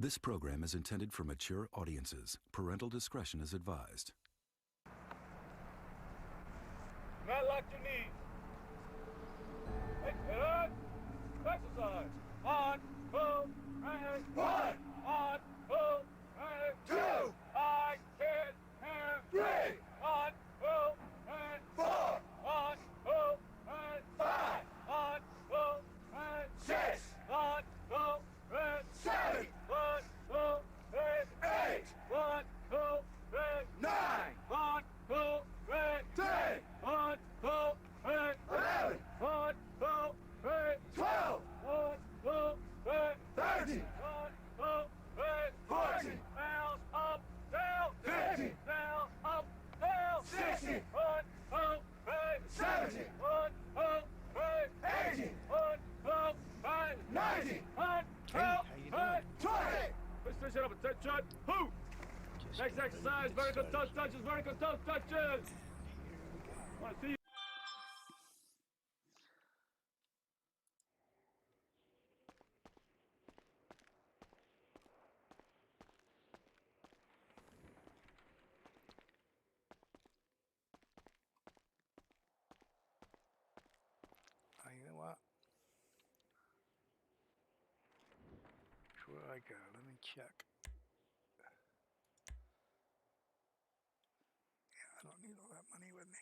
This program is intended for mature audiences. Parental discretion is advised. Not lock your knees. Head, exercise. 1, 2, 3. 1, 2, 3. 2. I can't have 3. 1, 2, 3. 4. 1, 2, 3. 5. 1, 2, 3. 6. 1, 2, 3. 7. 1, 2, 3. 8. 1, 2, 3. 9. 1, 2, 3. 10. 1, 2, 3. 11. 1, 2, 3. 12. 1, 2, 3. 13. 1, 2, 3. 14. Down, up, down. 15. Down, up, down. 16. 1, 2, 3. 17. 1, 2, 3. 18. 1, 2, 3. 19. 1, 2, 3. 20. Position of attention. Who? Next exercise, vertical toe touches, vertical toe touches. Want to see? You know what? Where I go? Let me check. Yeah, I don't need all that money with me.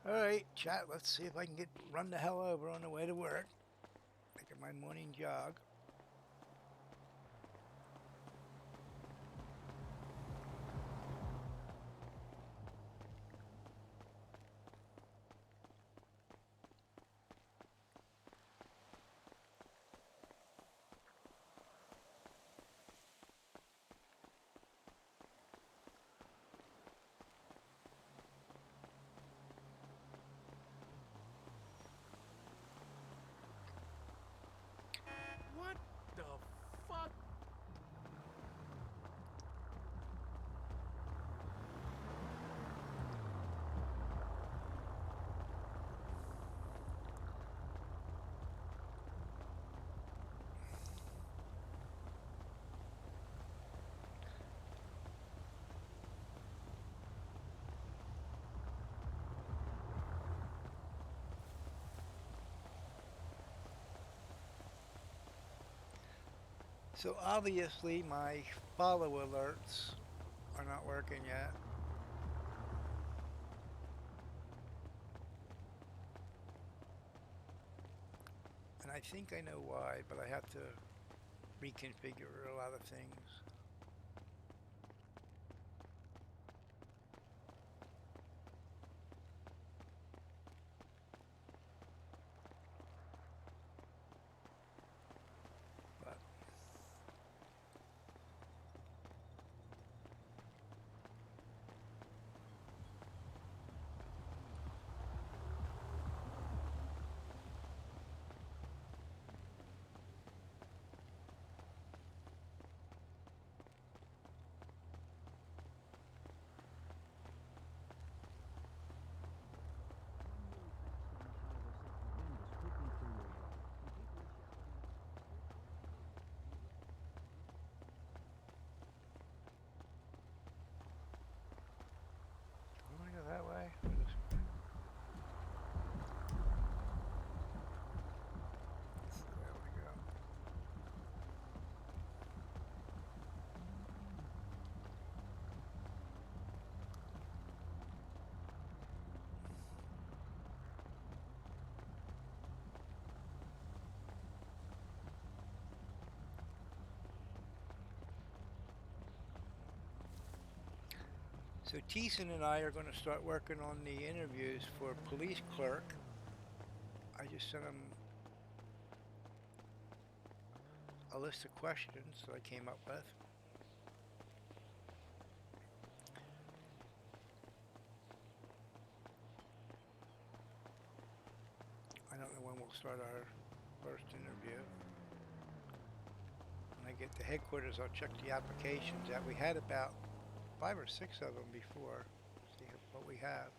All right, chat. Let's see if I can run the hell over on the way to work. Making my morning jog. What the fuck? So obviously my follow alerts are not working yet. And I think I know why, but I have to reconfigure a lot of things. But So Thiessen and I are going to start working on the interviews for police clerk. I just sent him a list of questions that I came up with. I don't know when we'll start our first interview. When I get to headquarters, I'll check the applications out. We had about 5 or 6 of them before. See what we have.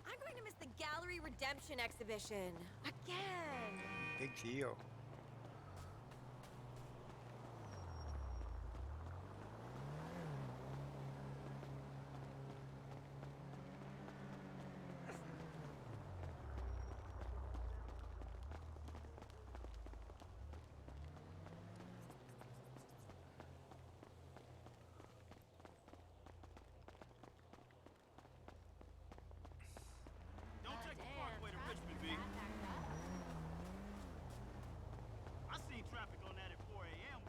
I'm going to miss the Gallery Redemption exhibition. Again. Big deal. Don't take the Parkway to Richmond, B. I seen traffic on that at 4 a.m.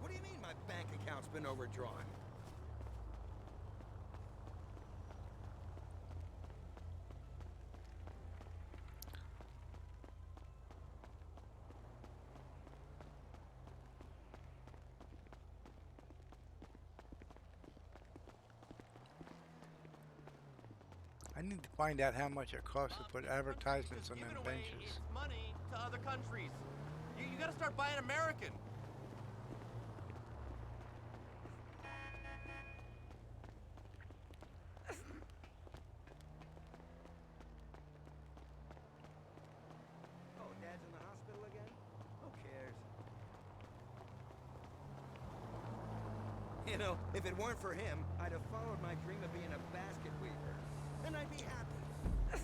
What do you mean my bank account's been overdrawn? I need to find out how much it costs to put advertisements on them benches. It's money to other countries. You gotta start buying American. Oh, Dad's in the hospital again? Who cares? You know, if it weren't for him, I'd have followed my dream of being a basket weaver. And I'd be happy.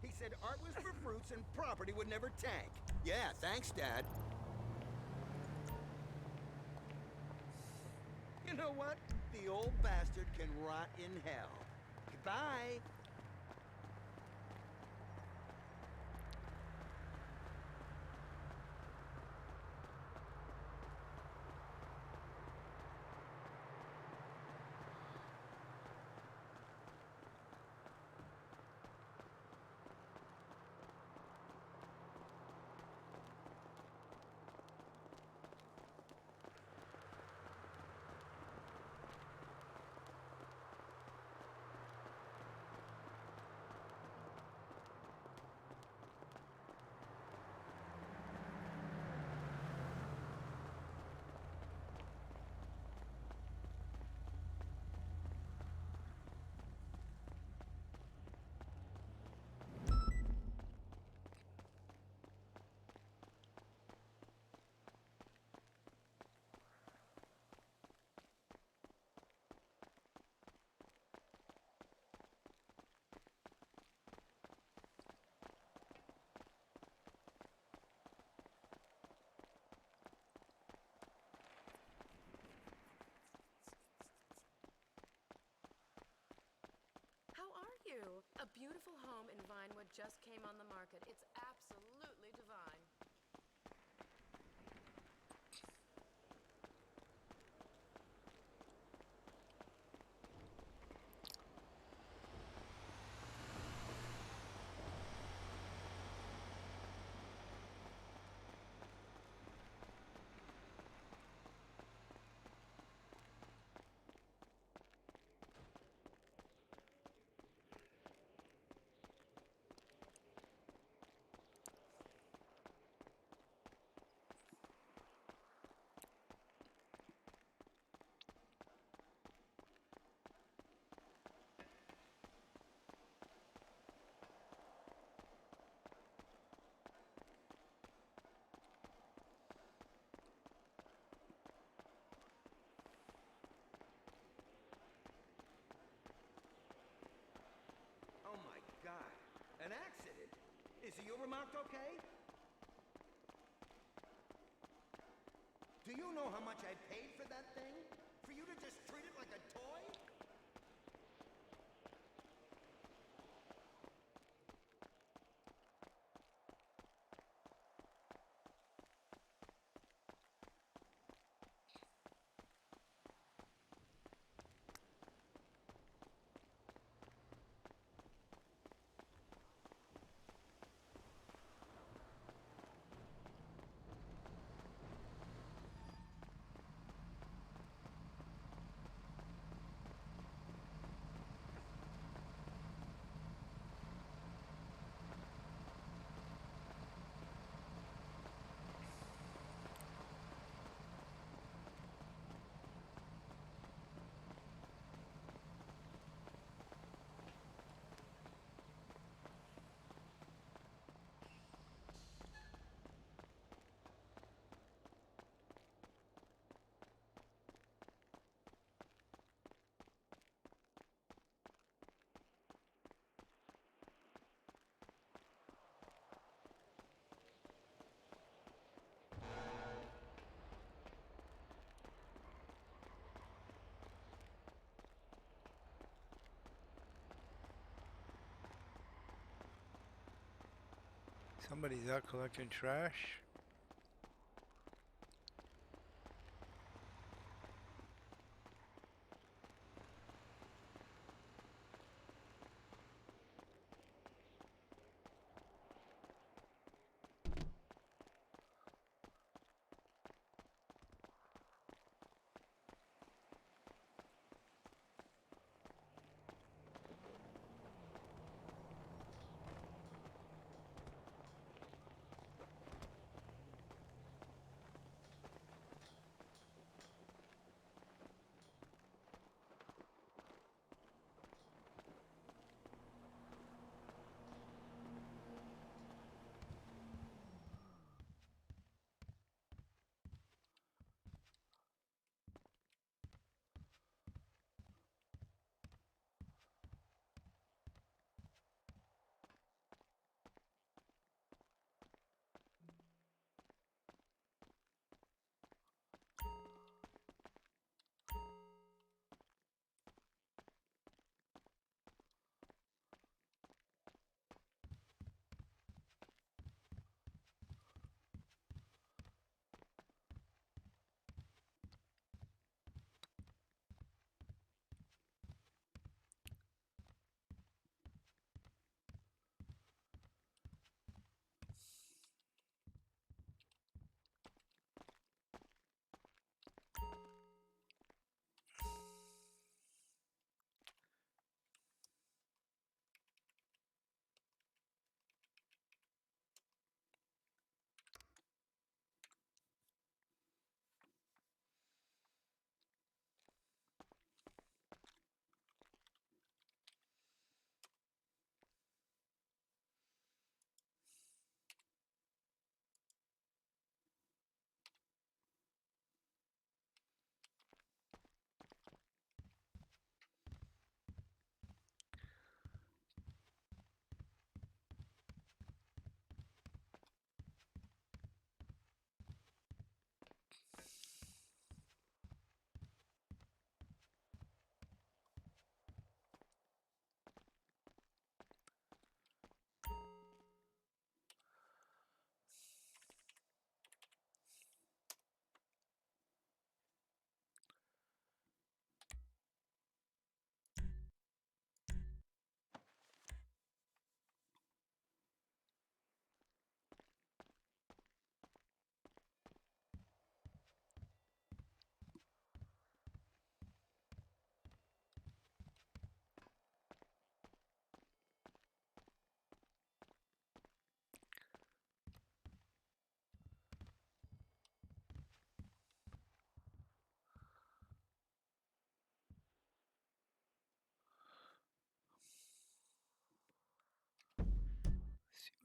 He said art was for fruits and property would never tank. Yeah, thanks, Dad. You know what? The old bastard can rot in hell. Goodbye. A beautiful home in Vinewood just came on the market. It's absolutely divine. Oh my God. An accident? Is the Ubermarkt okay? Do you know how much I paid for that thing? For you to just treat it like a toy? Somebody's out collecting trash.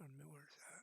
Wait a minute, where's that?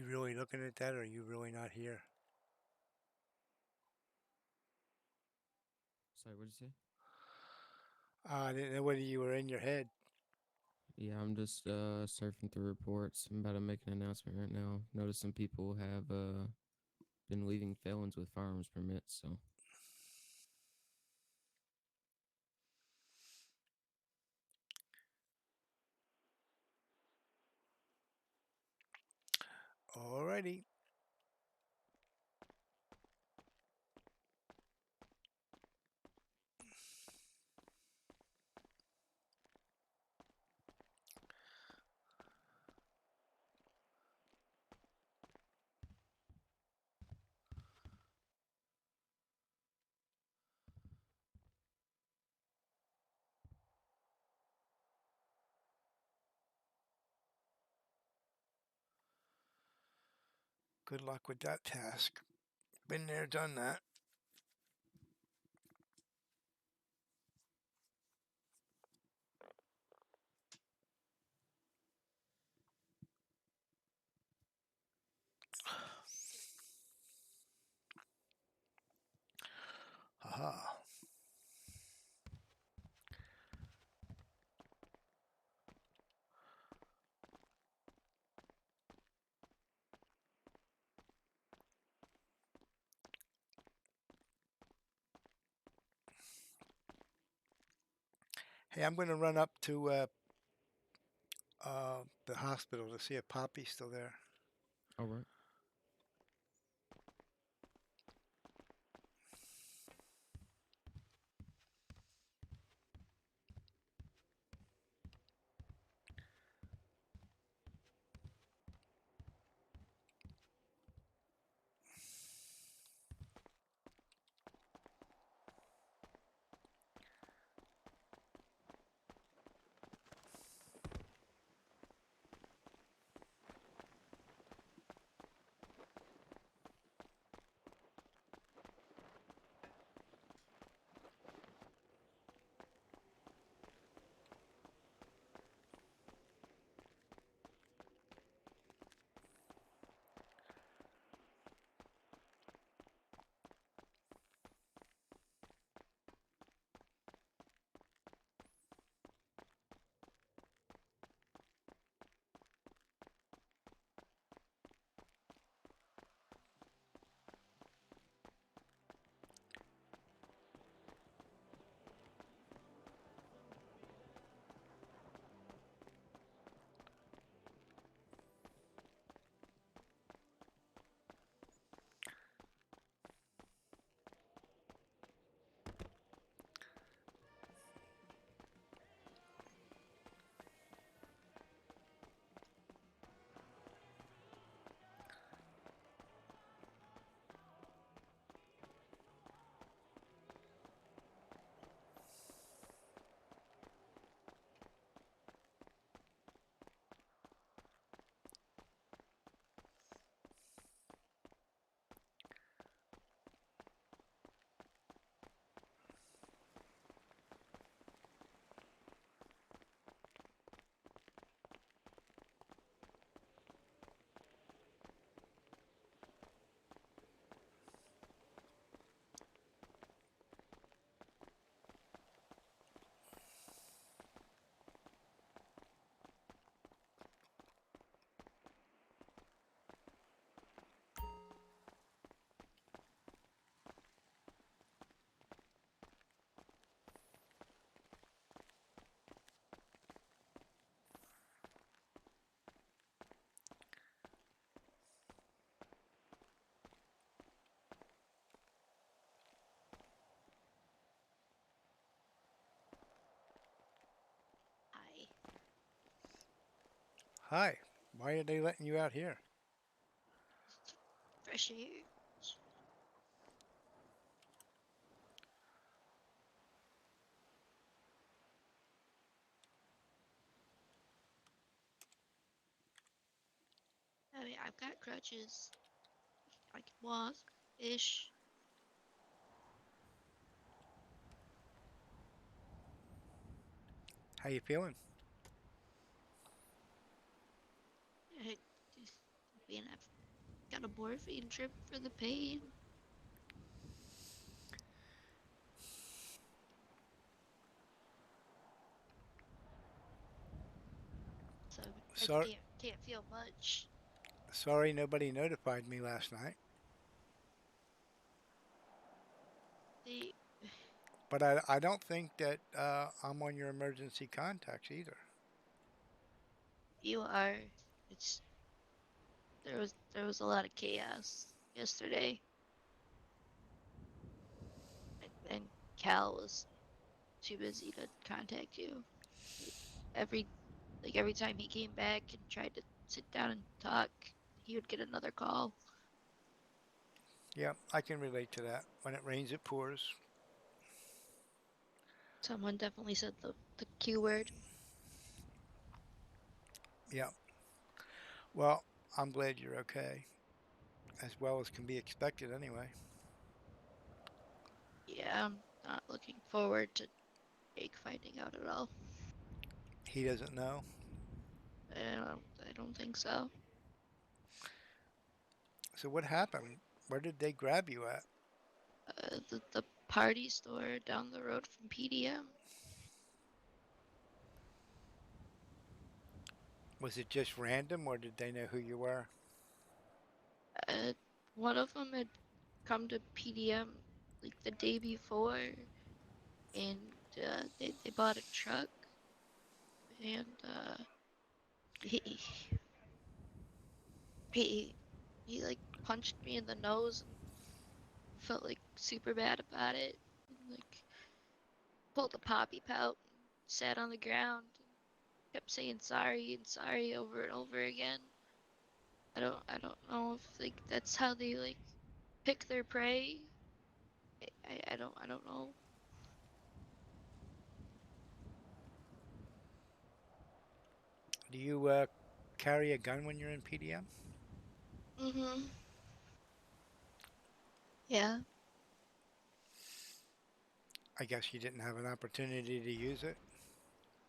You really looking at that, or are you really not here? Sorry, what'd you say? I didn't know whether you were in your head. Yeah, I'm just surfing through reports. I'm about to make an announcement right now. Notice some people have been leaving felons with firearms permits, so Alrighty. Good luck with that task. Been there, done that. Aha. Hey, I'm going to run up to the hospital to see if Poppy's still there. all right. Hi. Hi. Why are they letting you out here? Fresh air. I mean, I've got crutches. I can walk. Ish. How you feeling? I, just happy, and I've got a morphine drip for the pain. So I Sorry, can't feel much. sorry nobody notified me last night. The But I don't think that I'm on your emergency contacts either. You are. It's there was a lot of chaos yesterday, and Cal was too busy to contact you. Every every time he came back and tried to sit down and talk, he would get another call. Yeah, I can relate to that. When it rains, it pours. Someone definitely said the Q word. Yeah. Well, I'm glad you're okay, as well as can be expected anyway. Yeah, I'm not looking forward to Jake finding out at all. He doesn't know. I don't think so. So what happened? Where did they grab you at? The party store down the road from PDM. Was it just random, or did they know who you were? Uh, One of them had come to PDM like the day before, and they bought a truck, and he he he like punched me in the nose and felt like super bad about it, and like pulled a poppy pout and sat on the ground and kept saying sorry and sorry over and over again. I don't know if like that's how they like pick their prey. I don't know. Do you carry a gun when you're in PDM? Mhm. Yeah. I guess you didn't have an opportunity to use it.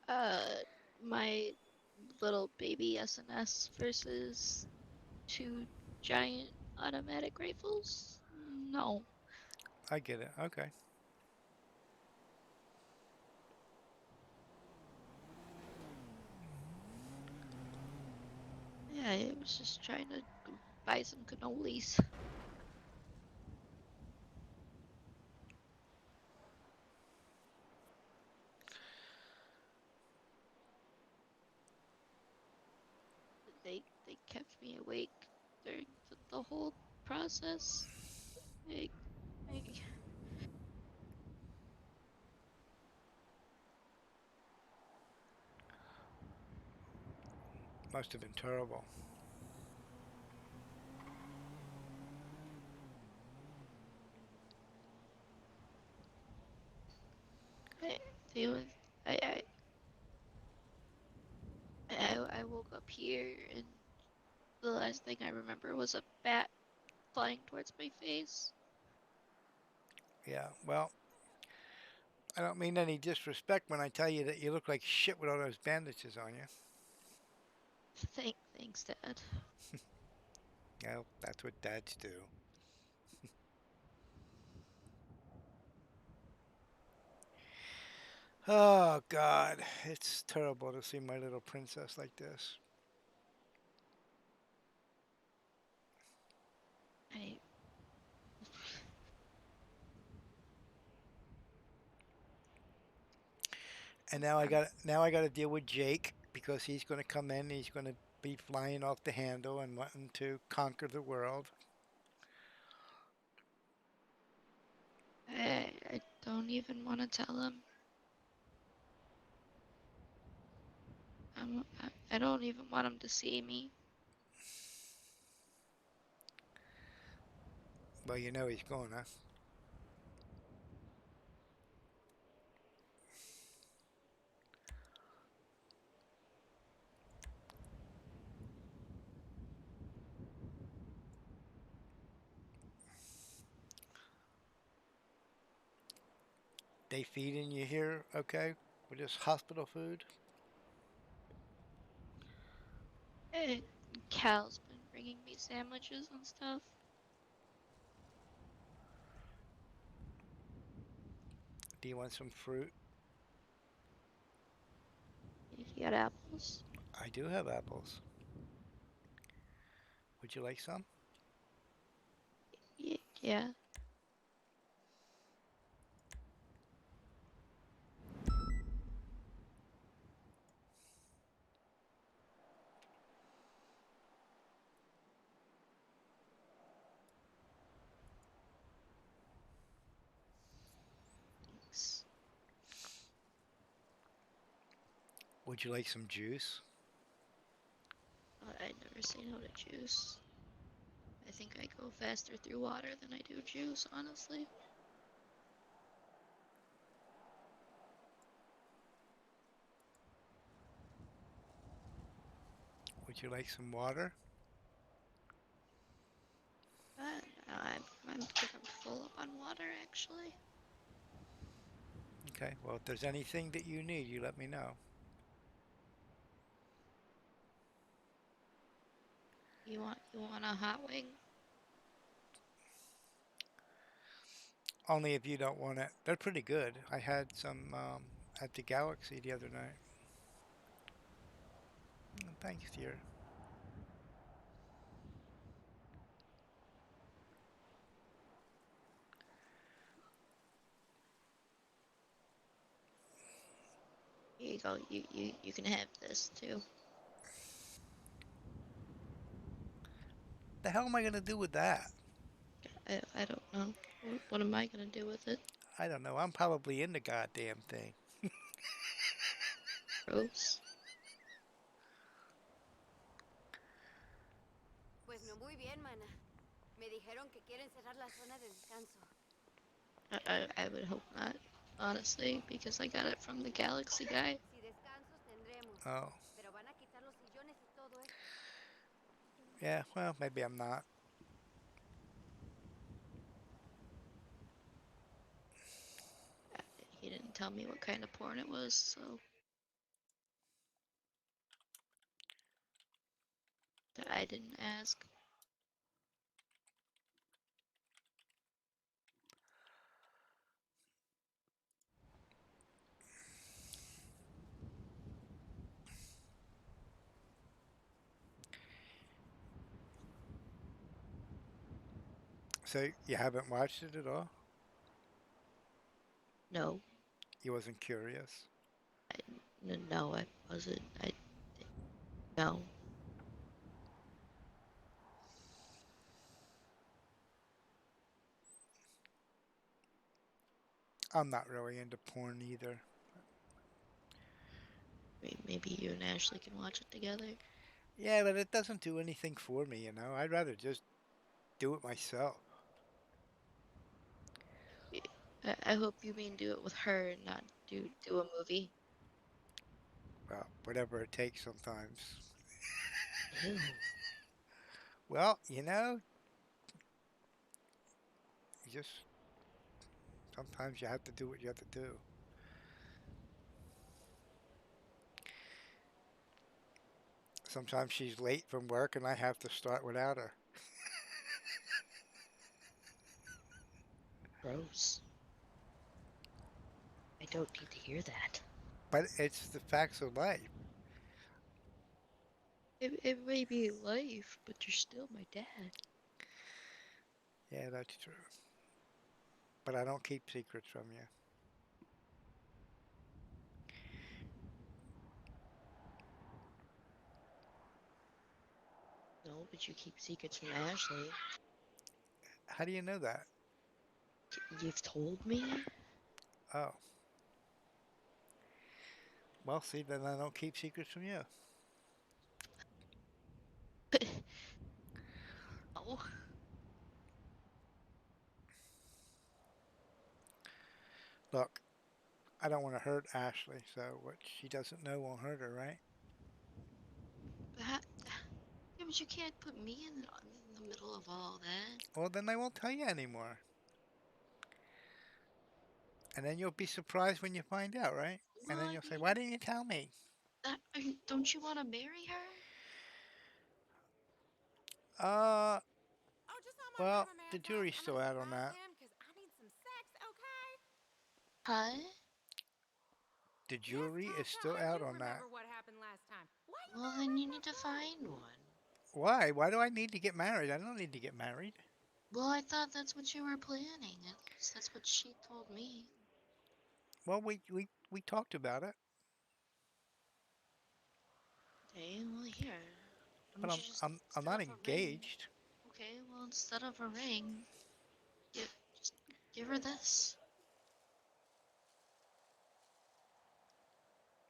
Uh, my little baby SNS versus two giant automatic rifles? No. I get it. Okay. Yeah, I was just trying to buy some cannolis. They kept me awake during the whole process. I, I, Must have been terrible. I, they was, I, I woke up here and the last thing I remember was a bat flying towards my face. Yeah. Well, I don't mean any disrespect when I tell you that you look like shit with all those bandages on you. Thanks, Dad. Well, that's what dads do. Oh God, it's terrible to see my little princess like this. I And I'm now I got to deal with Jake because he's going to come in. He's going to be flying off the handle and wanting to conquer the world. I don't even want to tell him. I don't even want him to see me. Well, you know he's going, huh? They feeding you here, okay? With this hospital food? Eh, Cal's been bringing me sandwiches and stuff. Do you want some fruit? You got apples? I do have apples. Would you like some? Yeah. Thanks. Would you like some juice? I'd never say no to juice. I think I go faster through water than I do juice, honestly. Would you like some water? I think I'm full up on water, actually. Okay, well, if there's anything that you need, you let me know. You want a hot wing? Only if you don't want it. They're pretty good. I had some at the Galaxy the other night. Thanks, dear. Here you go. You can have this too. The hell am I gonna do with that? I don't know. What am I gonna do with it? I don't know. I'm probably in the goddamn thing. Gross. Pues no muy bien, mana. Me dijeron que quieren cerrar la zona de descanso. I would hope not, honestly, because I got it from the Galaxy guy. Si descansos tendremos. Oh, Pero van a quitar los sillones y todo eso. yeah. Well, maybe I'm not. He didn't tell me what kind of porn it was, so I didn't ask. So you haven't watched it at all? No, You wasn't curious? no, I wasn't. No. I'm not really into porn either. Maybe you and Ashley can watch it together. Yeah, but it doesn't do anything for me, you know? I'd rather just do it myself. I hope you mean do it with her and not do a movie. Well, whatever it takes sometimes. Ew. Well, you know, you just sometimes you have to do what you have to do. Sometimes she's late from work and I have to start without her. Gross. I don't need to hear that. But it's the facts of life. It may be life, but you're still my dad. Yeah, that's true. But I don't keep secrets from you. No, but you keep secrets from Ashley. How do you know that? You've told me? Oh. Well, see, then I don't keep secrets from you. Oh. Look, I don't want to hurt Ashley, so what she doesn't know won't hurt her, right? Yeah, but you can't put me in the middle of all that. Well, then I won't tell you anymore. And then you'll be surprised when you find out, right? And then Well, you'll say, why didn't you tell me? don't you want to marry her? Uh, Oh, just on my way well, to my the man's house. jury's I'm still gonna out on surprise that. him because I need some sex, okay? Huh? The Yes, jury is Tasha, still I out do on that. remember what happened last time. Why you Well, gotta then make you need that to so? find one. Why? Why do I need to get married? I don't need to get married. Well, I thought that's what you were planning. At least that's what she told me. Well, we talked about it, Okay, well, here. Why but don't you just, I'm instead not of a ring, engaged. okay, well, instead of a ring, just give her this.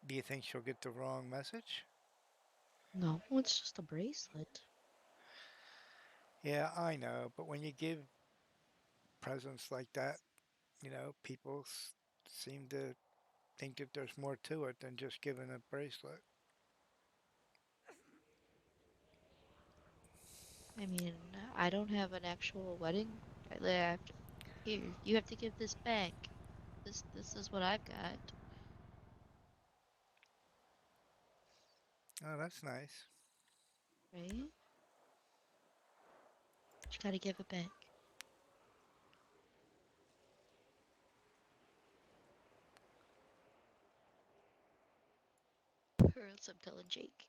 Do you think she'll get the wrong message? No, it's just a bracelet. Yeah, I know, but when you give presents like that, people seem to think that there's more to it than just giving a bracelet. I mean, I don't have an actual wedding. I have to, here, you have to give this back. This is what I've got, Oh, that's nice. right? You gotta give it back. Or else I'm telling Jake.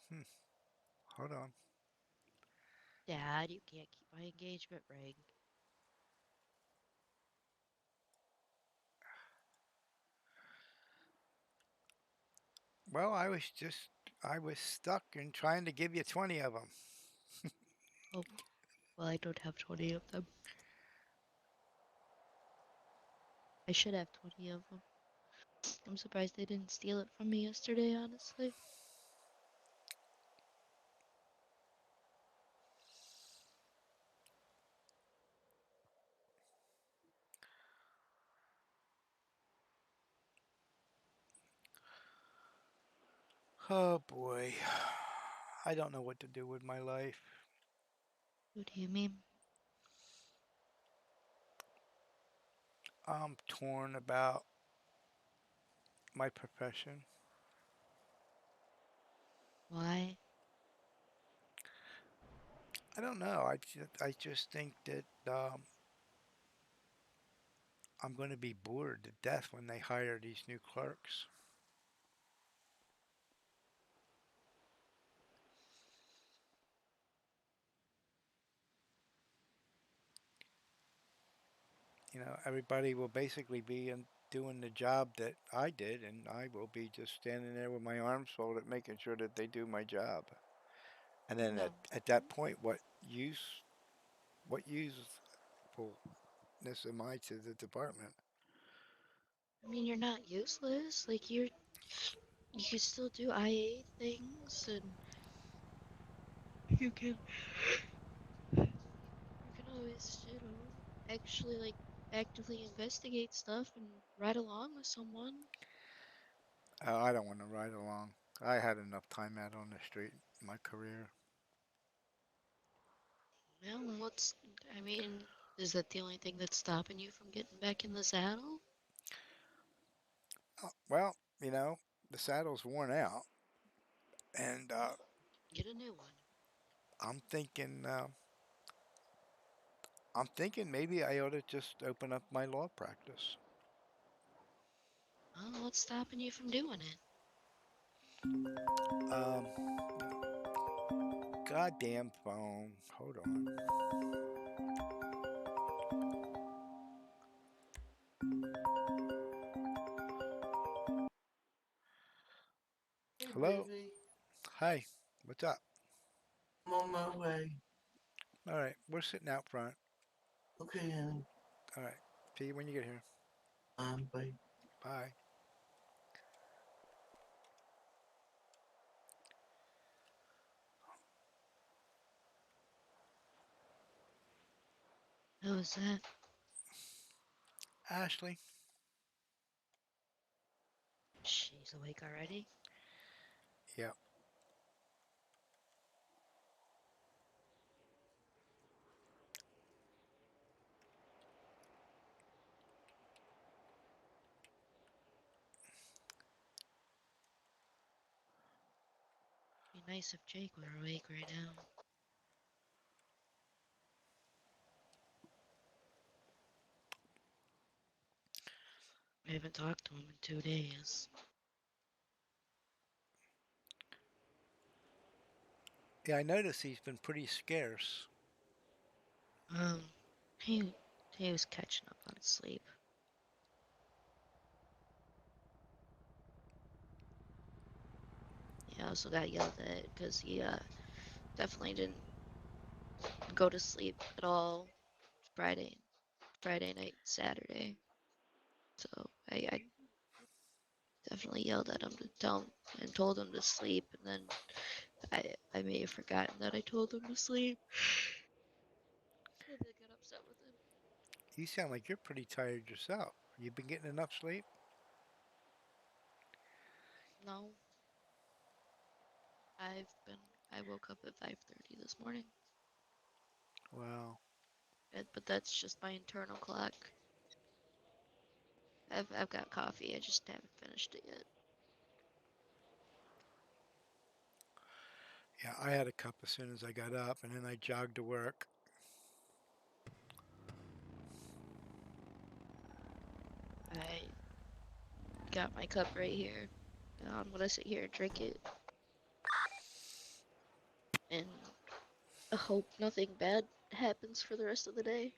Hmm, hold on. Dad, you can't keep my engagement ring. Well, I was stuck in trying to give you 20 of them. Oh, well, I don't have 20 of them. I should have 20 of them. I'm surprised they didn't steal it from me yesterday, honestly. Oh boy. I don't know what to do with my life. What do you mean? I'm torn about my profession. Why? I don't know. I just think that I'm going to be bored to death when they hire these new clerks. Everybody will basically be doing the job that I did, and I will be just standing there with my arms folded, making sure that they do my job. And then No. at that point, what usefulness am I to the department? I mean, you're not useless. Like, you can still do IA things, and you can, you can always, actually, like, actively investigate stuff and ride along with someone. I don't want to ride along. I had enough time out on the street in my career. Well, I mean, is that the only thing that's stopping you from getting back in the saddle? Well, the saddle's worn out, and Get a new one. I'm thinking, uh, I'm thinking maybe I ought to just open up my law practice. Oh, what's stopping you from doing it? Um, Goddamn phone. Hold on. Hey, Hello. baby. Hi. What's up? I'm on my way. All right. We're sitting out front. Okay, honey. All right. See you when you get here. Bye. Bye. How was that? Ashley. She's awake already? Yep. be nice if Jake were awake right now. I haven't talked to him in 2 days. Yeah, I noticed he's been pretty scarce. Um, he he was catching up on sleep. He also got yelled at because he definitely didn't go to sleep at all Friday night, Saturday. So I definitely yelled at him to tell him and told him to sleep, and then I may have forgotten that I told him to sleep. And then got upset with him. You sound like you're pretty tired yourself. You been getting enough sleep? No, I woke up at 5:30 this morning. Well, But that's just my internal clock. I've got coffee. I just haven't finished it yet. yeah, I had a cup as soon as I got up, and then I jogged to work. I got my cup right here. I'm gonna sit here and drink it, and I hope nothing bad happens for the rest of the day.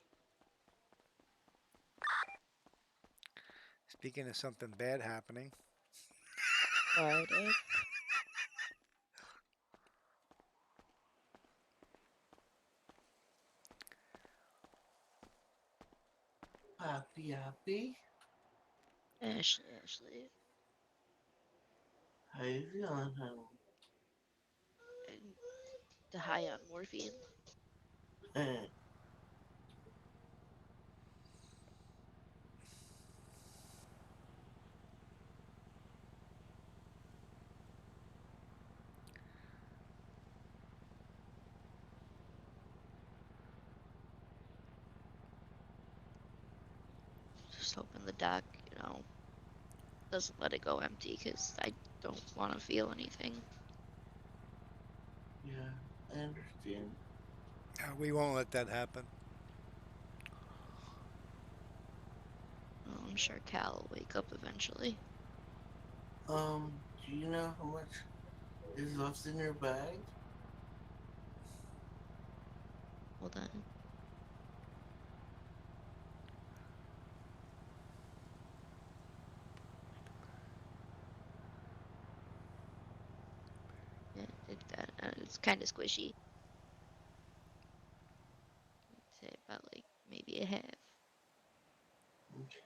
Speaking of something bad happening, Why, Dad? Happy, happy. Ashley, How you feeling, honey? and the high on morphine. Eh, Just hoping the doc, doesn't let it go empty because I don't want to feel anything. yeah, I understand. we won't let that happen. Well, I'm sure Cal will wake up eventually. Do you know how much is left in your bag? Hold on. Yeah, it's kind of squishy. I'd say about like maybe a half. Okay.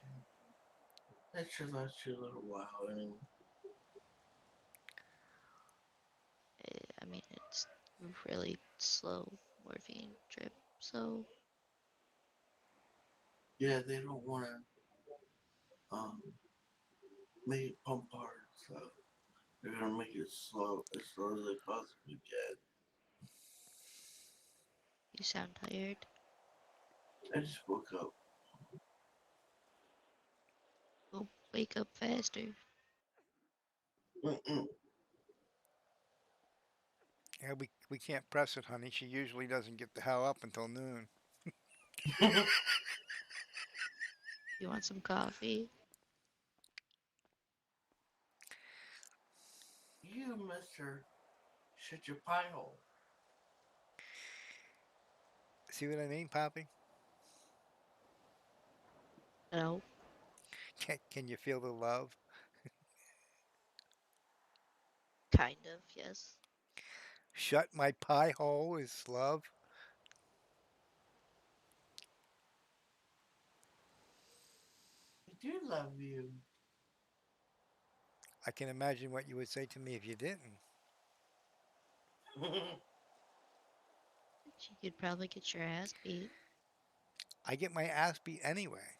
That should last you a little while, anyway. I mean, it's really slow morphine trip, so Yeah, they don't want to, make it pump hard, so they're gonna make it slow, as slow as they possibly can. you sound tired. I just woke up. Oh, wake up faster. Mm-mm. Yeah, we can't press it, honey. She usually doesn't get the hell up until noon. You want some coffee? You, mister, shut your pie hole. See what I mean, Poppy? No, Can you feel the love? kind of, yes. Shut my pie hole is love. I do love you. I can imagine what you would say to me if you didn't. You could probably get your ass beat. I get my ass beat anyway.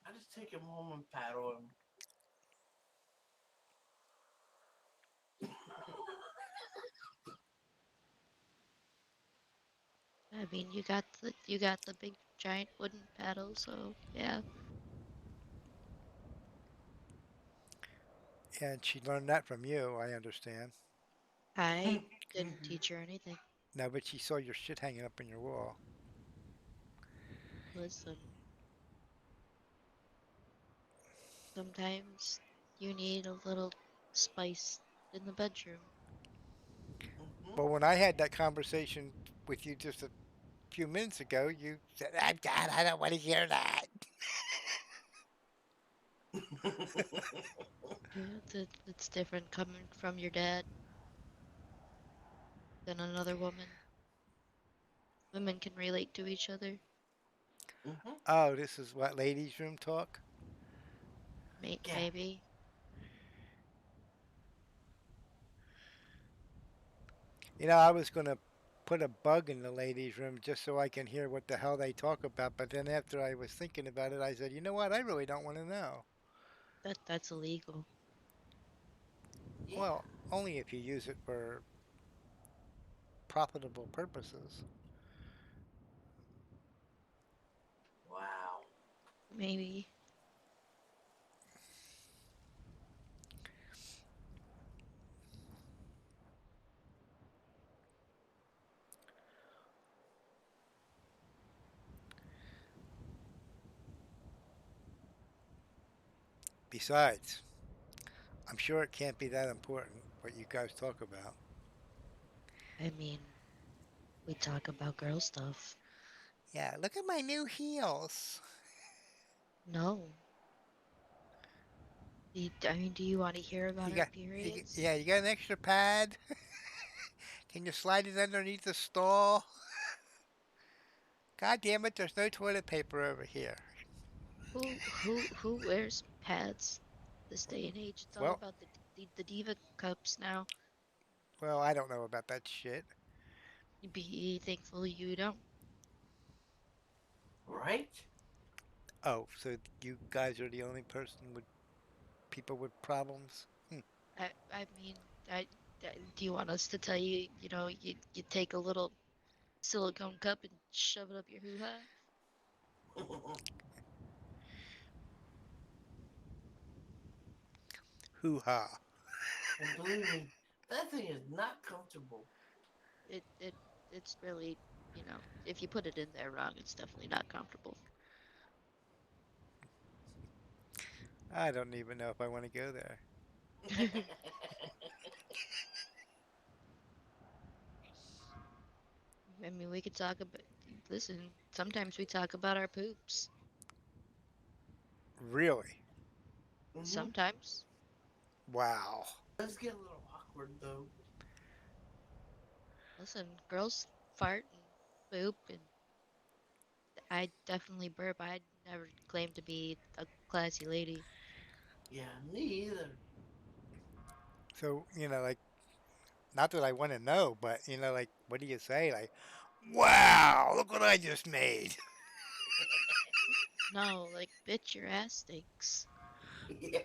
I just take him home and paddle him. I mean, you got the big giant wooden paddle, so yeah. And she learned that from you, I understand. I didn't teach her anything. No, but she saw your shit hanging up on your wall. Listen, sometimes you need a little spice in the bedroom. But when I had that conversation with you just a few minutes ago, you said, "I'm God, I don't want to hear that." It's different coming from your dad than another woman. Women can relate to each other. Oh, this is what ladies' room talk? Yeah. Maybe. You know, I was going to put a bug in the ladies' room just so I can hear what the hell they talk about. But then after I was thinking about it, I said, you know what? I really don't want to know. That's illegal. Yeah. Well, only if you use it for profitable purposes. Wow. Maybe. Besides, I'm sure it can't be that important what you guys talk about. I mean, we talk about girl stuff. Yeah, look at my new heels. No. I mean, do you want to hear about You our got, periods? yeah, you got an extra pad? Can you slide it underneath the stall? God damn it, there's no toilet paper over here. Who wears pads this day and age? It's all Well, about the diva cups now. well, I don't know about that shit. Be thankful you don't. Right? Oh, so you guys are the only person with people with problems? Hmm. I mean, I, do you want us to tell you, you take a little silicone cup and shove it up your hoo-ha? Hoo ha. And believe me, that thing is not comfortable. It it it's really, if you put it in there wrong, it's definitely not comfortable. I don't even know if I want to go there. I mean, we could talk about. Listen, sometimes we talk about our poops. Really? Sometimes. Wow. Let's get a little awkward though. Listen, girls fart and poop, and I definitely burp. I never claimed to be a classy lady. Yeah, me either. So, like, not that I want to know, but, like, what do you say? Like, wow, look what I just made. No, like, bitch, your ass stinks. Yeah.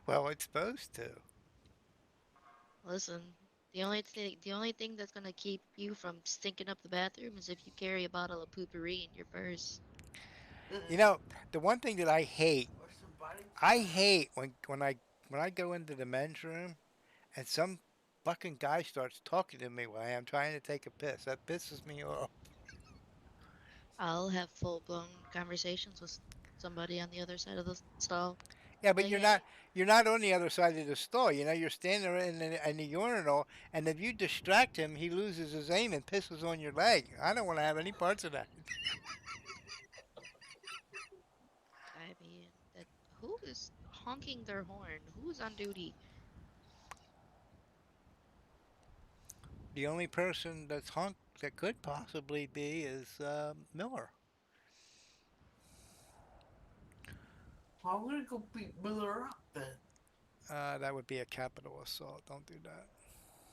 Well, it's supposed to. Listen, the only thing that's gonna keep you from stinking up the bathroom is if you carry a bottle of poopery in your purse. You know, the one thing that Or some body I fluid. hate when I go into the men's room and some fucking guy starts talking to me while I'm trying to take a piss. That pisses me off. I'll have full-blown conversations with somebody on the other side of the stall. Yeah, but Say, hey, you're not on the other side of the stall. You're standing there in the urinal, and if you distract him, he loses his aim and pisses on your leg. I don't want to have any parts of that. I mean, that who is honking their horn? Who's on duty? The only person that's hunk that could possibly be is Miller. Well, I'm gonna go beat Miller up then. That would be a capital assault. Don't do that.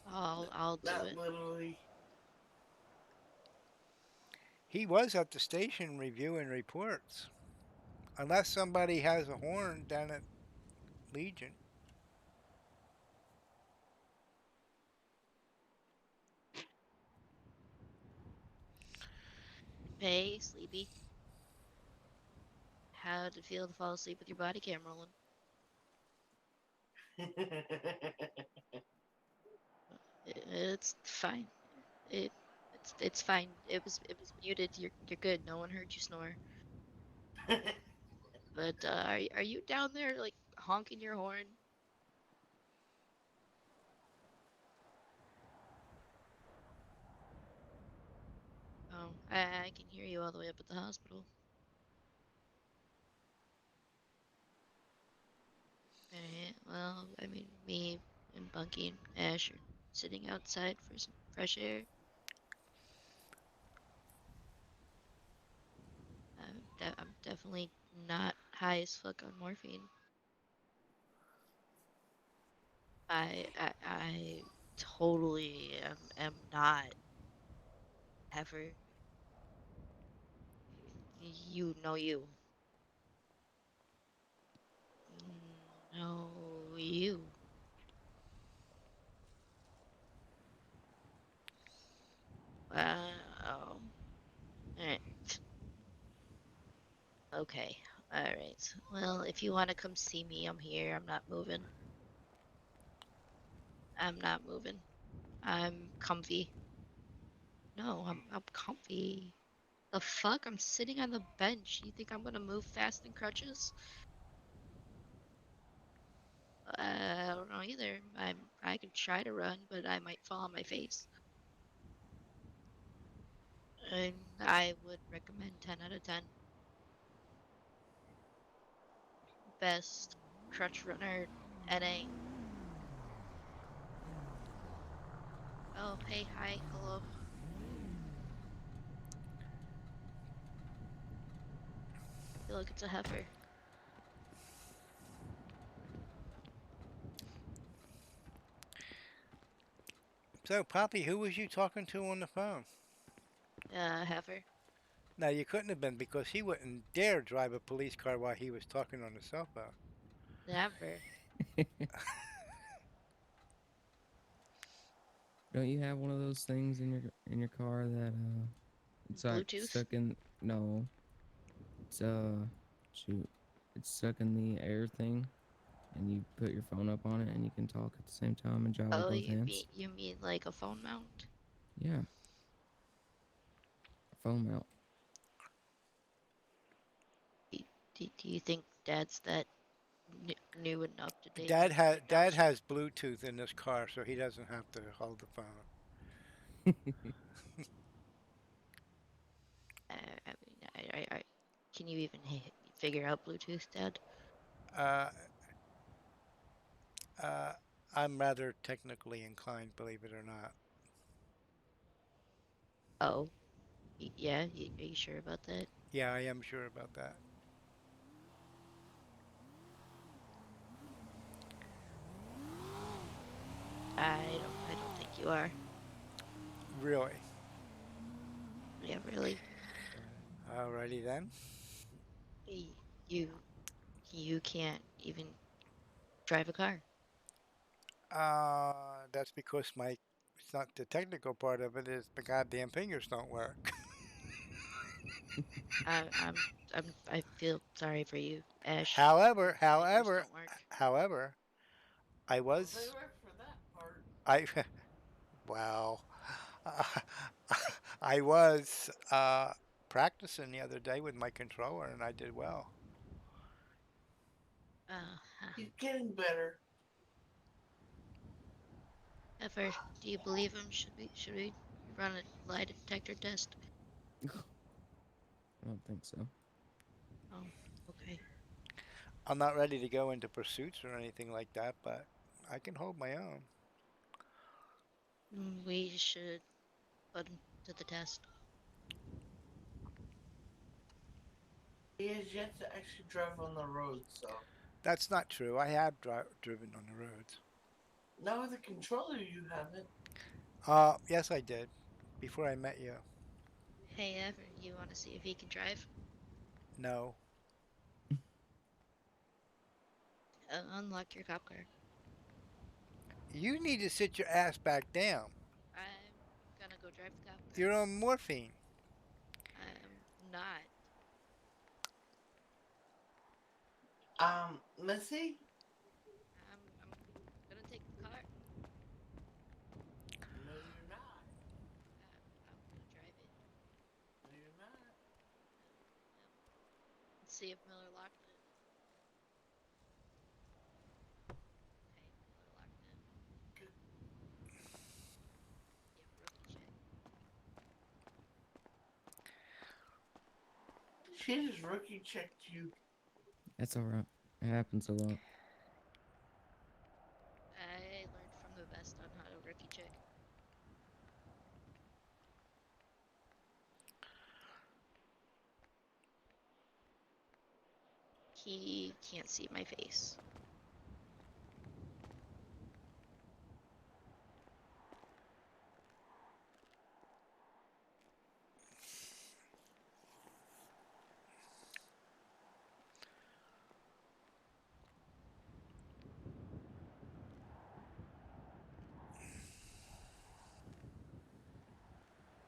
I'll do Not it. literally. He was at the station reviewing reports. Unless somebody has a horn down at Legion. Hey, sleepy. how did it feel to fall asleep with your body cam rolling? It's fine. It it's fine. It was muted. You're good. No one heard you snore. But are you down there like honking your horn? Oh, I can hear you all the way up at the hospital. Alright, well, I mean, me and Bunky and Ash are sitting outside for some fresh air. I'm definitely not high as fuck on morphine. I totally am not ever. You know you. No, you. Wow. Alright. Okay. Alright. Well, if you want to come see me, I'm here. I'm not moving. I'm not moving. I'm comfy. No, I'm comfy. The fuck? I'm sitting on the bench. You think I'm gonna move fast in crutches? I don't know either. I could try to run, but I might fall on my face. And I would recommend 10 out of 10. Best crutch runner NA. Oh, hey, hi, hello. Hey, look, it's a heifer. So, Poppy, who was you talking to on the phone? Heifer. Now, you couldn't have been because he wouldn't dare drive a police car while he was talking on the cell phone. Never. Don't you have one of those things in your car that it's like Bluetooth? stuck in no, it's shoot, it's stuck in the air thing, and you put your phone up on it, and you can talk at the same time and drive with Oh, both hands. you mean like a phone mount? Yeah, a phone mount. Do you think Dad's that new enough to date Dad on has Dad technology? has Bluetooth in this car, so he doesn't have to hold the phone. I mean, can you even figure out Bluetooth, Dad? Uh, uh, I'm rather technically inclined, believe it or not. Oh, yeah. Are you sure about that? Yeah, I am sure about that. I don't think you are. Really. Yeah, really. Alrighty then. Y- You you can't even drive a car. That's because my it's not the technical part of it. Is the goddamn fingers don't work. I I'm I feel sorry for you, Ash. however, Your fingers however, don't work. however, I Well, they was work for that part. I well, I was practicing the other day with my controller, and I did well. He's getting better. Ever, do you believe him? Should we run a lie detector test? I don't think so. Oh, okay. I'm not ready to go into pursuits or anything like that, but I can hold my own. We should put him to the test. He has yet to actually drive on the road, so. That's not true. I have driven on the roads. Now with the controller, you haven't. Yes, I did before I met you. Hey, Ever, you want to see if he can drive? No. Unlock your cop car. You need to sit your ass back down. I'm gonna go drive the cop car. You're on morphine. I'm not. Missy? I'm gonna take the car. No, you're not. I'm gonna drive it. No, you're not. Let's see if Miller locked it. Okay, Miller locked it. Good. Yep, rookie check. She just rookie checked you. That's alright. It happens a lot. I learned from the best on how to rookie check. He can't see my face.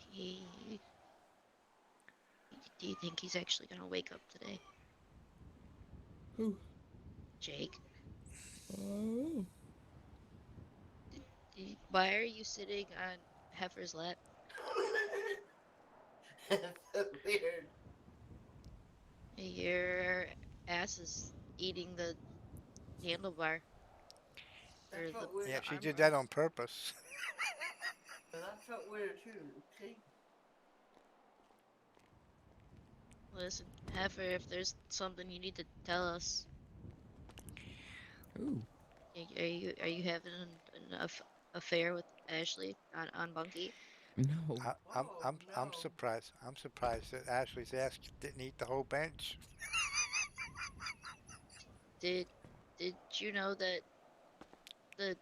He. Do you think he's actually gonna wake up today? Who? Jake? Oh. Why are you sitting on Heifer's lap? That's weird. Your ass is eating the handlebar. Or That felt weird. Yeah, the she arm did bar. that on purpose. That felt weird too. Okay. Listen, Heifer, if there's something you need to tell us, Who? are you having an affair with Ashley on Bunky? No. I'm No. surprised. I'm surprised that Ashley's ass didn't eat the whole bench. Did you know that the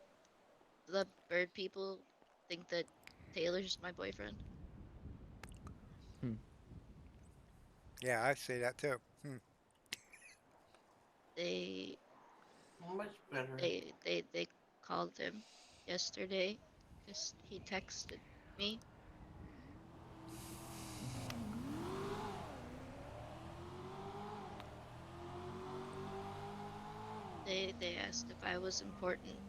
the bird people think that Taylor's my boyfriend? Hmm. Yeah, I say that too. They Much better. they called him yesterday because he texted me. They asked if I was important.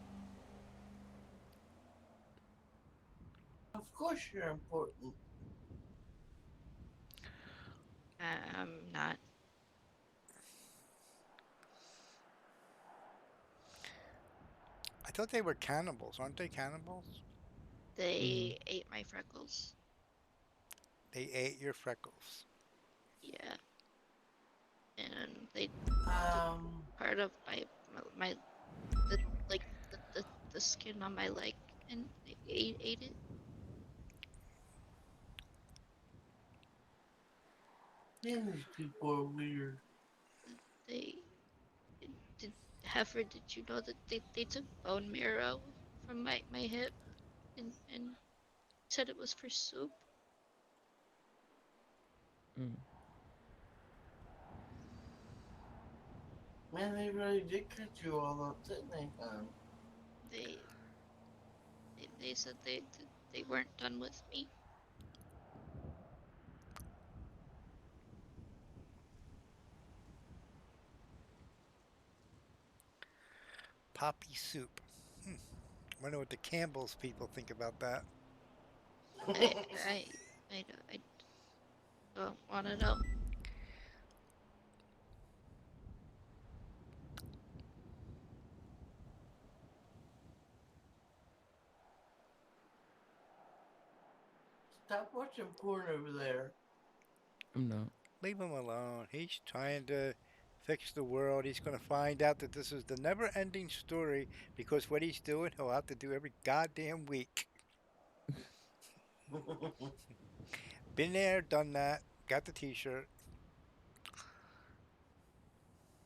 Of course you're important. I'm not. I thought they were cannibals. Aren't they cannibals? They ate my freckles. They ate your freckles. Yeah, and they took Um, part of my the like the skin on my leg and they ate it. man, these people are weird. They did. Heifer, did you know that they took bone marrow from my hip and said it was for soup? Mm. Man, they really did cut you all up, didn't they, hon? They they said they weren't done with me. Poppy soup. Wonder what the Campbell's people think about that. I I I don't want to know. Stop watching porn over there. I'm not. Leave him alone. He's trying to fix the world. He's going to find out that this is the never ending story because what he's doing, he'll have to do every goddamn week. Been there, done that. Got the t shirt.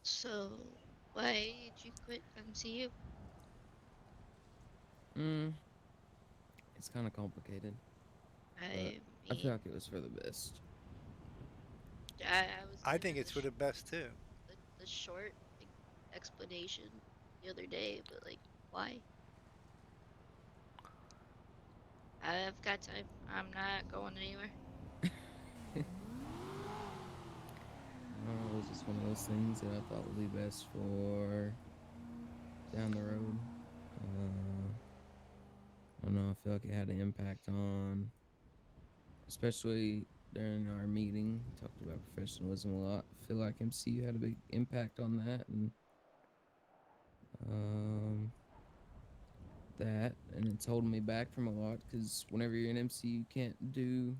So why did you quit MCU? Mm. It's kind of complicated, but I I feel mean, like it was for the best. I was I given think it's for the best too. the short explanation the other day, but like, why? I've got time. I'm not going anywhere. It was just one of those things that I thought would be best for down the road. Uh, I don't know. I feel like it had an impact on, especially during our meeting, talked about professionalism a lot. I feel like MCU had a big impact on that, and um, and it's holding me back from a lot because whenever you're in MCU, you can't do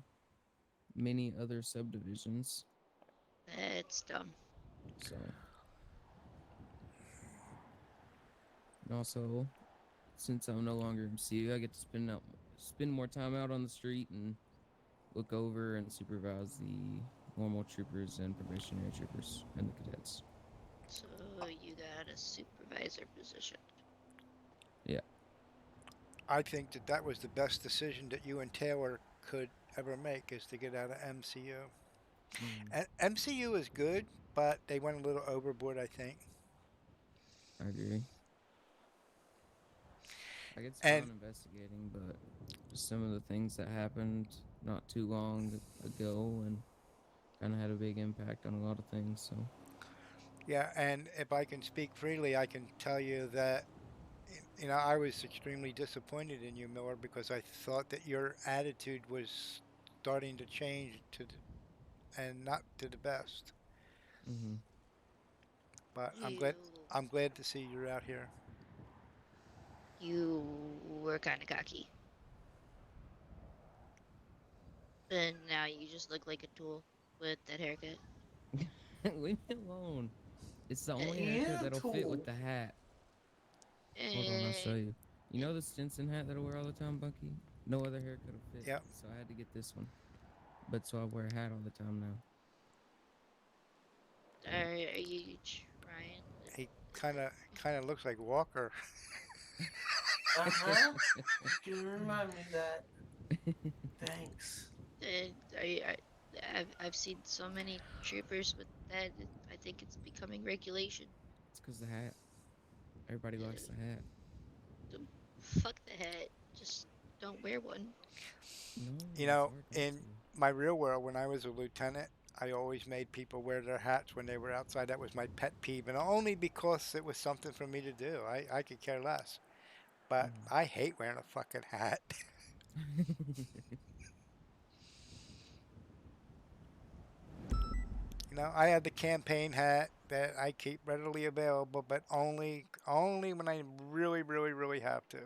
many other subdivisions. It's dumb. So, and also, since I'm no longer MCU, I get to spend more time out on the street and look over and supervise the normal troopers and probationary troopers and the cadets. So you got a supervisor position. Yeah. I think that that was the best decision that you and Taylor could ever make is to get out of MCU. Mm, And MCU is good, but they went a little overboard, I think. I agree. Like it's And fun investigating, but just some of the things that happened not too long ago and kind of had a big impact on a lot of things. So, yeah, and if I can speak freely, I can tell you that I was extremely disappointed in you, Miller, because I thought that your attitude was starting to change and not to the best. hmm But You I'm glad to see you're out here. you were kind of cocky, and now you just look like a tool with that haircut. leave me alone. It's the only haircut Yeah, that'll fit with tool. the hat. Hold on, I'll Eh, show you. You know the Stinson hat that I wear all the time, Bunky? No other haircut will fit, Yep. so I had to get this one. But so I wear a hat all the time now. are you trying? He kind of looks like Walker. Uh-huh. You remind me of that. Thanks. I've seen so many troopers with that. I think it's becoming regulation. It's because the hat. Everybody likes Uh, the hat. Fuck the hat. Just don't wear one. No, it's hard not In to. my real world, when I was a lieutenant, I always made people wear their hats when they were outside. That was my pet peeve, and only because it was something for me to do. I could care less. But I hate wearing a fucking hat. I had the campaign hat that I keep readily available, but only when I really, really, really have to.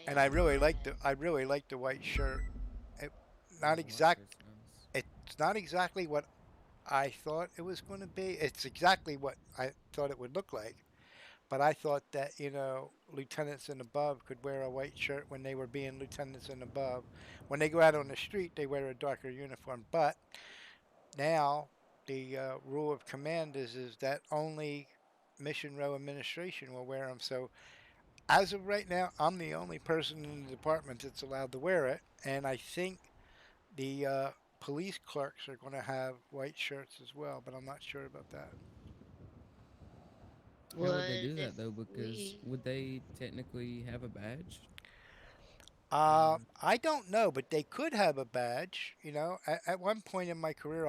And I really like the white shirt. It, Yeah, not the white exact. shirt's nice. It's not exactly what I thought it was going to be. It's exactly what I thought it would look like. But I thought that, lieutenants and above could wear a white shirt when they were being lieutenants and above. When they go out on the street, they wear a darker uniform. But now the rule of command is that only mission row administration will wear them. So as of right now, I'm the only person in the department that's allowed to wear it. And I think the police clerks are going to have white shirts as well, but I'm not sure about that. How would they What do if that though? Because we? would they technically have a badge? Or I don't know, but they could have a badge. At one point in my career,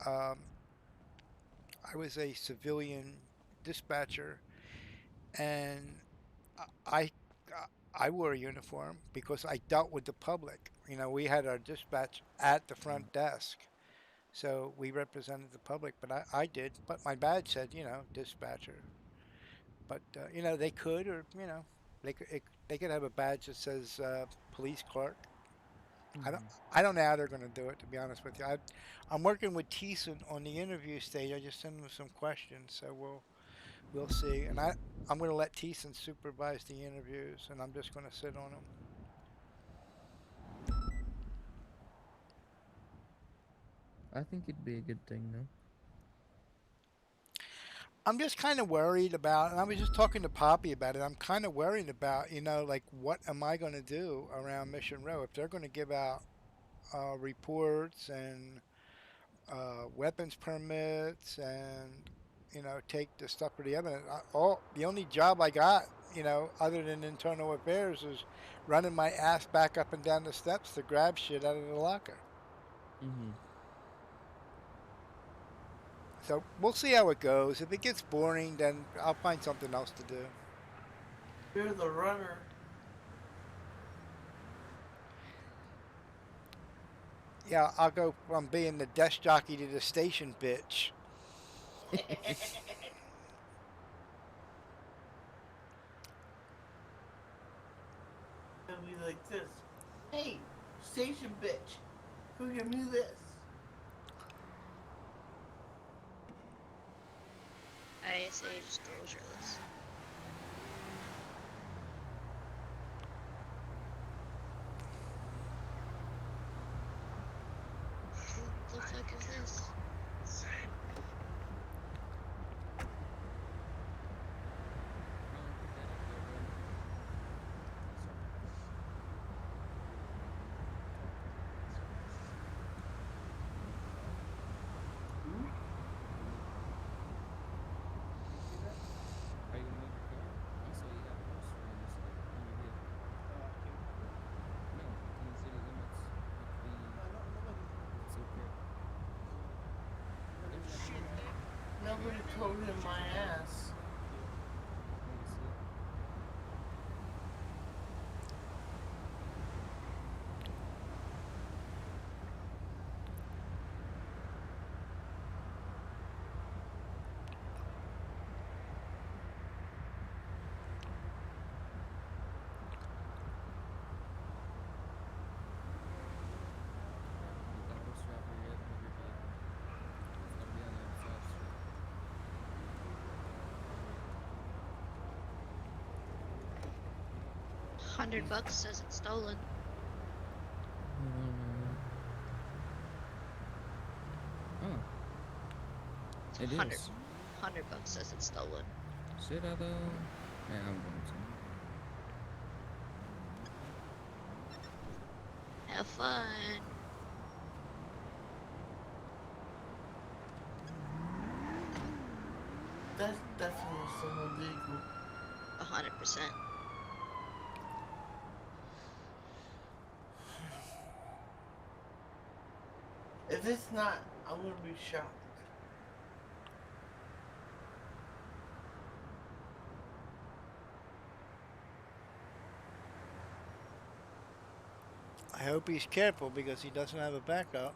um, I was a civilian dispatcher, and I I wore a uniform because I dealt with the public. We had our dispatch at the front desk, so we represented the public. But I did, but my badge said, dispatcher. But they could, or they could have a badge that says police clerk. I don't Mhm. I don't know how they're going to do it, to be honest with you. I'm working with Teeson on the interview stage. I just sent him some questions, so we'll see. And I'm going to let Teeson supervise the interviews, and I'm just going to sit on them. I think it'd be a good thing though. I'm just kind of worried about, and I was just talking to Poppy about it. I'm kind of worried about, like what am I going to do around Mission Row if they're going to give out reports and weapons permits and take the stuff for the evidence. The only job I got other than internal affairs, is running my ass back up and down the steps to grab shit out of the locker. Mm-hmm. So we'll see how it goes. If it gets boring, then I'll find something else to do. You're the runner. Yeah, I'll go from being the desk jockey to the station bitch. It'll be like this. Hey, station bitch, who give me this? I say just go shirtless. What the fuck is this? Are you gonna move your car? Also, you got a poster on this, like, on your vehicle. No, in the city limits it's okay. There's nothing in that. Nobody told him my ass. Let me see. Put that poster out where you're at, move your vehicle. It's gotta be on the other side of the street. 100 bucks says it's stolen. Oh, it 100 is. 100 bucks says it's stolen. Should I though? Yeah, I'm going to. Have fun. That's definitely someone legal. 100%. If it's not, I'm gonna be shocked. I hope he's careful because he doesn't have a backup.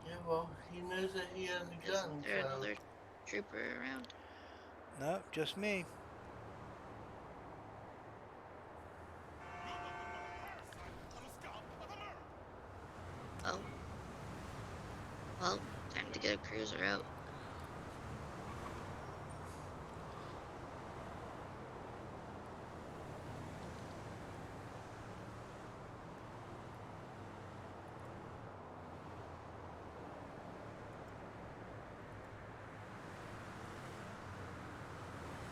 Yeah, well, he knows that he has a Is gun, there so... another trooper around? No, just me. Oh. Well, time to get a cruiser out.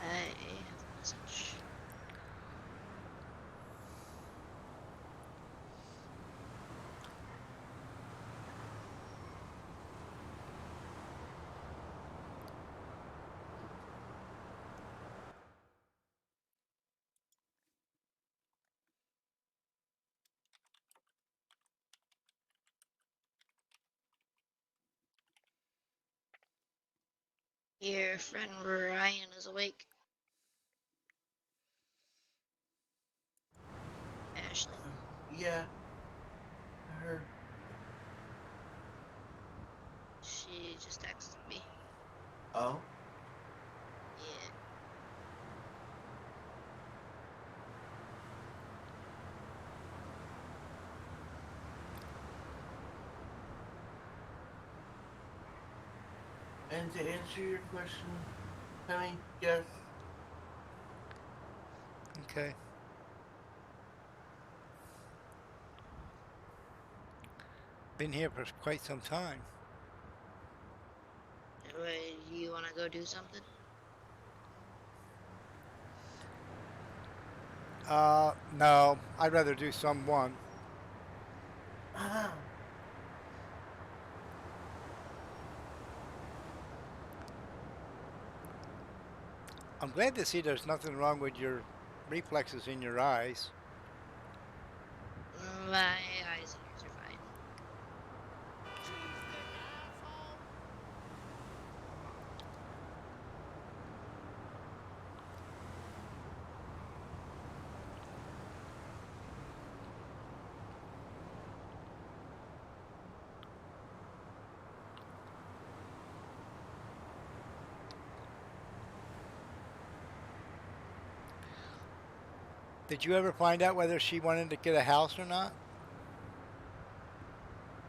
I have a message. Your friend Ryan is awake. Ashley. Yeah, I heard. She just texted me. Oh? Yeah. And to answer your question, honey, yes. Okay. Been here for quite some time. You wanna go do something? No, I'd rather do someone. Ah, I'm glad to see there's nothing wrong with your reflexes in your eyes. My eyes and ears are fine. Did you ever find out whether she wanted to get a house or not?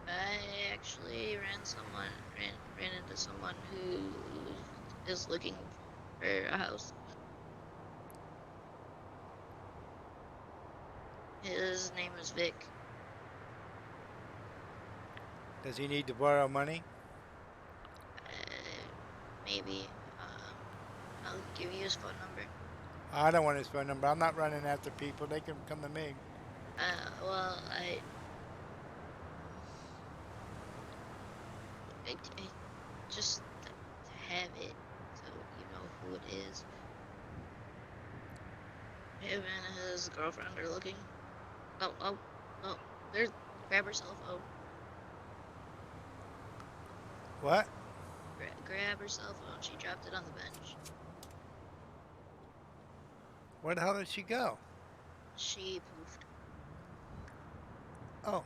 I actually ran into someone who is looking for a house. His name is Vic. Does he need to borrow money? Maybe. I'll give you his phone number. I don't want his phone number. I'm not running after people. They can come to me. Well, I just have it so you know who it is. Him and his girlfriend are looking. Oh, there's grab her cell phone. What? Grab her cell phone. She dropped it on the bench. Where the hell did she go? She poofed. Oh,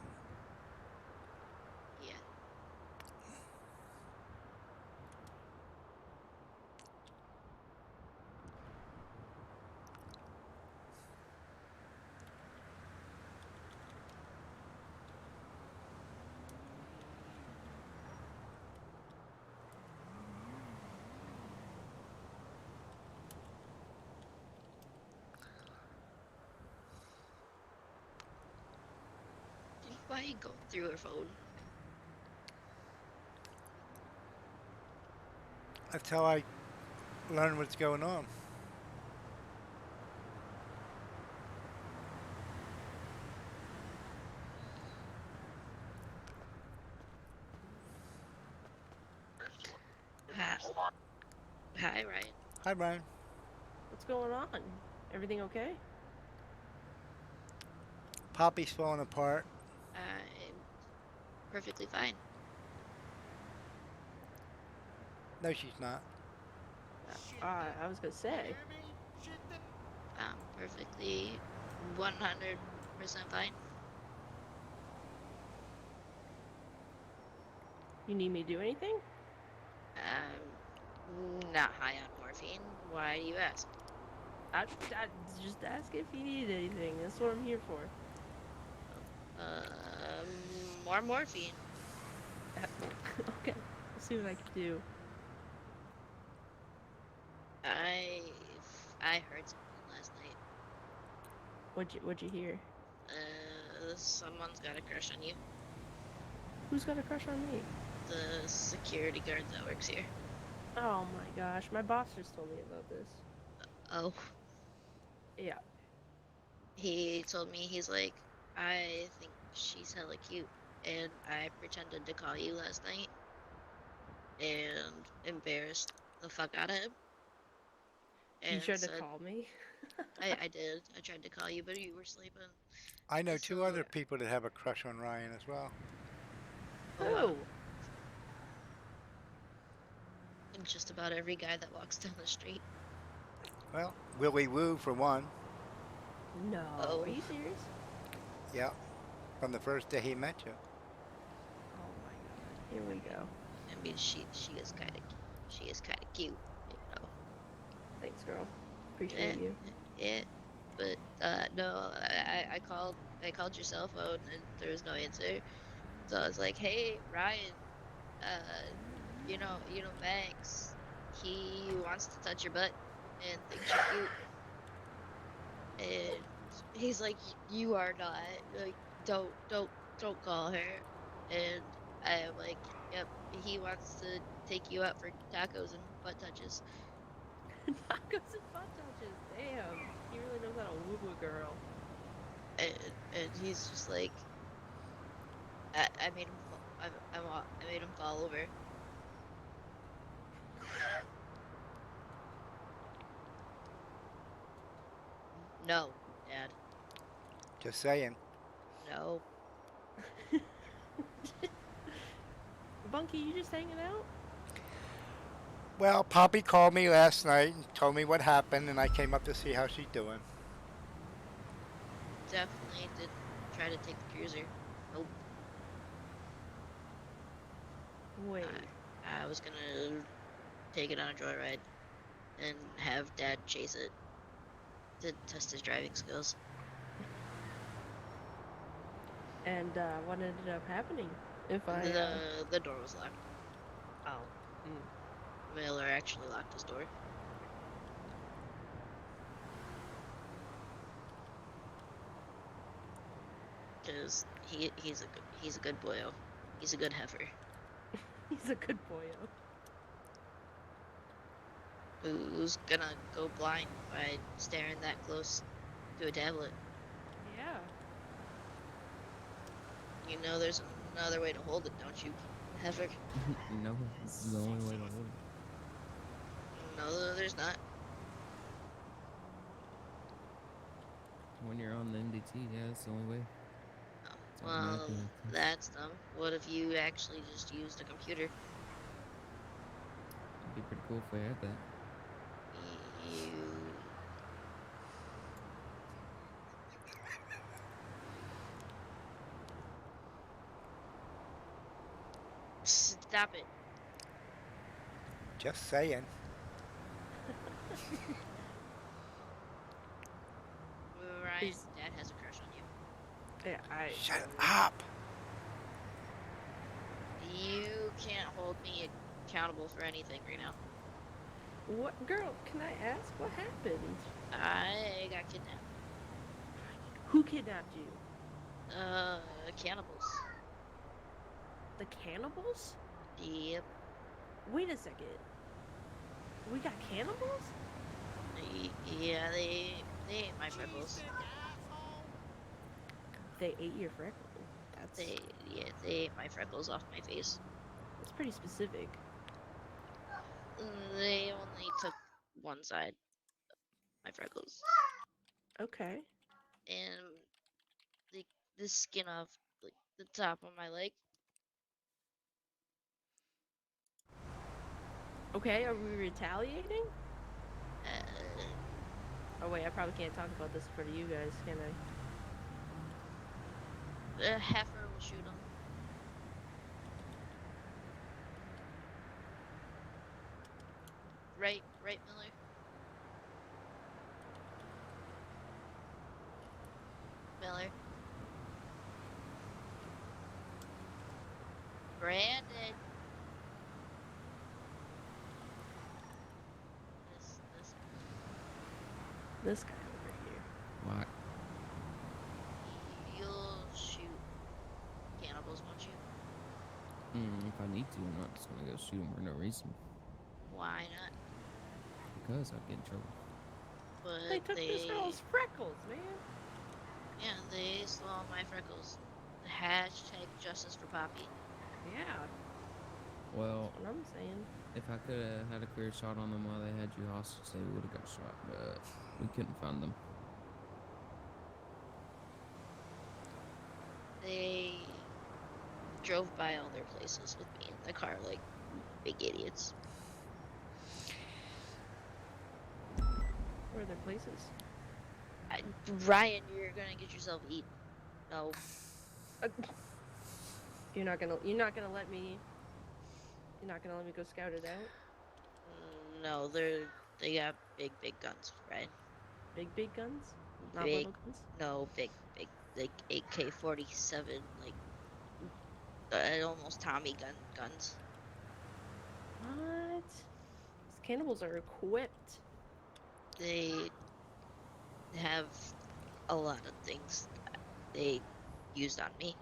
Yeah. Why go through her phone? that's how I learn what's going on. Hi, Ryan. Hi, Brian. What's going on? Everything okay? Poppy's falling apart. I'm perfectly fine. No, she's not. I was gonna say. I'm perfectly 100% fine. You need me to do anything? Not high on morphine. Why do you ask? I just ask if you need anything. That's what I'm here for. More morphine. Okay, we'll see what I can do. I heard something last night. What'd you hear? Someone's got a crush on you. Who's got a crush on me? The security guard that works here. Oh my gosh, my boss just told me about this. Oh. Yeah. He told me, he's like, I think she's hella cute. And I pretended to call you last night and embarrassed the fuck out of him. And You tried said, to call me? I did. I tried to call you, but you were sleeping. I know two So- other people that have a crush on Ryan as well. Who? And just about every guy that walks down the street. Well, Willie Woo for one. No. Oh. Are you serious? Yeah, from the first day he met you. Oh my god. Here we go. I mean, she is kind of cute, you know. Thanks, girl. Appreciate you. Yeah, but no, I called your cell phone and there was no answer. So I was like, hey, Ryan, you know Max, he wants to touch your butt and thinks you're cute. And he's like, you are not, like, don't call her. And I'm like, yep, he wants to take you out for tacos and butt touches. Tacos and butt touches. Damn. He really knows how to woo a girl. And he's just like, I made him I made him fall over. No, Dad. Just saying. No. Bunky, you just hanging out? Well, Poppy called me last night and told me what happened, and I came up to see how she's doing. Definitely didn't try to take the cruiser. Nope. Wait. I was gonna take it on a joyride and have Dad chase it to test his driving skills. And what ended up happening? If I The door was locked. oh. Miller actually locked his door. Cause he's a good boyo. He's a good heifer. He's a good boyo. Who's gonna go blind by staring that close to a tablet? Yeah. You know there's another way to hold it, don't you, heifer? No, this is the only way to hold it. No, there's not. When you're on the MDT, yeah, that's the only way. It's Well, automatically like this. that's dumb. What if you actually just used a computer? It'd be pretty cool if we had that. You... Stop it. Just saying. Ryan's dad has a crush on you. Yeah, Shut up! You can't hold me accountable for anything right now. What, girl? Can I ask what happened? I got kidnapped. Who kidnapped you? Cannibals. The cannibals? Yep. Wait a second. We got cannibals? Yeah, they ate my freckles. They ate your freckles. They ate my freckles off my face. That's pretty specific. They only took one side of my freckles. Okay. And the skin off like the top of my leg. Okay, are we retaliating? Uh, Oh wait, I probably can't talk about this in front of you guys, can I? the heifer will shoot him. Right, Miller. Miller. Brandon. This guy over here. Why? You'll shoot cannibals, won't you? If I need to, I'm not just gonna go shoot him for no reason. Why not? Because I'll get in trouble. But They took this girl's freckles, man. yeah, they stole my freckles. Hashtag justice for Poppy. Yeah, Well, that's what I'm saying. if I could have had a clear shot on them while they had you hostage, they would have got shot, but we couldn't find them. They drove by all their places with me in the car like big idiots. Where are their places? Ryan, you're gonna get yourself eaten. No. You're not gonna let me. You're not gonna let me go scout it out. No, they got big guns, Ryan. Big guns, not Big, little guns. no, big, like AK-47, like almost Tommy guns. What? These cannibals are equipped. They have a lot of things that they used on me.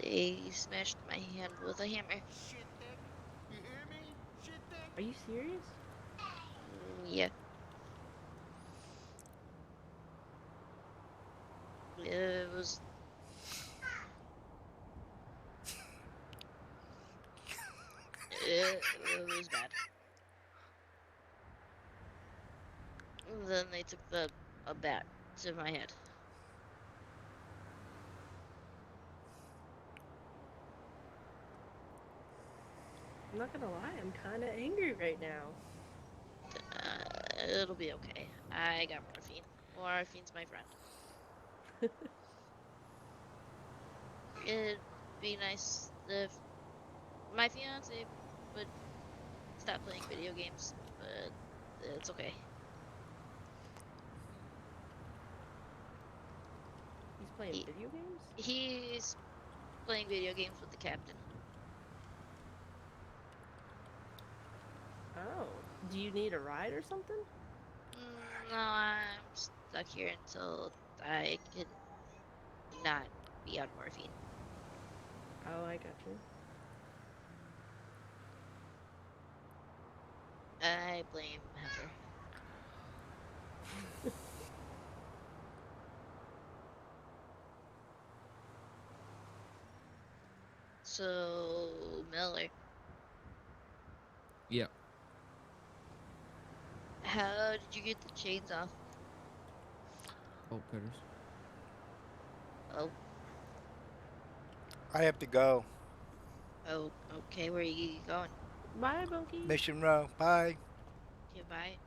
They smashed my hand with a hammer. Shit dick. You hear me? Shit dick. Are you serious? Yeah. It was. It was bad. then they took a bat to my head. I'm not gonna lie, I'm kind of angry right now. It'll be okay. I got morphine. Morphine's my friend. It'd be nice if my fiance would stop playing video games, but it's okay. He's playing video games? He's playing video games with the captain. Oh, do you need a ride or something? No, I'm stuck here until I can not be on morphine. Oh, I got you. I blame Heifer. So, Miller, Yeah. how did you get the chains off? Bolt cutters. Oh, I have to go. oh, okay. Where are you going? Bye, Bunky. Mission Row. Bye. Goodbye.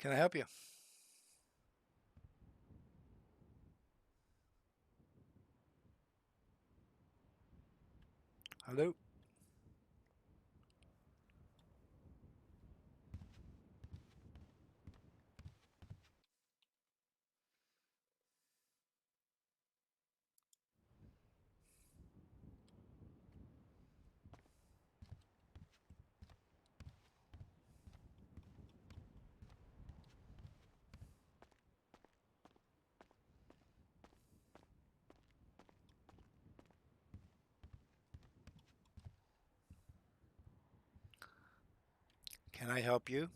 Can I help you? Hello? Can I help you?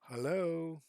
Hello.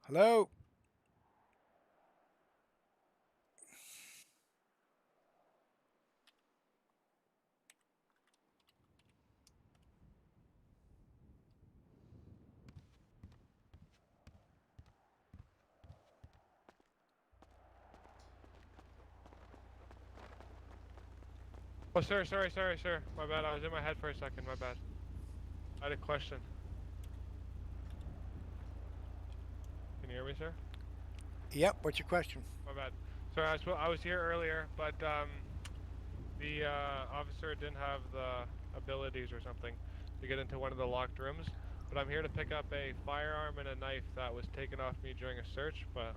Hello. Oh, sir, sorry, sir. My bad. I was in my head for a second. My bad. I had a question. Can you hear me, sir? Yep. What's your question? My bad. Sorry, I was here earlier, but the officer didn't have the abilities or something to get into one of the locked rooms. But I'm here to pick up a firearm and a knife that was taken off me during a search, but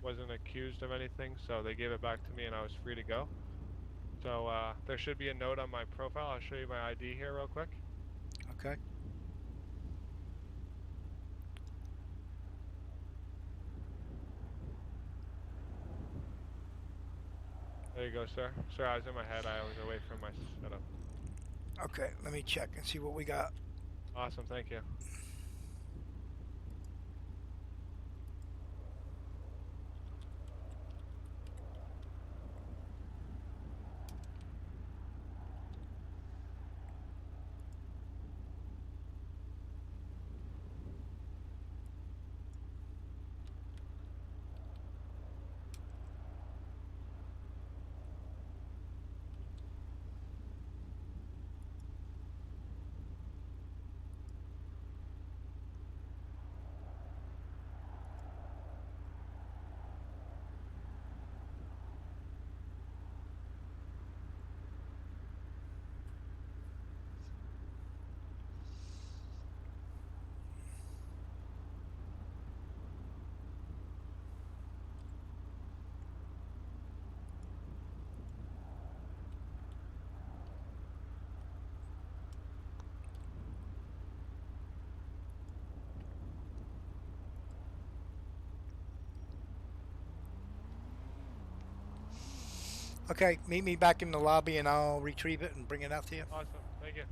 wasn't accused of anything, so they gave it back to me and I was free to go. So there should be a note on my profile. I'll show you my ID here real quick. Okay. There you go, sir. Sir, I was in my head. I was away from my setup. Okay. Let me check and see what we got. Awesome, thank you. Okay. Meet me back in the lobby and I'll retrieve it and bring it out to you. Awesome, thank you.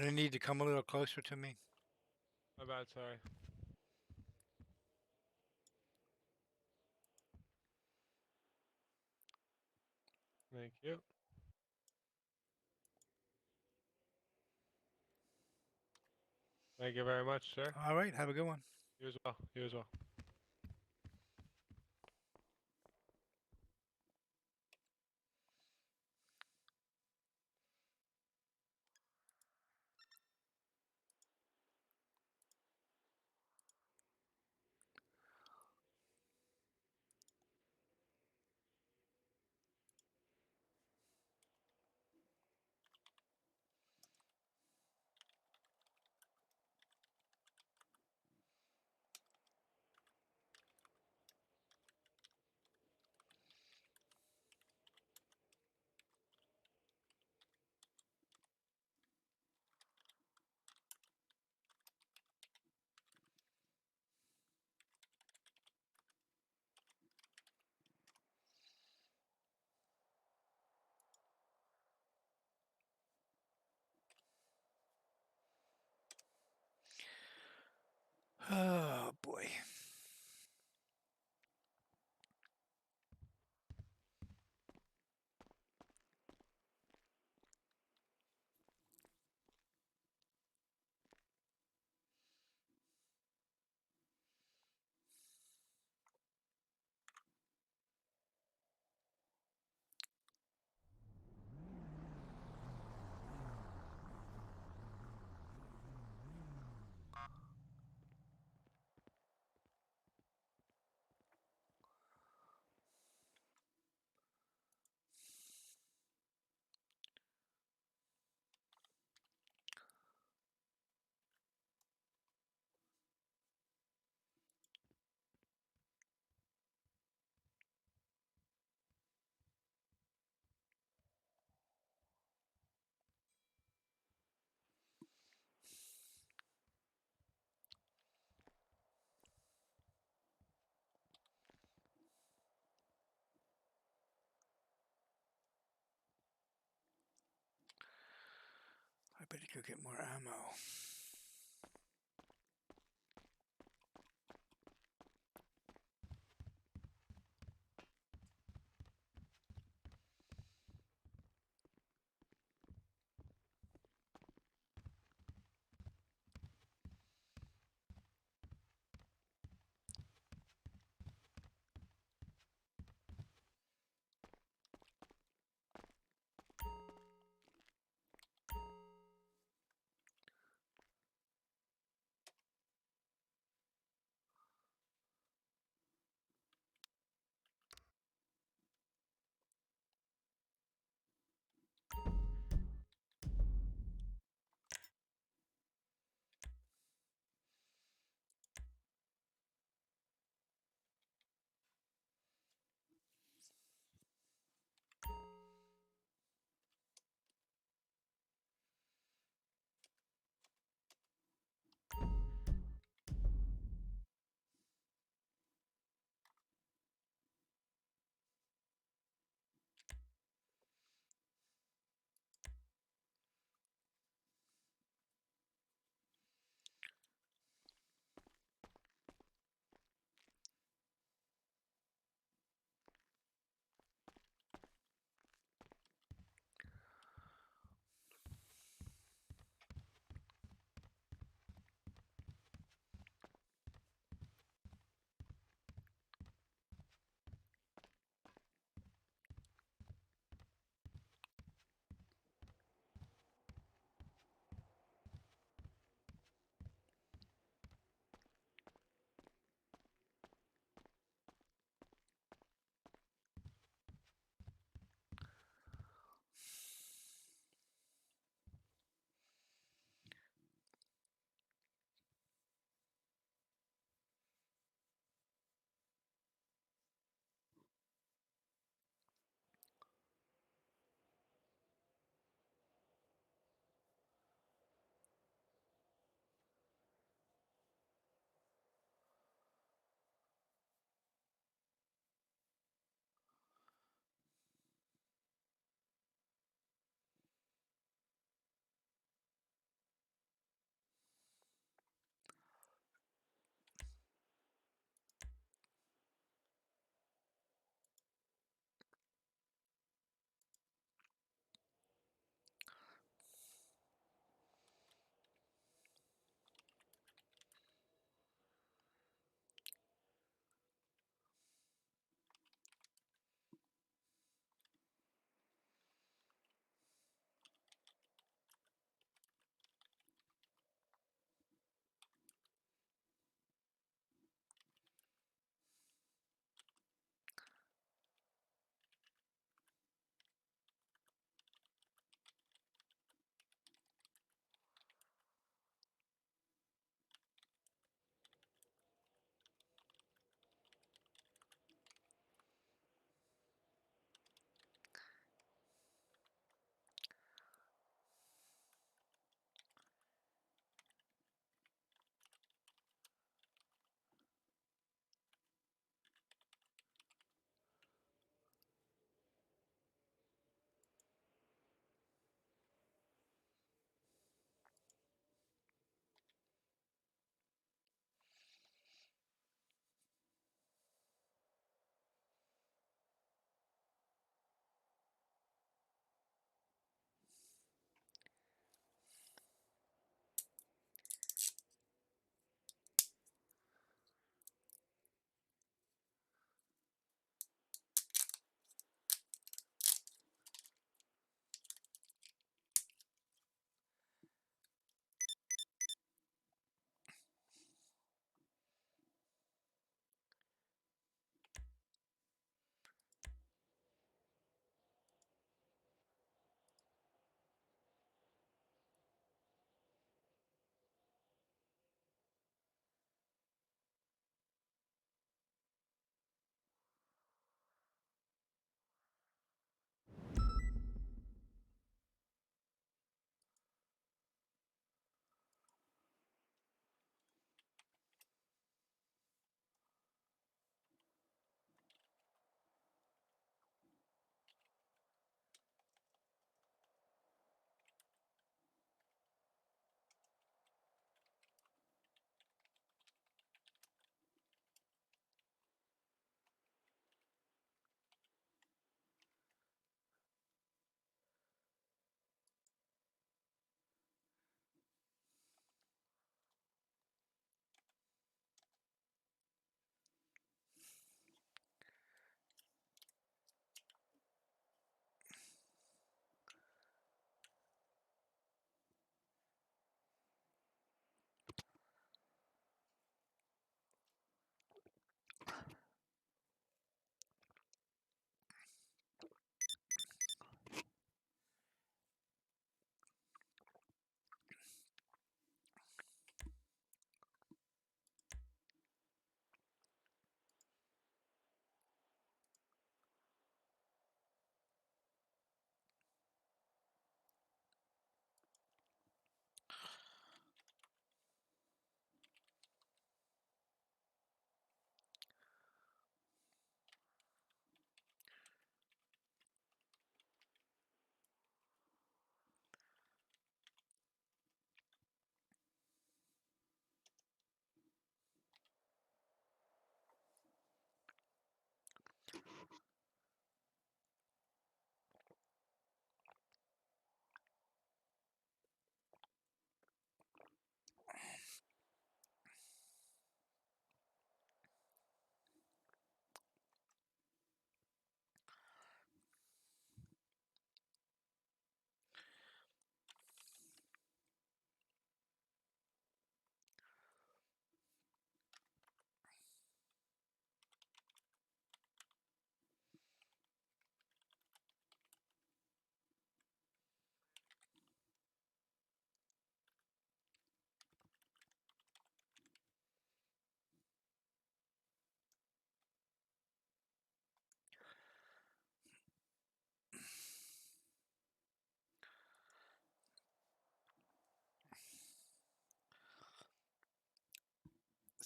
I need to come a little closer to me. My bad, sorry. Thank you. Thank you very much, sir. All right, have a good one. You as well. You as well. Oh boy. I better go get more ammo.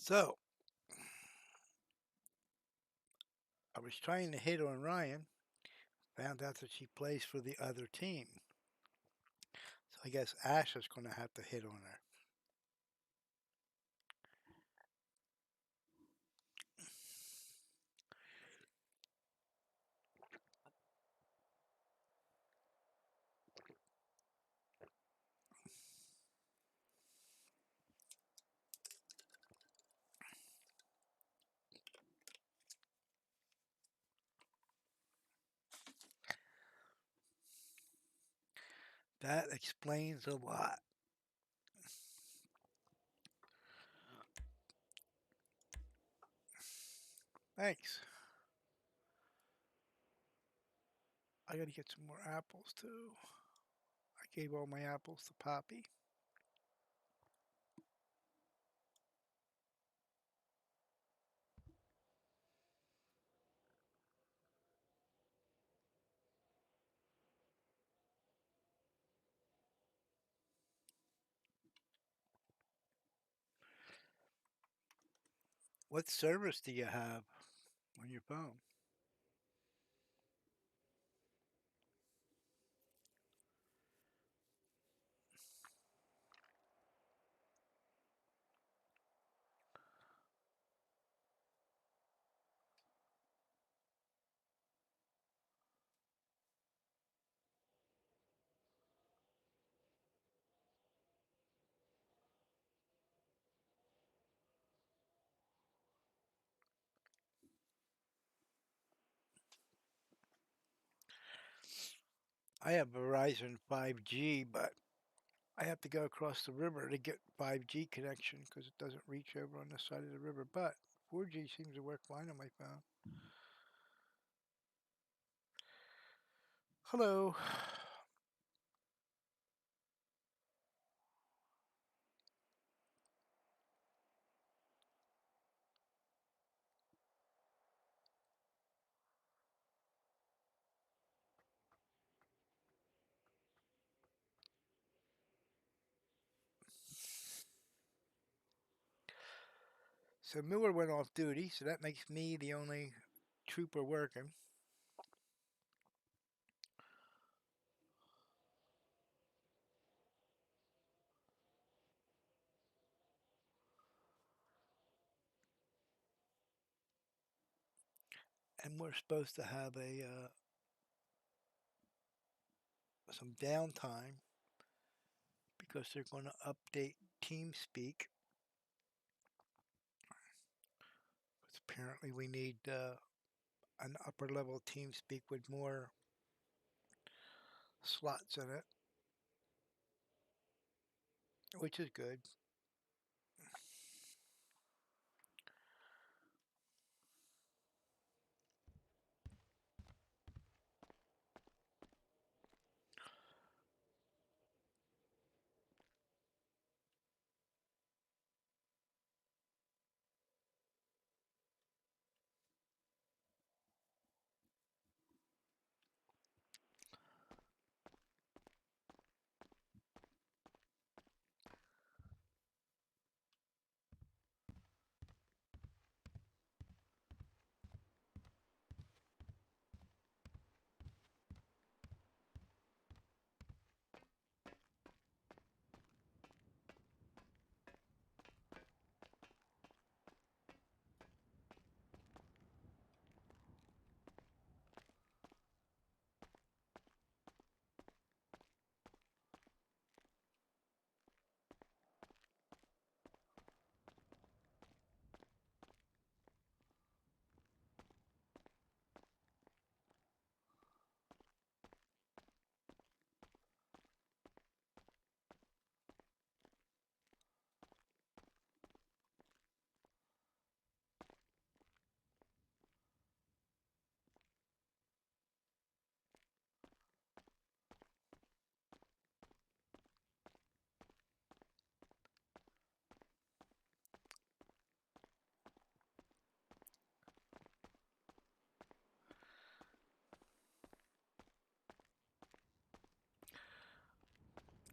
So I was trying to hit on Ryan. Found out that she plays for the other team. So I guess Ash is going to have to hit on her. That explains a lot. Thanks. I got to get some more apples too. I gave all my apples to Poppy. What service do you have on your phone? I have Verizon 5G, but I have to go across the river to get 5G connection because it doesn't reach over on this side of the river. But 4G seems to work fine on my phone. Hello. So Miller went off duty, so that makes me the only trooper working. And we're supposed to have a some downtime because they're going to update TeamSpeak. Apparently, we need an upper level TeamSpeak with more slots in it, which is good.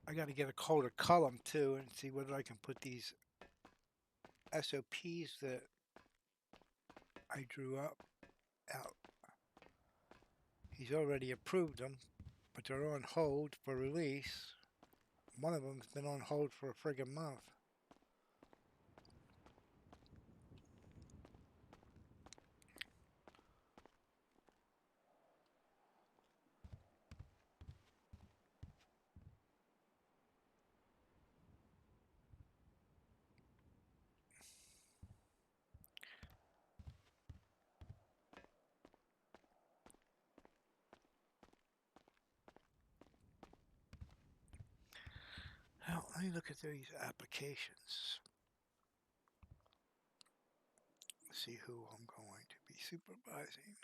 I got to get a colder column too and see whether I can put these SOPs that I drew up out. He's already approved them, but they're on hold for release. One of them's been on hold for a friggin' month. Now, let me look at these applications. See who I'm going to be supervising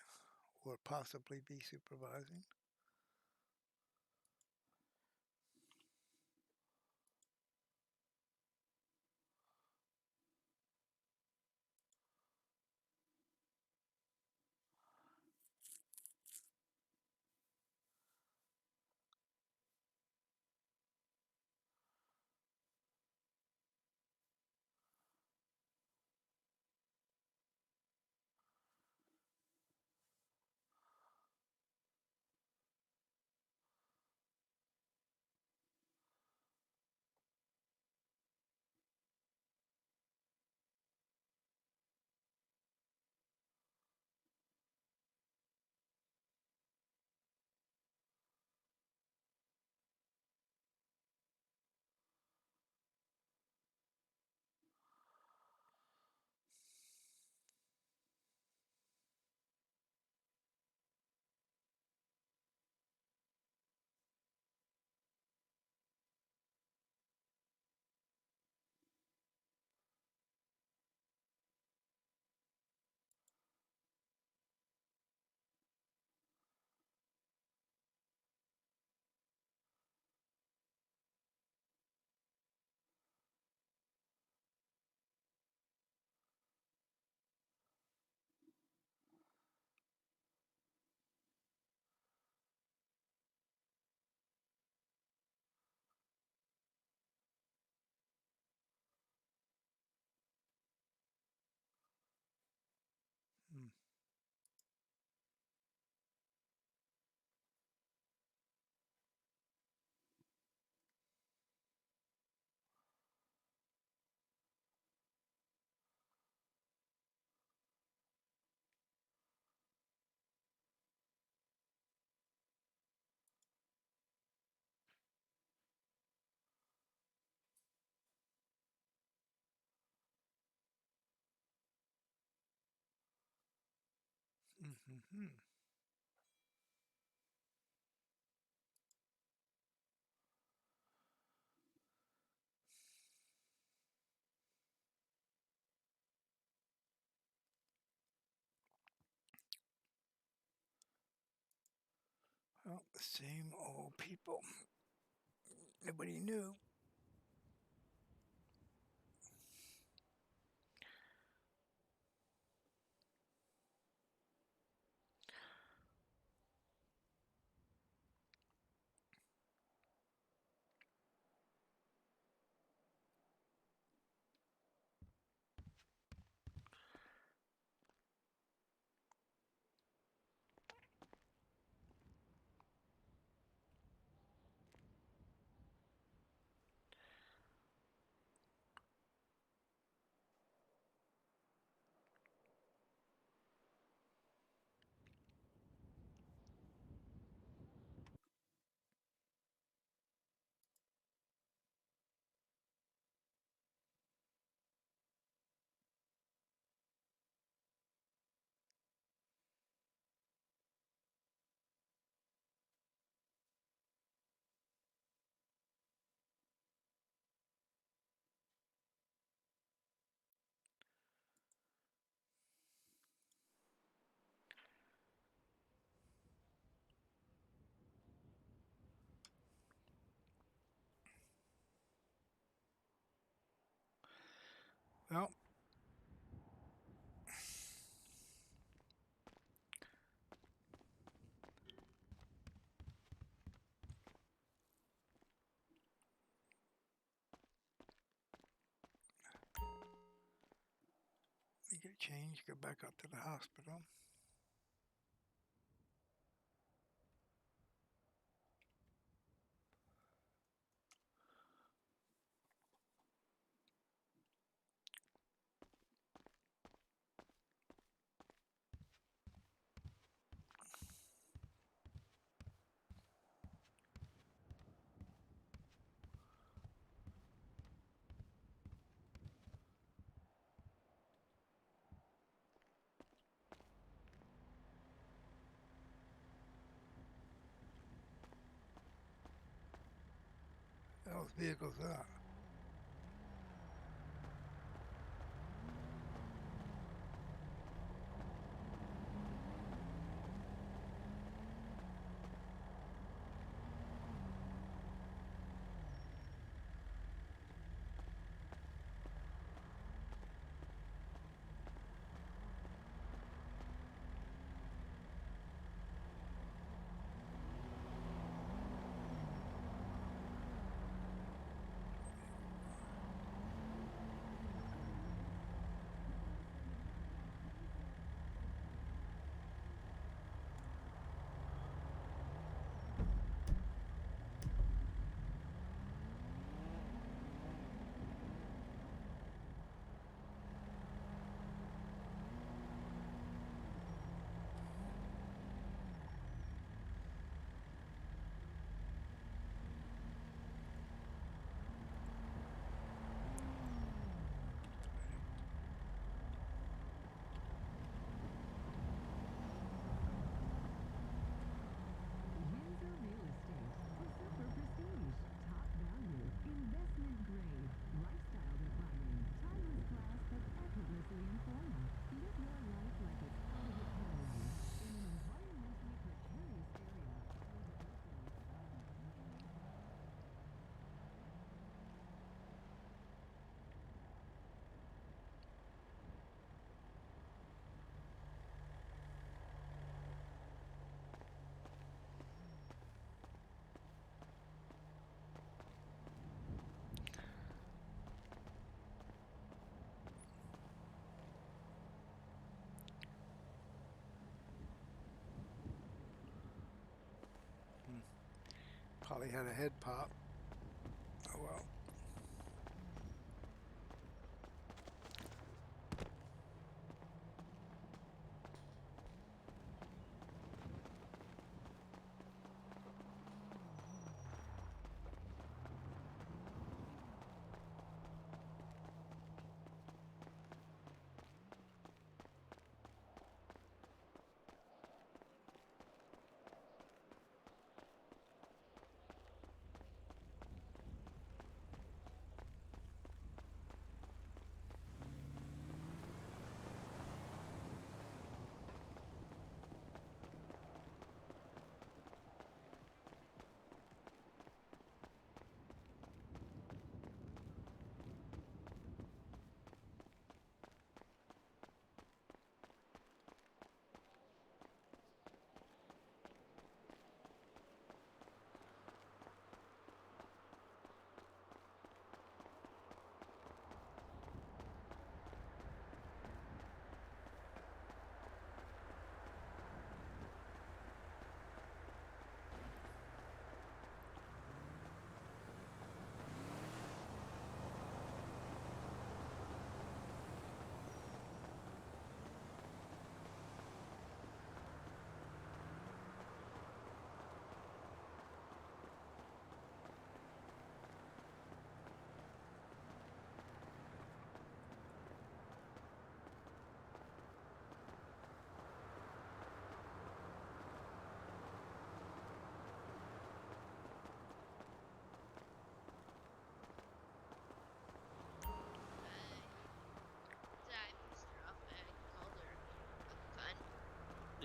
or possibly be supervising. Hmm. Mm-hmm. Well, the same old people. Nobody knew. Change, go back up to the hospital. Those vehicles are. Probably had a head pop. Oh well.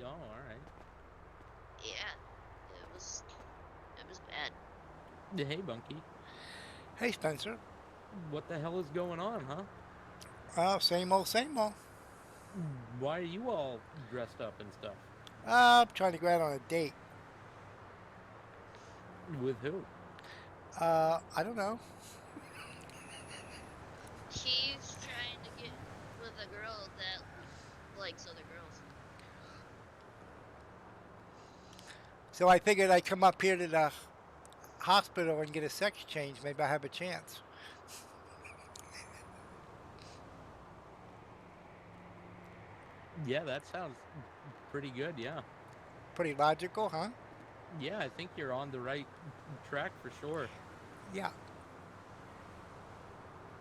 Oh, all right. Yeah, it was bad. Hey, Bunky. Hey, Spencer. What the hell is going on, huh? Same old, same old. Why are you all dressed up and stuff? I'm trying to go out on a date. With who? I don't know. He's trying to get with a girl that likes other girls. So I figured I'd come up here to the hospital and get a sex change. Maybe I have a chance. Yeah, that sounds pretty good. Yeah. Pretty logical, huh? Yeah, I think you're on the right track for sure. Yeah.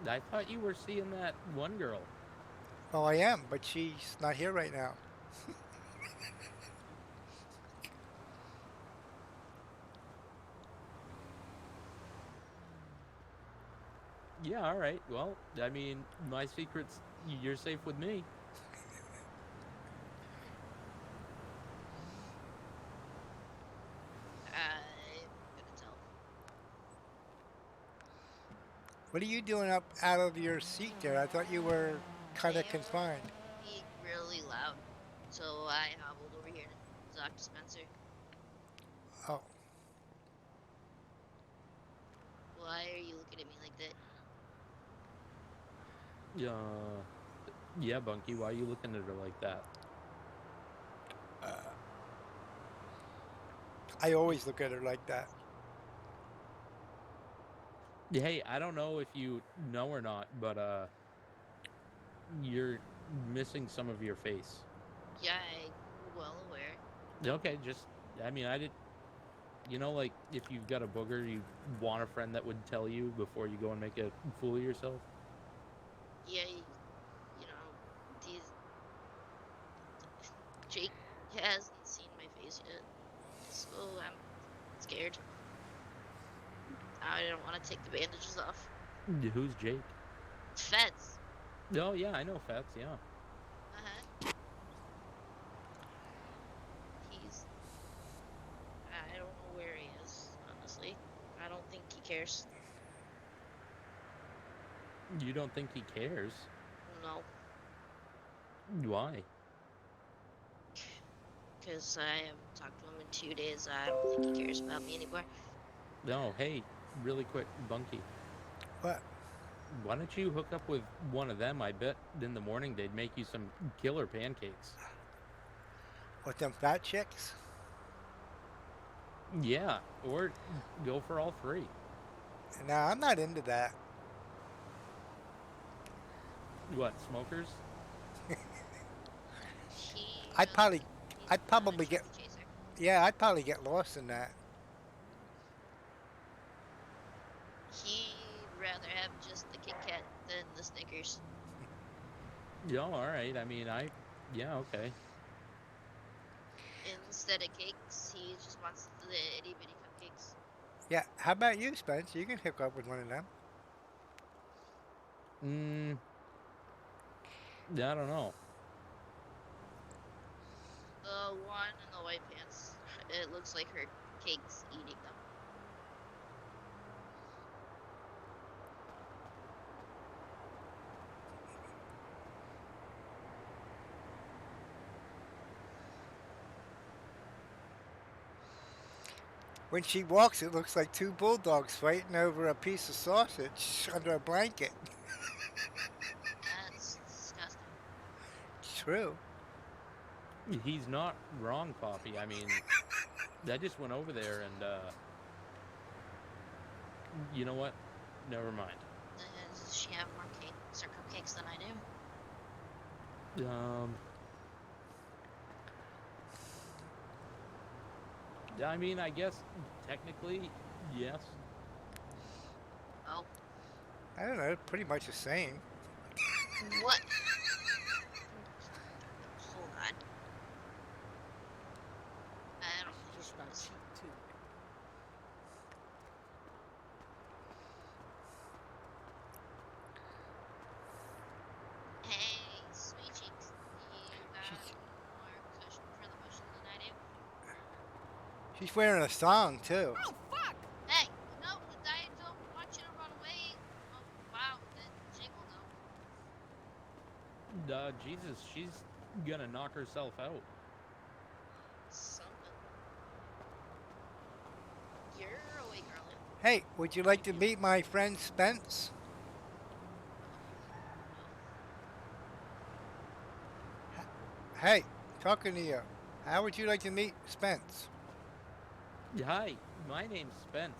I thought you were seeing that one girl. Well, I am, but she's not here right now. Yeah, all right. Well, I mean, my secret's you're safe with me. I'm gonna tell. What are you doing up out of your seat there? I thought you were kind of confined. Being really loud, so I hobbled over here to talk to Spencer. Oh, Why are you looking at me like that? Yeah, Bunky. Why are you looking at her like that? I always look at her like that. Hey, I don't know if you know or not, but you're missing some of your face. Yeah, I'm well aware. Okay, just I mean, I did. You know, like if you've got a booger, you want a friend that would tell you before you go and make a fool of yourself. Yeah, you know, these Jake hasn't seen my face yet, so I'm scared. I don't want to take the bandages off. Who's Jake? Feds. Oh yeah, I know Fats. Yeah. He's. I don't know where he is, honestly. I don't think he cares. You don't think he cares? No, Why? because I haven't talked to him in 2 days. I don't think he cares about me anymore. No. Hey, really quick, Bunky. What? Why don't you hook up with one of them? I bet in the morning they'd make you some killer pancakes. With them fat chicks? Yeah, or go for all three. No, I'm not into that. What, smokers? I'd probably get. Yeah, I'd probably get lost in that. He'd rather have just the Kit Kat than the Snickers. Yeah, all right. I mean, yeah, okay. Instead of cakes, he just wants the itty bitty cupcakes. Yeah, how about you, Spence? You can hook up with one of them. I don't know. The one in the white pants, it looks like her cake's eating them. When she walks, it looks like two bulldogs fighting over a piece of sausage under a blanket. That's disgusting. True. He's not wrong, Poppy. I mean, I just went over there and, you know what? Never mind. Does she have more cakes or cupcakes than I do? I mean, I guess technically, yes. Oh. I don't know, pretty much the same. What? Hold on. I don't think Just she got was. cheap too. Hey, sweet cheeks. You got more cushion for the cushion than I do? She's wearing a thong, too. Oh, fuck! Hey, no, I don't want you to run away. Oh, wow, that jiggle though. Jesus, she's gonna knock herself out. Something. You're awake early. Hey, would you like to meet my friend Spence? Hey, talking to you. How would you like to meet Spence? Hi, my name's Spence.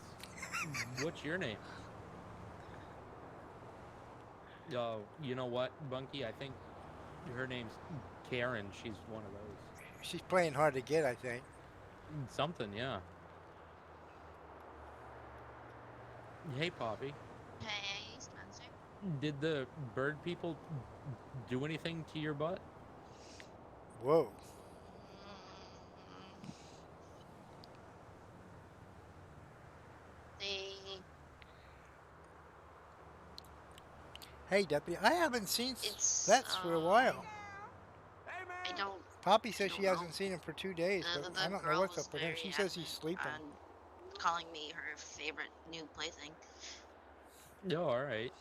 What's your name? You know what, Bunky? I think her name's Karen. She's one of those. She's playing hard to get, I think. Something, yeah. Hey, Poppy. Hey, Spencer. Did the bird people do anything to your butt? Whoa. They Hey, Deputy, I haven't seen It's, Spence for a while. I don't. Poppy says she don't hasn't know. seen him for 2 days, but The I don't know girl what's was up with him. very She says he's adamant sleeping. on calling me her favorite new plaything. No, all right.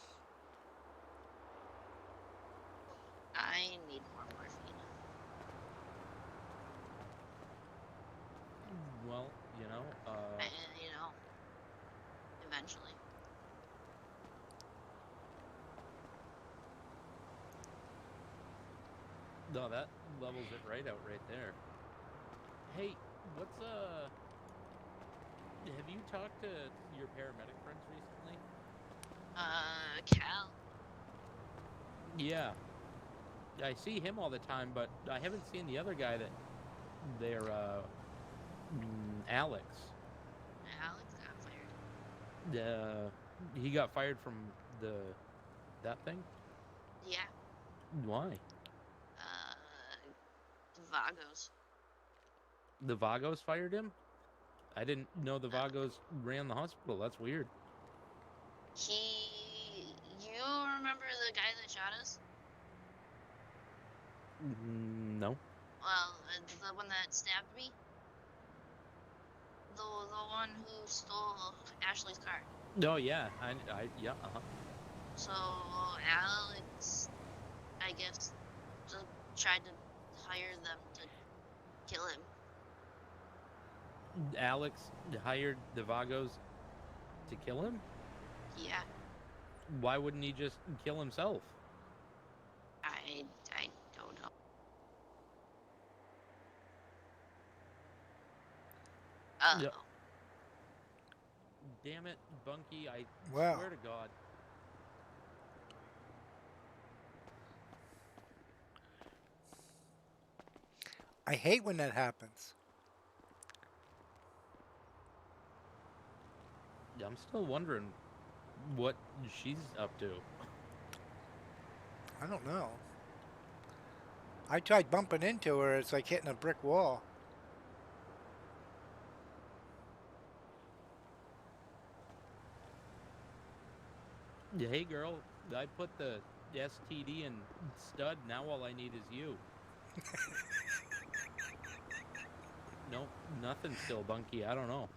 I need more morphine. Well, You know, eventually. no, that levels it right out right there. Hey, what's have you talked to your paramedic friends recently? Cal. Yeah. I see him all the time, but I haven't seen the other guy that they're Alex. Alex got fired. He got fired from that thing? Yeah. Why? Vagos. The Vagos fired him? I didn't know the Vagos ran the hospital. That's weird. You remember the guy that shot us? No. Well, the one that stabbed me? The one who stole Ashley's car. Oh, yeah. Yeah, uh-huh. So, Alex, I guess, just tried to hire them to kill him. Alex hired the Vagos to kill him? Yeah. Why wouldn't he just kill himself? I don't know. Yep. Damn it, Bunky, I Wow. swear to God. I hate when that happens. I'm still wondering what she's up to. I don't know. I tried bumping into her. It's like hitting a brick wall. Yeah, hey, girl, I put the STD in stud. Now all I need is you. Nope, nothing still, Bunky. I don't know.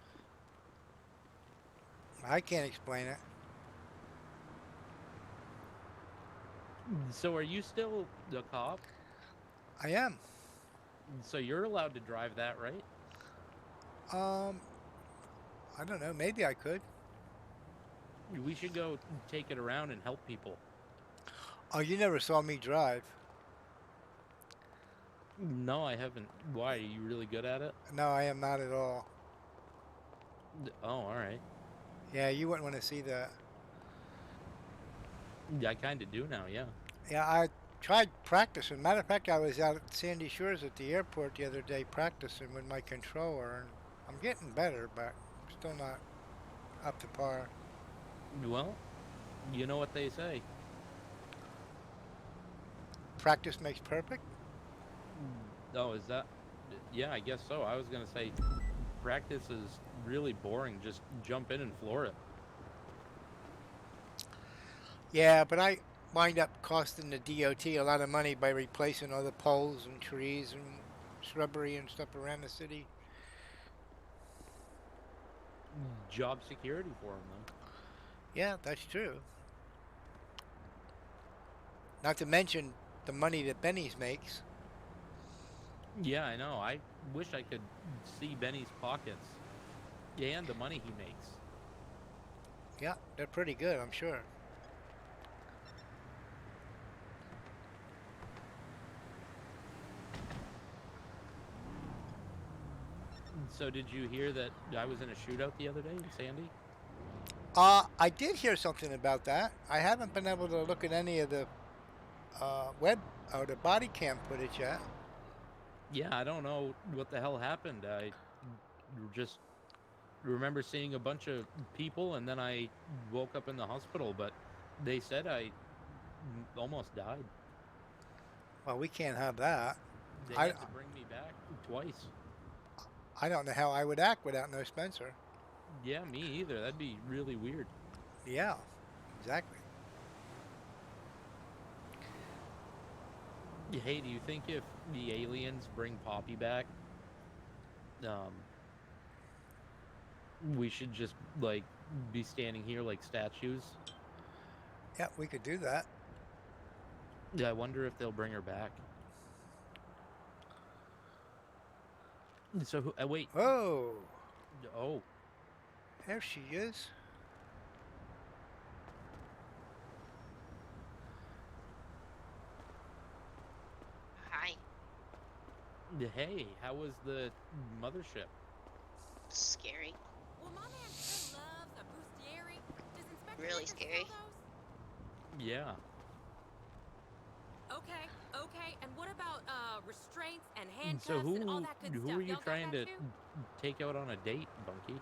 I can't explain it. So are you still the cop? I am. So you're allowed to drive that, right? I don't know. Maybe I could. We should go take it around and help people. Oh, you never saw me drive. No, I haven't. Why? Are you really good at it? No, I am not at all. Oh, all right. Yeah, you wouldn't want to see that. Yeah, I kind of do now, yeah. Yeah, I tried practicing. Matter of fact, I was out at Sandy Shores at the airport the other day practicing with my controller, and I'm getting better, but still not up to par. Well, you know what they say. Practice makes perfect? Oh, is that? Yeah, I guess so. I was going to say practice is really boring. Just jump in and floor it. Yeah, but I wind up costing the DOT a lot of money by replacing all the poles and trees and shrubbery and stuff around the city. Job security for them, though. Yeah, that's true. Not to mention the money that Benny's makes. Yeah, I know. I wish I could see Benny's pockets and the money he makes. Yeah, they're pretty good, I'm sure. So did you hear that I was in a shootout the other day in Sandy? I did hear something about that. I haven't been able to look at any of the web or the body cam footage yet. Yeah, I don't know what the hell happened. I just remember seeing a bunch of people, and then I woke up in the hospital, but they said I almost died. Well, we can't have that. They I had to bring me back twice. I don't know how I would act without no Spencer. Yeah, me either. That'd be really weird. Yeah, exactly. Hey, do you think if the aliens bring Poppy back, um, we should just like be standing here like statues? Yeah, we could do that. Yeah, I wonder if they'll bring her back. So, wait. Oh, Oh, there she is. Hi. hey, how was the mothership? Scary. Well, my man sure loves a bustieri. Does Inspector Really Nichols scary. sell Yeah. those? Okay. And what about restraints and So handcuffs and all that good who stuff? are you Y'all got trying that to too? take out on a date, Bunky?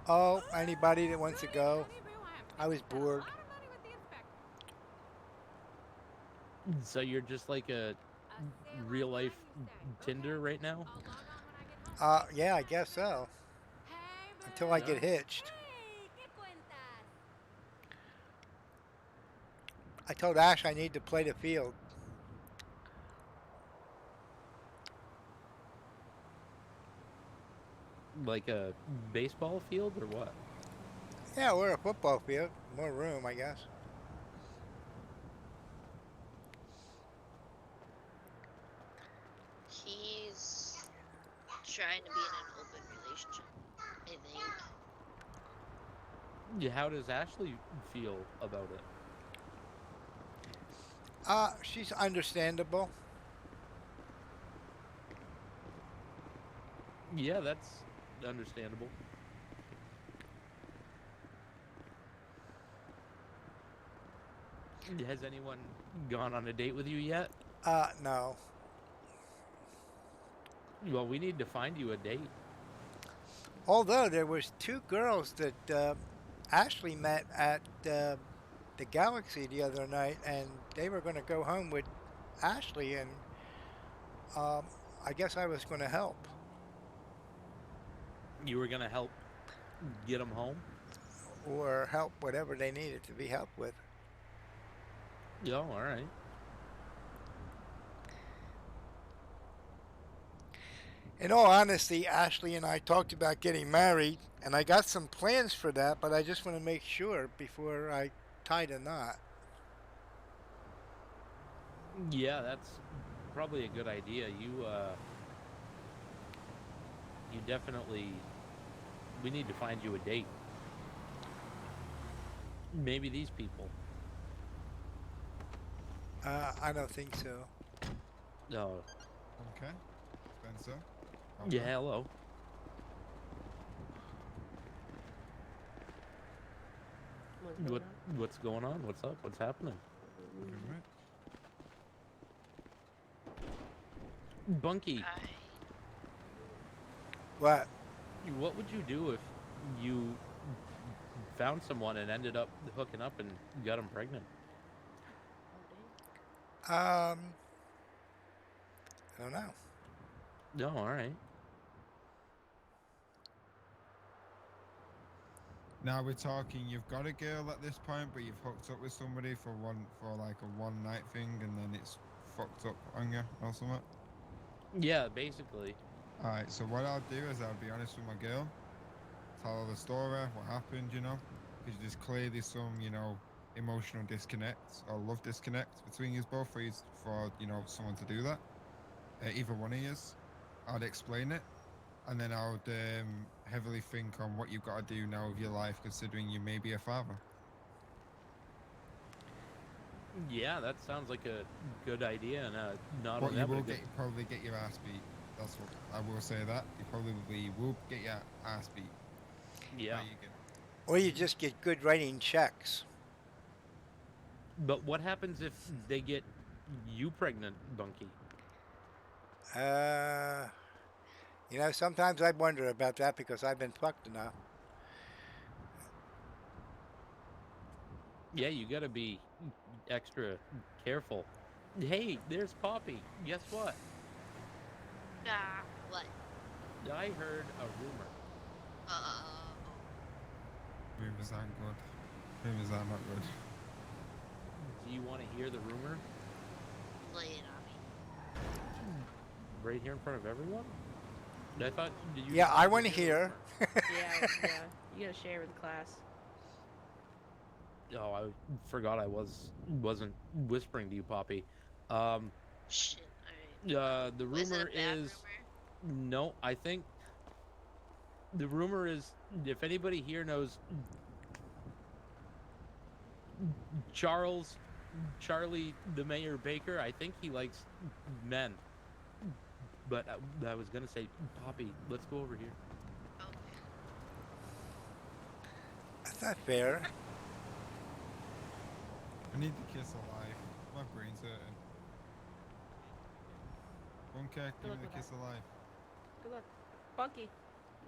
Oh, anybody that wants to go. Goody, boo, I am I was spent a bored. lot of money with the inspector. So you're just like a Say real online, life you say. Tinder Okay. right now? I'll log on when I get home. Yeah, I guess so. Hey, Until I boo. get hitched. Hey, ¿qué cuentas? I told Ash I need to play the field. Like a baseball field or what? Yeah, we're a football field. More room, I guess. He's trying to be in an open relationship, I think. Yeah, how does Ashley feel about it? She's understandable. Yeah, that's understandable. Has anyone gone on a date with you yet? No. Well, we need to find you a date. Although there was two girls that Ashley met at the Galaxy the other night, and they were going to go home with Ashley, and I guess I was going to help. You were gonna help get them home? Or help whatever they needed to be helped with. Yeah, all right. In all honesty, Ashley and I talked about getting married, and I got some plans for that, but I just want to make sure before I tie the knot. Yeah, that's probably a good idea. You definitely. We need to find you a date. Maybe these people. I don't think so. No. Okay. Spencer. Yeah, hello. What's going on? What's up? What's happening? Bunky, Hi. What? what would you do if you found someone and ended up hooking up and got them pregnant? I don't know. No, all right. Now we're talking. You've got a girl at this point, but you've hooked up with somebody for like a one night thing, and then it's fucked up on you or something. Yeah, basically. All right. So what I'll do is I'll be honest with my girl, tell her the story, what happened, because there's clearly some, emotional disconnect or love disconnect between you both for someone to do that. Either one of you. I'd explain it, and then I would heavily think on what you've got to do now with your life, considering you may be a father. Yeah, that sounds like a good idea, and not But only you that, but will a good- probably get your ass beat. That's what I will say. That you probably will get your ass beat. Yeah. By Egan. Or you just get good writing checks. But what happens if they get you pregnant, Bunky? Uh, you know, sometimes I wonder about that because I've been fucked enough. Yeah, you gotta be extra careful. Hey, there's Poppy. Guess what? Nah, what? I heard a rumor. Rumors aren't good. Rumors are not good. Do you want to hear the rumor? Lay it on me. Right here in front of everyone? I thought. Did you Yeah, I did want to the hear. rumor? Yeah. You gotta share with the class. Oh, I forgot I wasn't whispering to you, Poppy. Shit. Alright. The Was it rumor a bad is rumor? no. I think the rumor is if anybody here knows Charlie, the Mayor Baker, I think he likes men. But I was gonna say, Poppy, let's go over here. Okay. That's not fair. I need the kiss alive. My brain's hurting. Bunker, give me the kiss alive. Good luck. Bunky,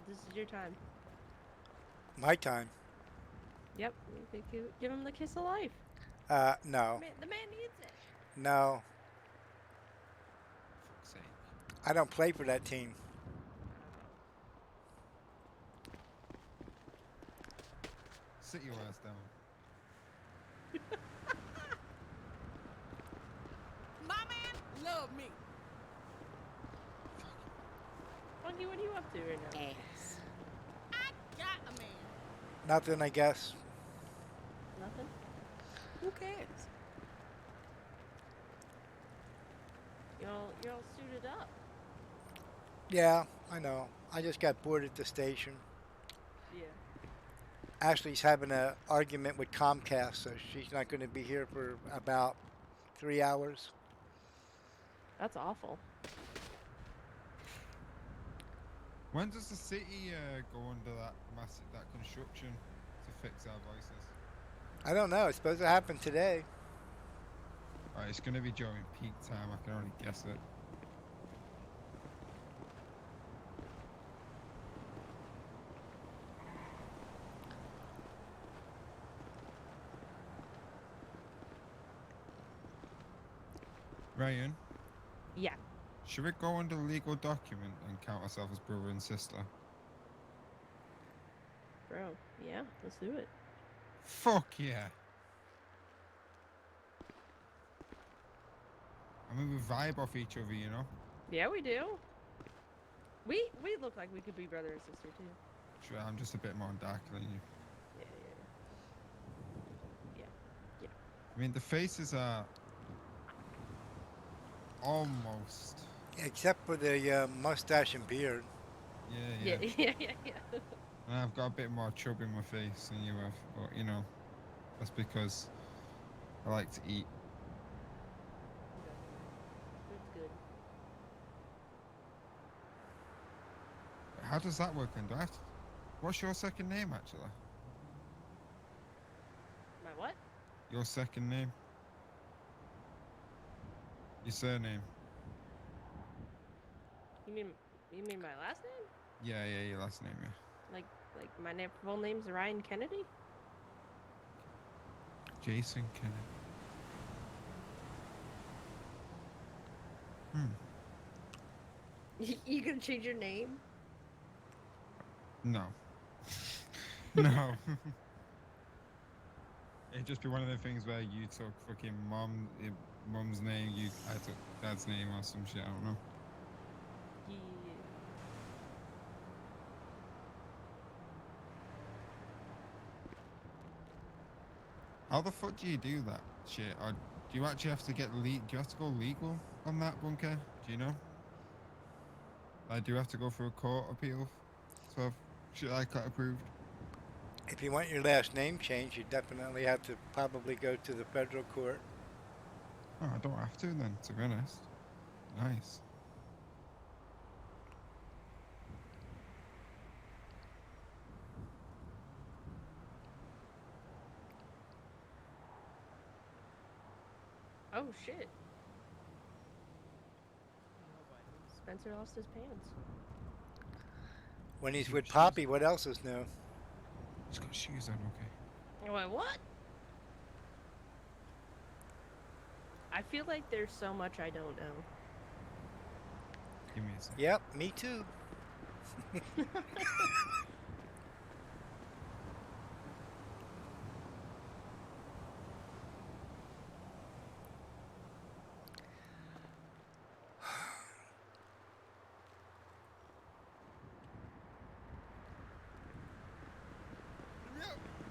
this is your time. My time. Yep. Give him the kiss of life. No. The man needs it. No. Fuck's sake. I don't play for that team. Sit your ass down. My man love me. Bunky, what are you up to right now? Ass. I got a man. Nothing, I guess. Nothing? Who cares? You're all suited up. Yeah, I know. I just got bored at the station. Yeah. Ashley's having an argument with Comcast, so she's not going to be here for about 3 hours. That's awful. When does the city go under that construction to fix our voices? I don't know. It's supposed to happen today. Alright, it's gonna be during peak time. I can only guess it. Ryan, Yeah. should we go under legal document and count ourselves as brother and sister? Bro, yeah, let's do it. Fuck yeah! I mean, we vibe off each other, you know? Yeah, we do. We look like we could be brother and sister too. Sure, I'm just a bit more dark than you. Yeah. I mean, the faces are almost. Except for the mustache and beard. Yeah. Yeah. And I've got a bit more chub in my face than you have, but you know, that's because I like to eat. That's good. How does that work then? Do I have to... What's your second name, actually? My what? Your second name? Your surname? You mean my last name? Yeah, your last name, yeah. Like my full name's Ryan Kennedy? Jason Kennedy. You gonna change your name? No. No. It'd just be one of the things where you took fucking mum's name, I took dad's name or some shit, I don't know. Yeah. How the fuck do you do that shit? Or do you actually have to do you have to go legal on that, Bunker? Do you know? Like, do you have to go through a court appeal to have shit like that approved? If you want your last name changed, you definitely have to probably go to the federal court. Oh, I don't have to then, to be honest. Nice. Oh shit. Spencer lost his pants. When he's Yeah, with shoes Poppy, on. what else is new? He's got shoes on, okay. I went, what? I feel like there's so much I don't know. Give me a second. Yep, me too. Yep,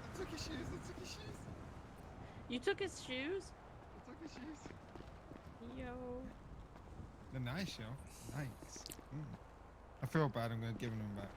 I took his shoes, I took his shoes. You took his shoes? I took his shoes. Yo. They're nice, yo. Nice. I feel bad, I'm gonna give them back.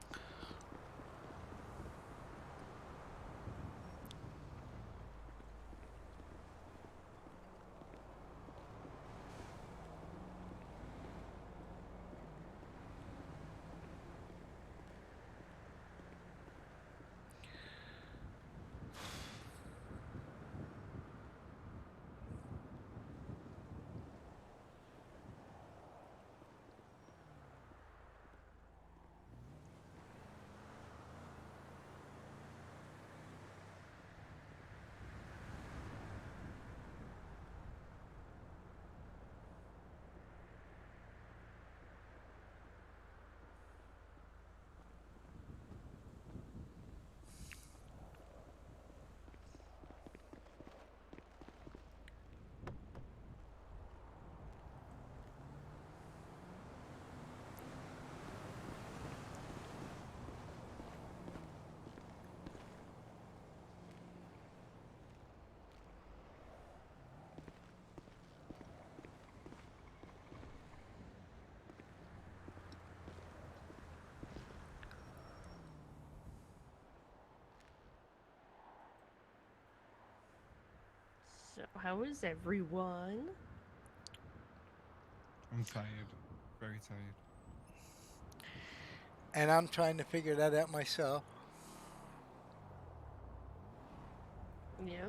So, how is everyone? I'm tired. Very tired. And I'm trying to figure that out myself. Yeah.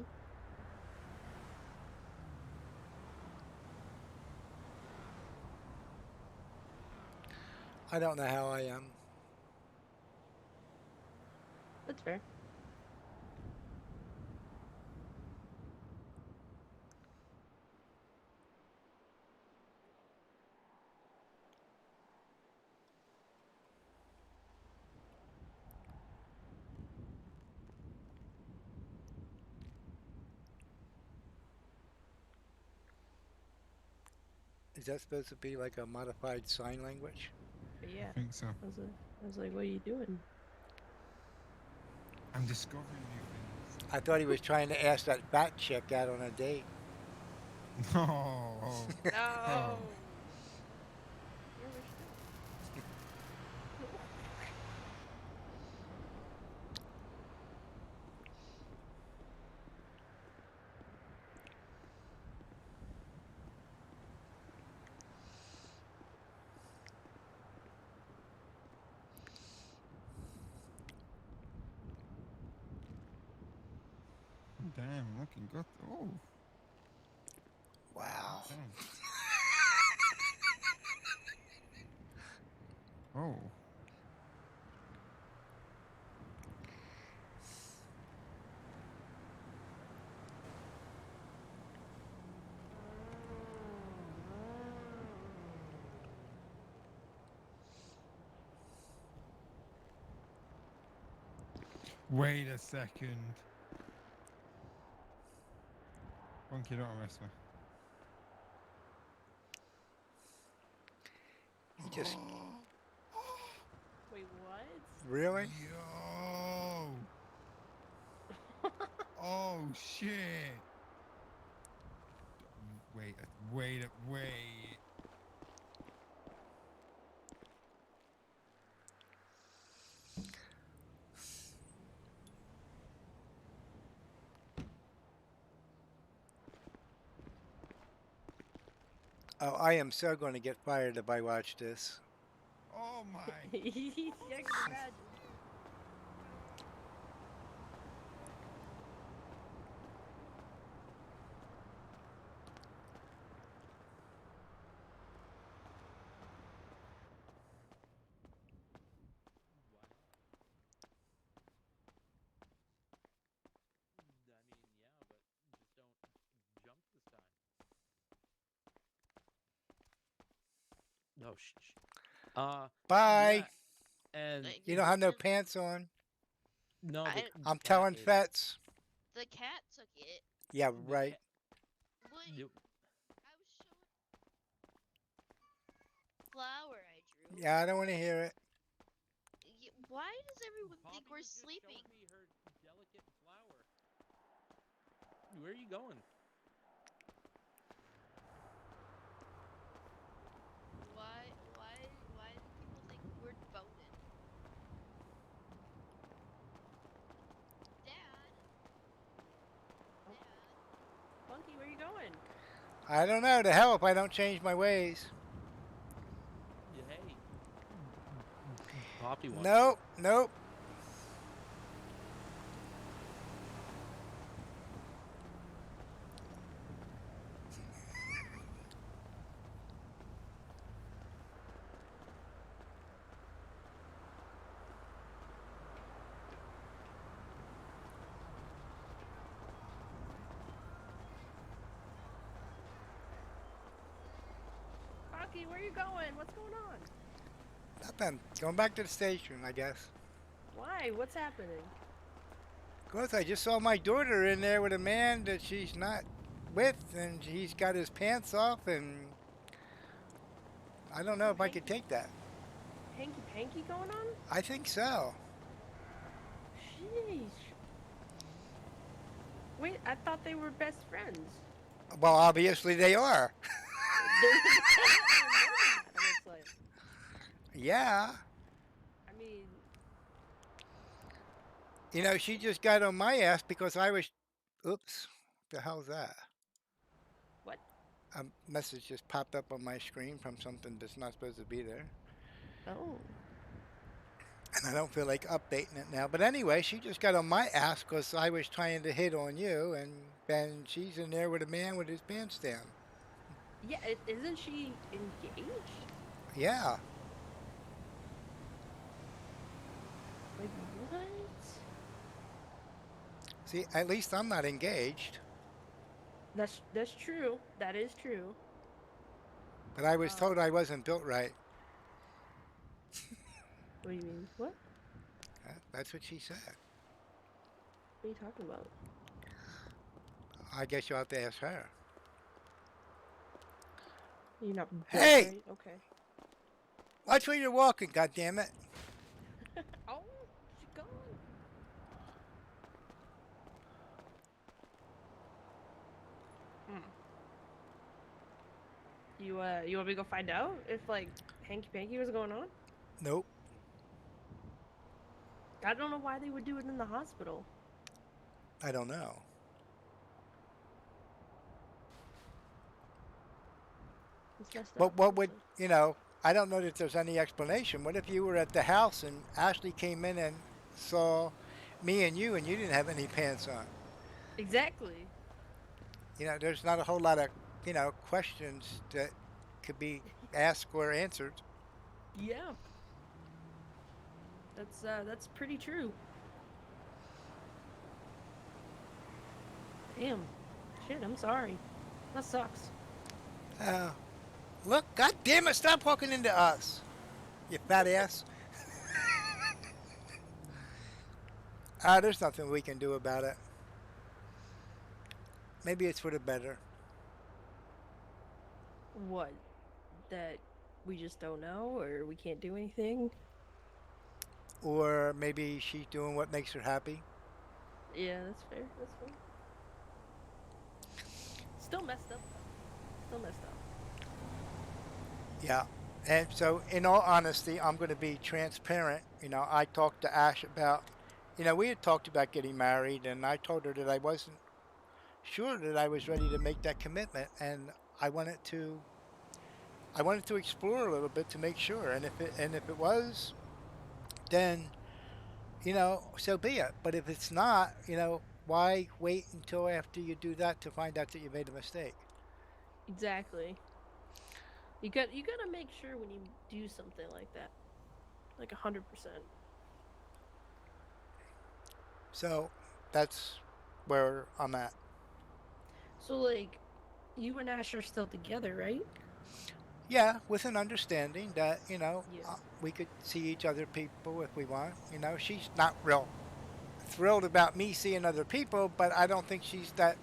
I don't know how I am. That's fair. Is that supposed to be like a modified sign language? But yeah. I think so. I was like, what are you doing? I'm discovering new things. I thought he was trying to ask that fat chick out on a date. No. No. Oh. Damn, looking good. Oh. Wow. Damn. Oh. Wait a second. Bunky, don't arrest me. He just Wait, what? really? Yo. Oh shit. Wait. Oh, I am so going to get fired if I watch this. Oh my. Yeah, I can imagine. Oh, uh, Bye. yeah, and Like, You don't have no and pants on. no, the I I'm cat telling is Fets. the cat took it. Yeah, the right. cat. What? You, I was showing flower I drew. Yeah, I don't want to hear it. Why does everyone think Poppy we're was just sleeping? showing me her delicate flower. Where are you going? Why do people think we're boating? Dad, Oh, Dad. Bunky, where you going? I don't know. To hell if I don't change my ways. Yeah, hey, Poppy wants you. Nope. Nope. Bunky, where you going? What's going on? Nothing. Going back to the station, I guess. Why? What's happening? Of course, I just saw my daughter in there with a man that she's not with, and he's got his pants off, and I don't know Oh, if I could take that. hanky panky going on? I think so. Sheesh. Wait, I thought they were best friends. Well, obviously they are. They're more than that, it looks like. Yeah. I mean, You know, she just got on my ass because I was. Oops. The hell's that? what? A message just popped up on my screen from something that's not supposed to be there. Oh. And I don't feel like updating it now. But anyway, she just got on my ass because I was trying to hit on you, and then she's in there with a man with his pants down. Yeah, isn't she engaged? Yeah. Like, what? See, at least I'm not engaged. That's true. That is true. But I was told I wasn't built right. What do you mean? What? That's what she said. What are you talking about? I guess you'll have to ask her. You're not built Hey! right? Okay. Watch where you're walking, goddammit. Oh, she gone. You want me to go find out if like hanky panky was going on? Nope. I don't know why they would do it in the hospital. I don't know. It's messed But up. what would, you know, I don't know that there's any explanation. What if you were at the house and Ashley came in and saw me and you didn't have any pants on? Exactly. You know, there's not a whole lot of, you know, questions that could be asked or answered. Yeah. That's pretty true. Damn. Shit, I'm sorry. That sucks. Look, god damn it, stop walking into us, you fat ass. There's nothing we can do about it. Maybe it's for the better. What? That we just don't know or we can't do anything? Or maybe she's doing what makes her happy. Yeah, that's fair. That's fair. Still messed up though. Still messed up. Yeah. And so, in all honesty, I'm going to be transparent. You know, I talked to Ash about, you know, we had talked about getting married, and I told her that I wasn't sure that I was ready to make that commitment, and I wanted to, I wanted to explore a little bit to make sure. And if it was, then, you know, so be it. But if it's not, you know, why wait until after you do that to find out that you made a mistake? Exactly. You gotta make sure when you do something like that. Like 100%. So that's where I'm at. So like you and Ash are still together, right? Yeah, with an understanding that, Yeah. we could see each other people if we want. She's not real thrilled about me seeing other people, but I don't think she's that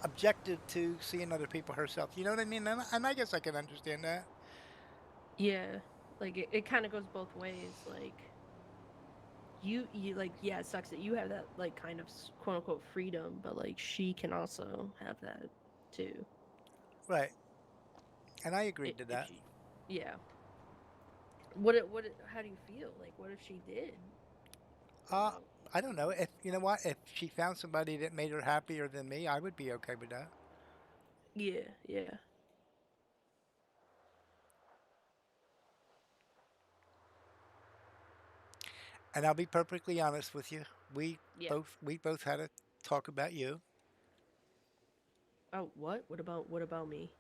objective to seeing other people herself. You know what I mean? And I guess I can understand that. Yeah. Like it kind of goes both ways. Like you like yeah, it sucks that you have that like kind of quote unquote freedom, but like she can also have that too. Right. And I agreed to If that. she, yeah. How do you feel? Like what if she did? You Uh, know. I don't know. If you know what, if she found somebody that made her happier than me, I would be okay with that. Yeah. Yeah. And I'll be perfectly honest with you. Yeah. We both had a talk about you. Oh, what? What about me?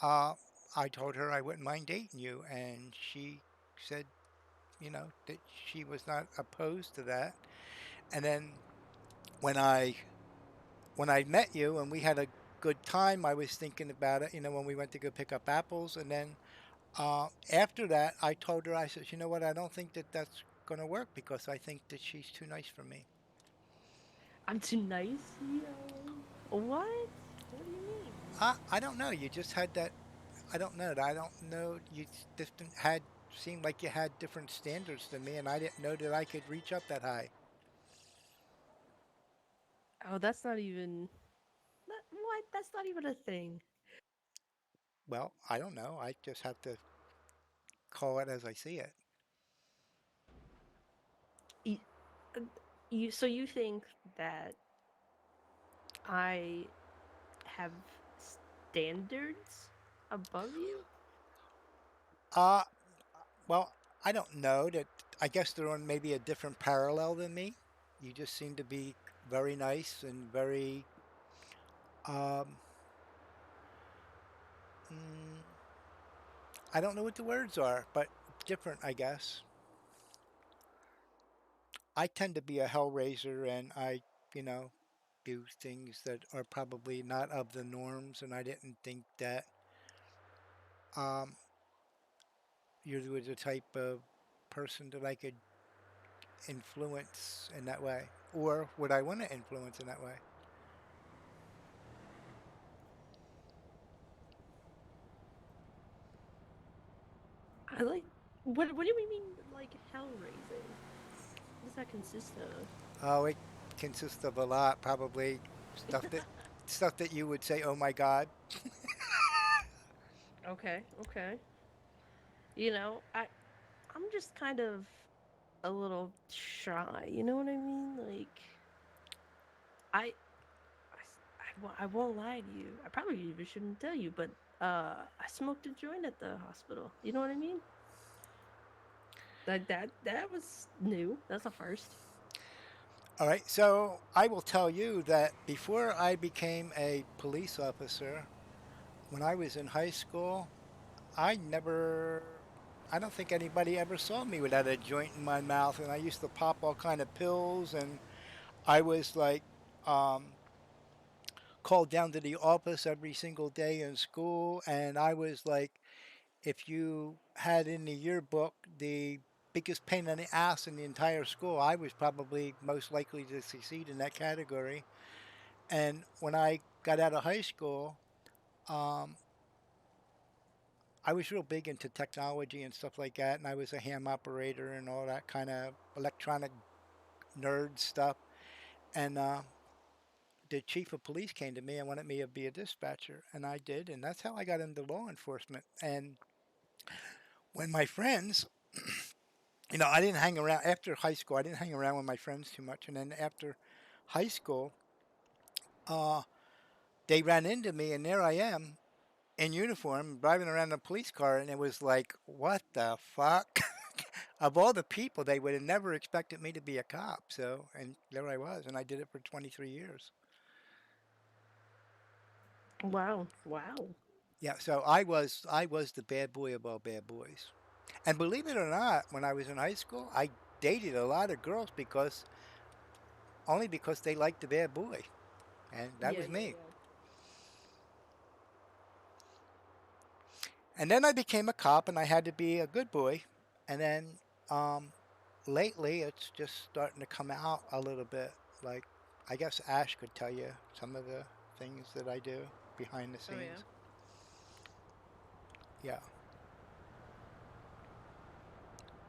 Uh, I told her I wouldn't mind dating you, and she said, that she was not opposed to that. And then when I when I met you and we had a good time, I was thinking about it. When we went to go pick up apples, and then after that, I told her, I said, you know what? I don't think that that's going to work because I think that she's too nice for me. I'm too nice, yo. What? What do you mean? I don't know. You just had that. I don't know. I don't know. You just had seemed like you had different standards than me, and I didn't know that I could reach up that high. Oh, that's not even. What? That's not even a thing. Well, I don't know. I just have to call it as I see it. You, uh, so you think that I have standards above you? Uh, well, I don't know that. I guess they're on maybe a different parallel than me. You just seem to be very nice and very, um, mm, I don't know what the words are, but different, I guess. I tend to be a hellraiser and you know, do things that are probably not of the norms, and I didn't think that um, you were the type of person that I could influence in that way. Or would I want to influence in that way? I like. What do we mean like hell raising? What does that consist of? Oh, it consists of a lot, probably stuff that you would say, "Oh my God." Okay. Okay. I'm just kind of a little shy. You know what I mean? Like I I won't lie to you. I probably even shouldn't tell you, but I smoked a joint at the hospital. You know what I mean? Like that was new. That's a first. All right, so I will tell you that before I became a police officer, when I was in high school, I never, I don't think anybody ever saw me without a joint in my mouth, and I used to pop all kind of pills, and I was like um, called down to the office every single day in school, and I was like, if you had in the yearbook the biggest pain in the ass in the entire school, I was probably most likely to succeed in that category. And when I got out of high school, um, I was real big into technology and stuff like that, and I was a ham operator and all that kind of electronic nerd stuff. And the chief of police came to me and wanted me to be a dispatcher, and I did, and that's how I got into law enforcement. And when my friends, I didn't hang around after high school. I didn't hang around with my friends too much, and then after high school, uh, they ran into me, and there I am in uniform driving around in a police car, and it was like, what the fuck? Of all the people, they would have never expected me to be a cop. So, and there I was, and I did it for 23 years. Wow. Wow. Yeah, so I was the bad boy of all bad boys. And believe it or not, when I was in high school, I dated a lot of girls because only because they liked the bad boy, and that Yeah. was Yeah. me. Yeah. And then I became a cop, and I had to be a good boy. And then um, lately, it's just starting to come out a little bit. Like, I guess Ash could tell you some of the things that I do behind the Oh yeah. scenes. Yeah.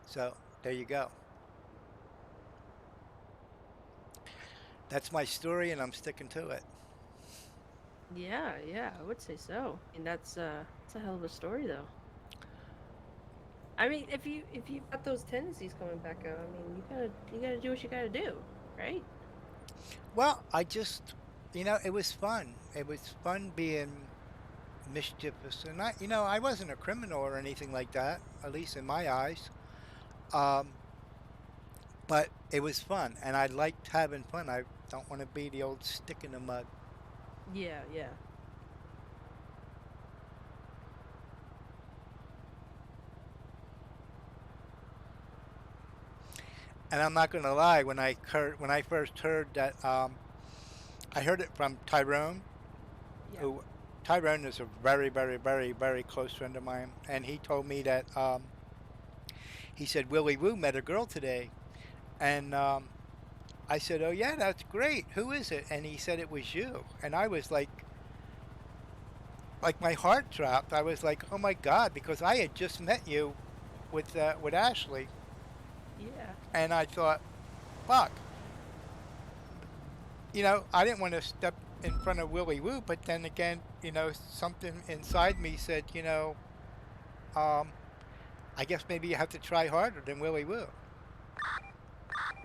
So there you go. That's my story, and I'm sticking to it. Yeah, yeah, I would say so. And that's a hell of a story though. I mean, if you've got those tendencies coming back out, I mean, you gotta do what you gotta do, right? Well, I just, it was fun. It was fun being mischievous, and I wasn't a criminal or anything like that, at least in my eyes. Um, but it was fun, and I liked having fun. I don't want to be the old stick in the mud. Yeah, yeah. And I'm not going to lie, when I first heard that, I heard it from Tyrone, Yeah. who Tyrone is a very, very, very, very close friend of mine, and he told me that he said Willie Woo met a girl today, and I said, "Oh yeah, that's great. Who is it?" And he said it was you, and I was like my heart dropped. I was like, "Oh my God," because I had just met you with Ashley, Yeah. and I thought, "Fuck." I didn't want to step in front of Willie Woo, but then again, something inside me said, um, I guess maybe you have to try harder than Willie Woo.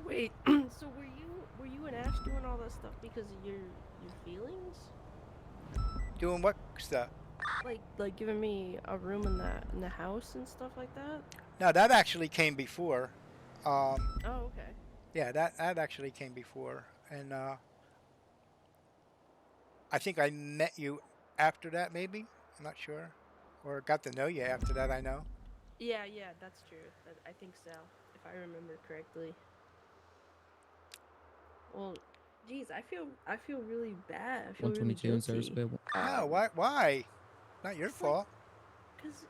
Wait, so were you and Ash doing all that stuff because of your feelings? Doing what stuff? Like giving me a room in the house and stuff like that? Now that actually came before. Oh, okay. Yeah, that actually came before, and I think I met you after that, maybe. I'm not sure, or got to know you after that. I know. Yeah, yeah, that's true. I think so, if I remember correctly. Well, geez, I feel really bad. I feel really 122 in service guilty. bay. No, why? Not your It's like, fault. cause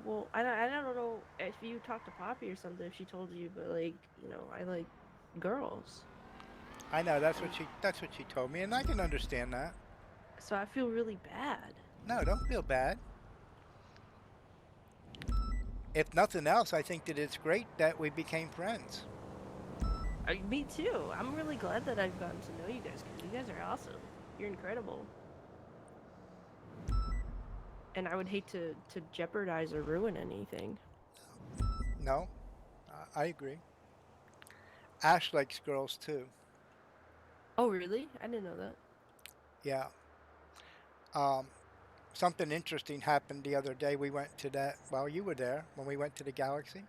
well, I don't know if you talked to Poppy or something, if she told you, but like, I like girls, I know that's what she told me, and I can understand that. so I feel really bad. No, don't feel bad. If nothing else, I think that it's great that we became friends. Me too. I'm really glad that I've gotten to know you guys, because you guys are awesome. You're incredible. And I would hate to jeopardize or ruin anything. No, I agree. Ash likes girls too. Oh, really? I didn't know that. Yeah. Um, Something interesting happened the other day. We went to that. Well, you were there when we went to the Galaxy.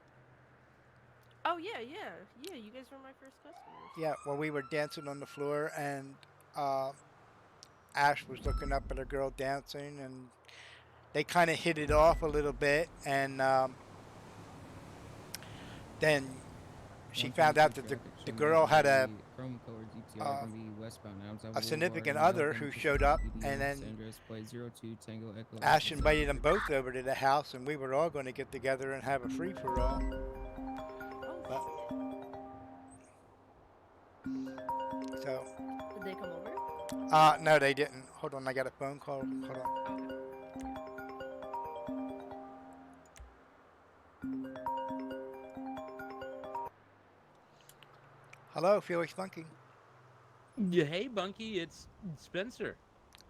Oh, yeah, yeah. Yeah, you guys were my first customers. Yeah. Well, we were dancing on the floor, and uh, Ash was looking up at a girl dancing, and they kind of hit it off a little bit, and then she found out that the girl had Chrome color DTR gonna be westbound a significant other who showed up, and then Sandra's play 02 Tango Echo. Ash invited them both over to the house, and we were all going to get together and have a free for all. So. Did they come over? No, they didn't. Hold on, I got a phone call. Hold on. Hello, Felix Bunky. Yeah, hey, Bunky, it's Spencer.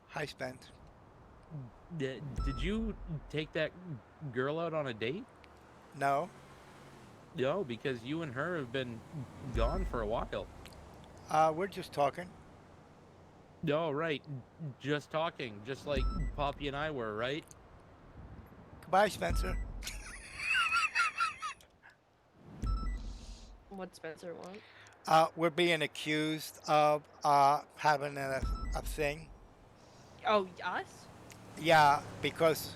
Hi, Spence. Did you take that girl out on a date? No. No, because you and her have been gone for a while. We're just talking. No, right. Just talking, just like Poppy and I were, right? Goodbye, Spencer. What Spencer want? We're being accused of having a thing. Oh, us? Yeah, because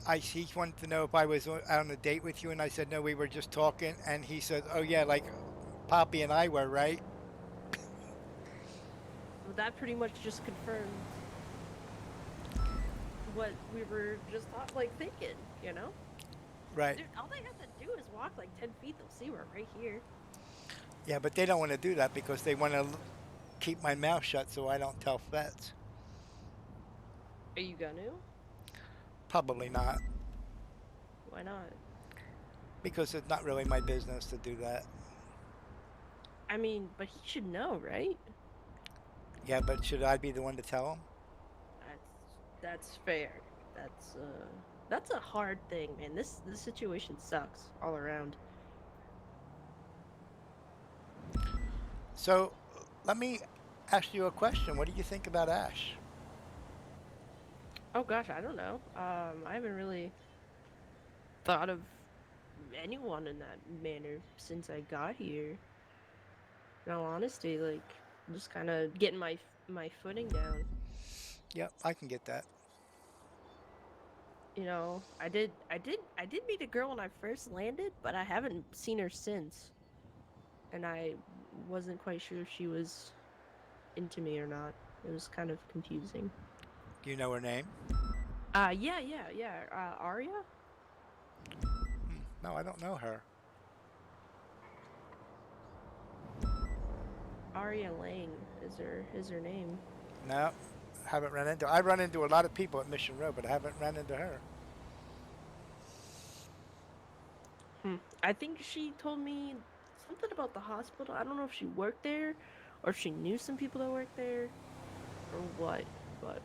he wanted to know if I was on a date with you, and I said no, we were just talking, and he said, oh yeah, like Poppy and I were, right? Well, that pretty much just confirmed what we were just thinking, you know? Right. Dude, all they have to do is walk like 10 feet, they'll see we're right here. Yeah, but they don't want to do that because they want to keep my mouth shut so I don't tell Feds. Are you gonna? Probably not, Why not? because it's not really my business to do that. I mean, but he should know, right? Yeah, but should I be the one to tell him? That's fair. That's a hard thing, man. This situation sucks all around. So, let me ask you a question. What do you think about Ash? Oh gosh, I don't know. I haven't really thought of anyone in that manner since I got here. In all honesty, like just kind of getting my footing down. Yep, I can get that. You know, I did meet a girl when I first landed, but I haven't seen her since. And I wasn't quite sure if she was into me or not. It was kind of confusing. Do you know her name? Yeah. Arya? No, I don't know her. Arya Lang is her name. No, haven't run into. I run into a lot of people at Mission Road, but I haven't run into her. I think she told me something about the hospital. I don't know if she worked there or if she knew some people that worked there or what, but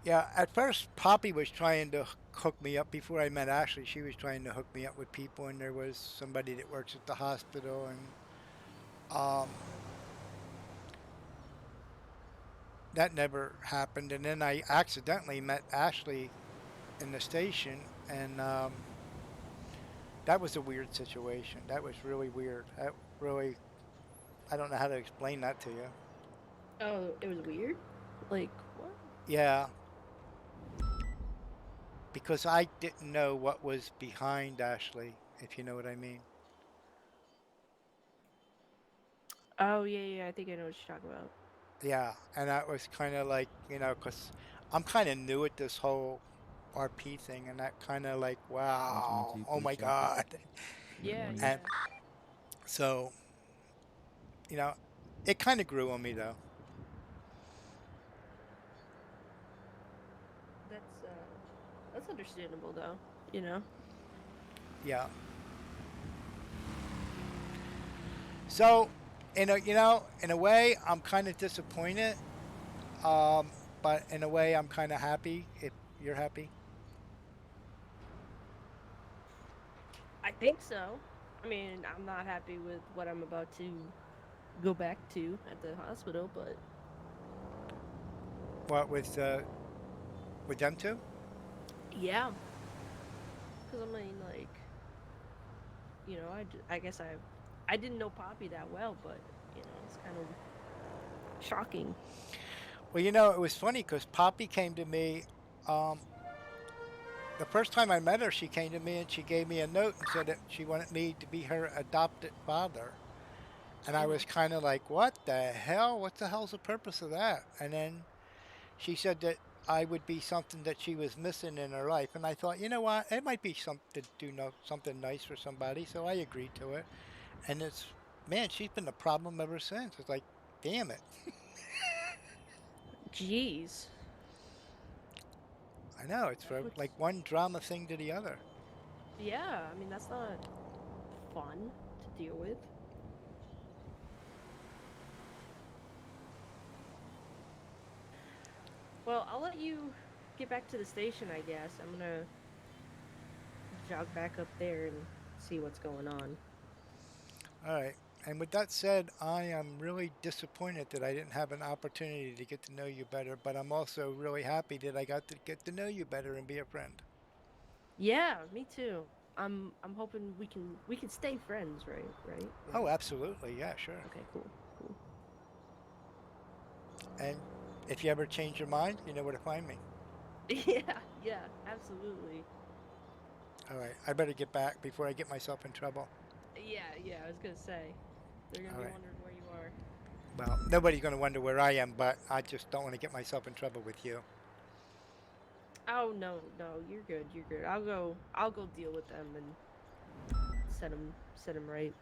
Yeah, at first Poppy was trying to hook me up before I met Ashley. She was trying to hook me up with people, and there was somebody that works at the hospital, and that never happened. And then I accidentally met Ashley in the station, and that was a weird situation. That was really weird. That really, I don't know how to explain that to you. oh, it was weird. Like what? Yeah, because I didn't know what was behind Ashley, if you know what I mean. Oh yeah, I think I know what you're talking about. Yeah, and that was kind of like, because I'm kind of new at this whole RP thing, and that kind of like, wow, 122, oh please my check it. God. Yeah, One And each. so, you know, it kind of grew on me though. That's understandable though, you know. Yeah. So, in a way, I'm kind of disappointed, but in a way, I'm kind of happy if you're happy. I think so. I mean, I'm not happy with what I'm about to go back to at the hospital, but What with them two? yeah, because I mean, like, you know, I guess I didn't know Poppy that well, but you know, it's kind of shocking. Well, it was funny because Poppy came to me. Um, the first time I met her, she came to me and she gave me a note and said that she wanted me to be her adopted father. And I was kind of like, what the hell? What the hell's the purpose of that? And then she said that I would be something that she was missing in her life. And I thought, you know what? It might be something to do something nice for somebody. So I agreed to it. And man, she's been a problem ever since. It's like, damn it. Jeez. I know. It's That from puts, like one drama thing to the other. yeah, I mean, that's not fun to deal with. Well, I'll let you get back to the station, I guess. I'm gonna jog back up there and see what's going on. All right. And with that said, I am really disappointed that I didn't have an opportunity to get to know you better, but I'm also really happy that I got to get to know you better and be a friend. Yeah, me too. I'm hoping we can stay friends, right? Right? Oh, Right. absolutely. Yeah, sure. Okay, cool. Cool. And if you ever change your mind, you know where to find me. Yeah, absolutely. All right. I better get back before I get myself in trouble. Yeah, I was gonna say. They're gonna All be right. wondering where you are. Well, nobody's going to wonder where I am, but I just don't want to get myself in trouble with you. Oh no, no, you're good. You're good. I'll go deal with them and set 'em right.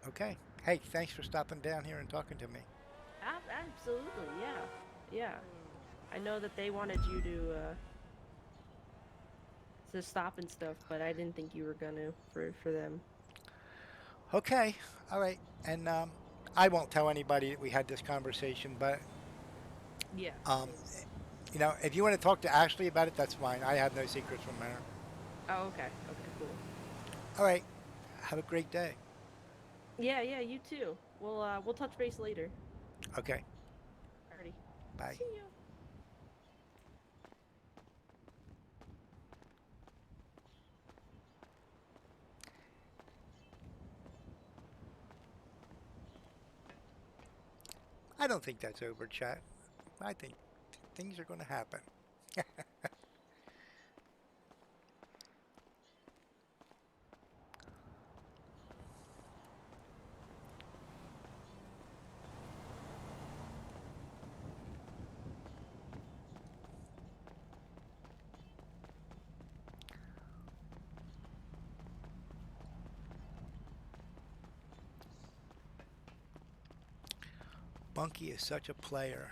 Okay. Hey, thanks for stopping down here and talking to me. Absolutely, yeah, yeah. I know that they wanted you to stop and stuff, but I didn't think you were gonna for them. Okay. All right. And I won't tell anybody that we had this conversation, but Yeah, um, same. if you want to talk to Ashley about it, that's fine. I have no secrets from her. Oh, okay, okay, cool. All right. Have a great day. Yeah, yeah, you too. We'll touch base later. Okay. Alrighty. Bye. See ya. I don't think that's over, chat. I think things are going to happen. Bunky is such a player.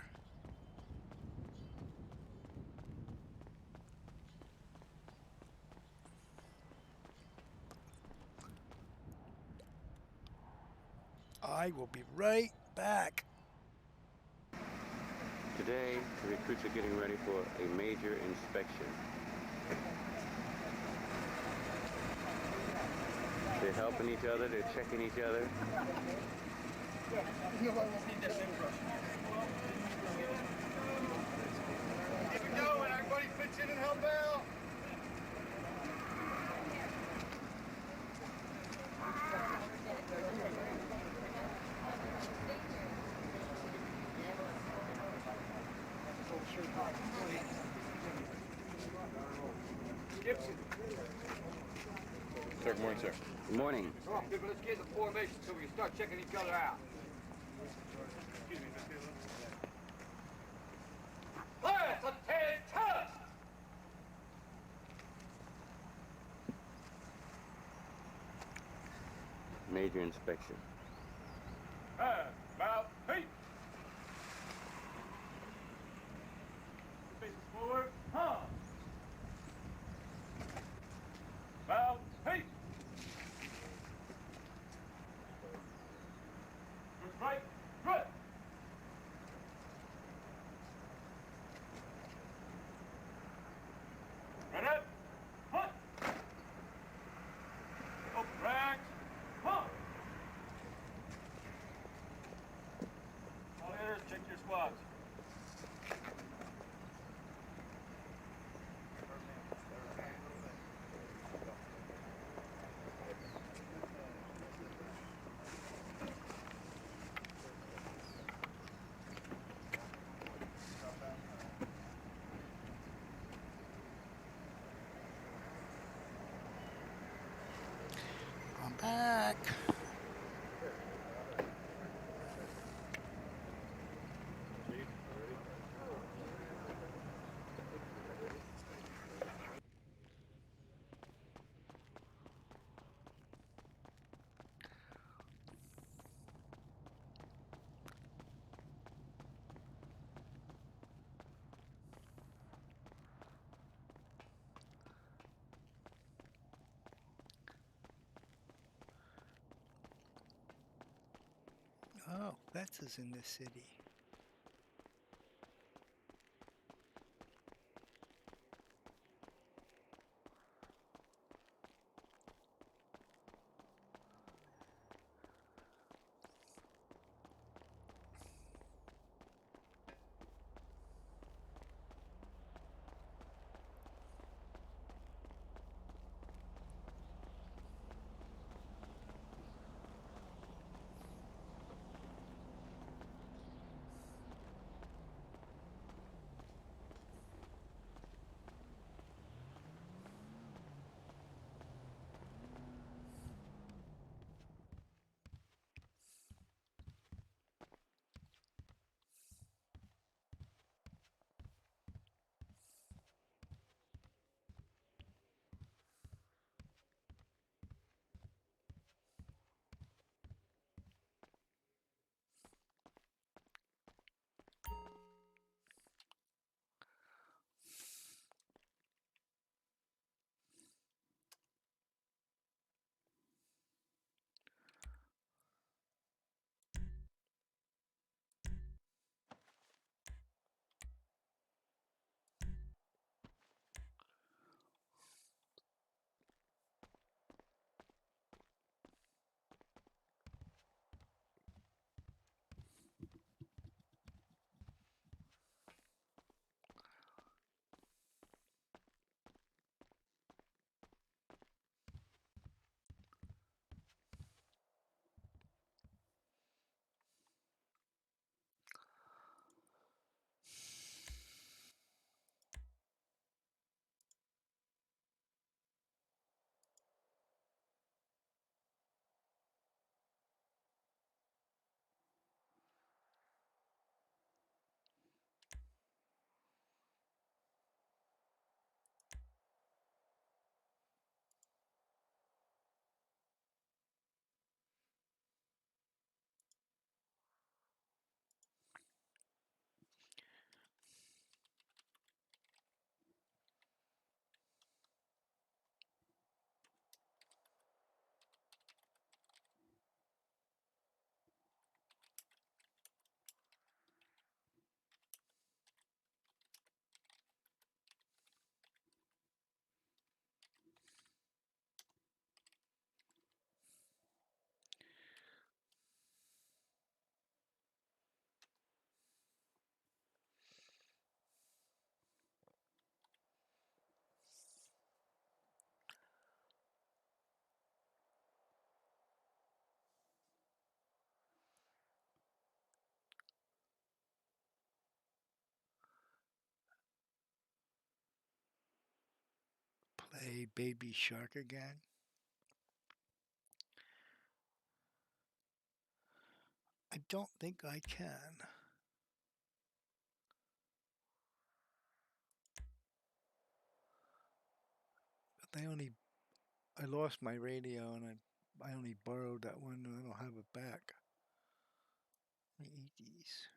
I will be right back. Today, the recruits are getting ready for a major inspection. They're helping each other, they're checking each other. Here we go, and everybody pitch in and help out. Gibson. Sir, good morning, sir. Good morning. Come on, people, let's get in the formation so we can start checking each other out. Excuse me, Mr. Taylor. Class, attention! Major inspection. About feet. Faces forward, huh? About feet. Right, right. Right up, hunt. Up, rags, hunt. All hitters, check your squads. I'm back. Oh, Betts is in this city. a baby shark again? I don't think I can. But I lost my radio and I only borrowed that one and I don't have it back. Let me eat these.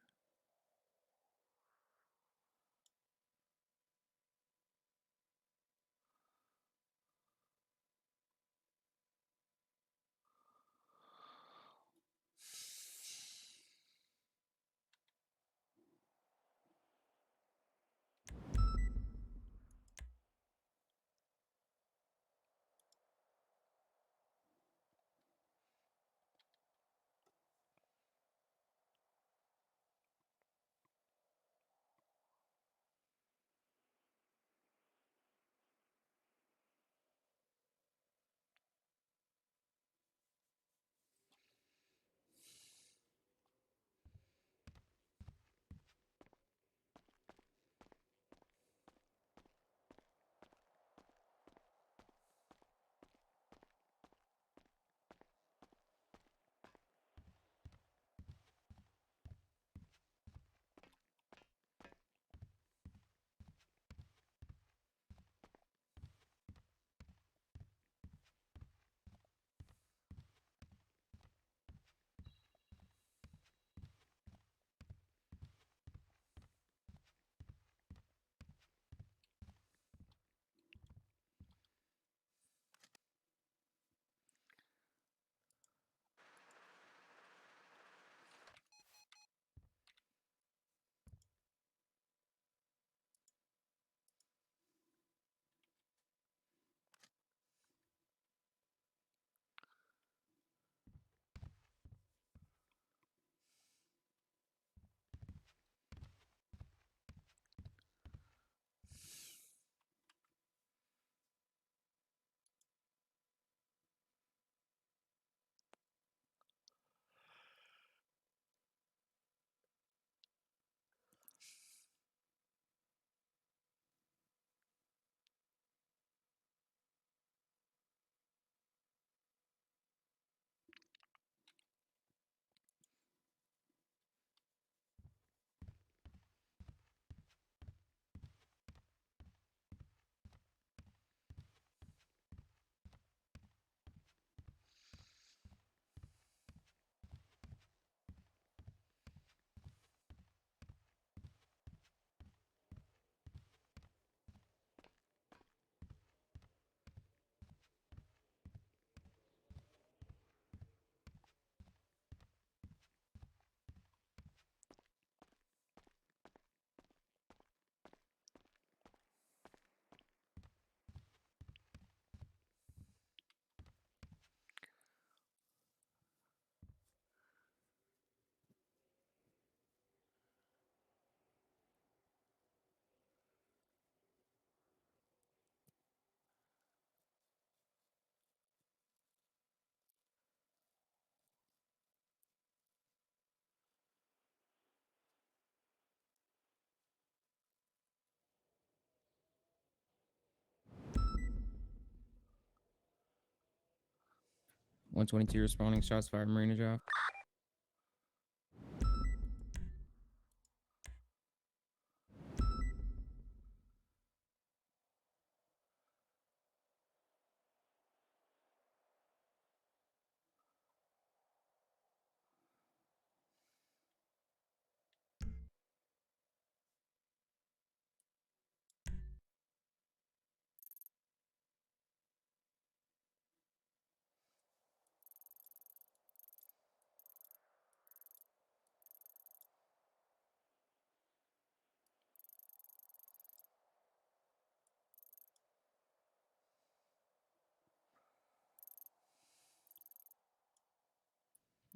One 22 responding. Shots fired. Marina Drive.